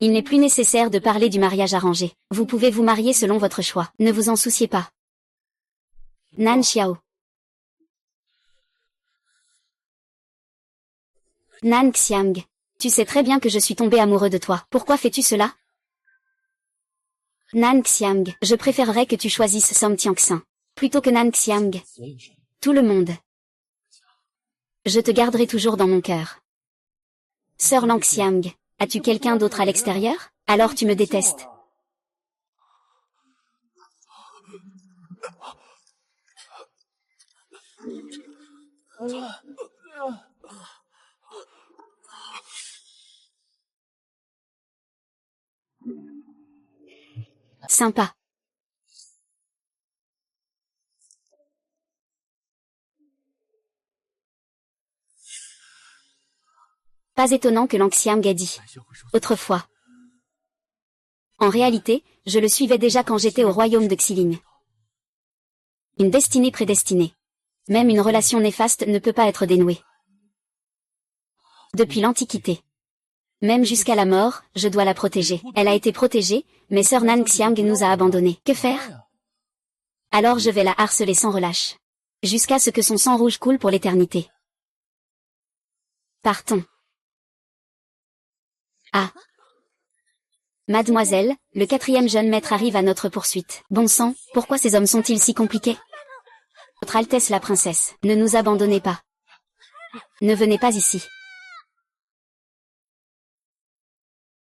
Il n'est plus nécessaire de parler du mariage arrangé. Vous pouvez vous marier selon votre choix. Ne vous en souciez pas. Nan Xiao. Nan Xiang. Tu sais très bien que je suis tombé amoureux de toi. Pourquoi fais-tu cela? Nan Xiang. Je préférerais que tu choisisses Song Tianxin. Plutôt que Nan Xiang. Tout le monde. Je te garderai toujours dans mon cœur. Sœur Lang Xiang. As-tu quelqu'un d'autre à l'extérieur? Alors tu me détestes. Sympa. Pas étonnant que Lang Xiang ait dit. Autrefois. En réalité, je le suivais déjà quand j'étais au royaume de Xiling. Une destinée prédestinée. Même une relation néfaste ne peut pas être dénouée. Depuis l'Antiquité. Même jusqu'à la mort, je dois la protéger. Elle a été protégée, mais sœur Nan Xiang nous a abandonnés. Que faire? Alors je vais la harceler sans relâche. Jusqu'à ce que son sang rouge coule pour l'éternité. Partons. Ah. Mademoiselle, le 4e jeune maître arrive à notre poursuite. Bon sang, pourquoi ces hommes sont-ils si compliqués? Votre Altesse la princesse, ne nous abandonnez pas. Ne venez pas ici.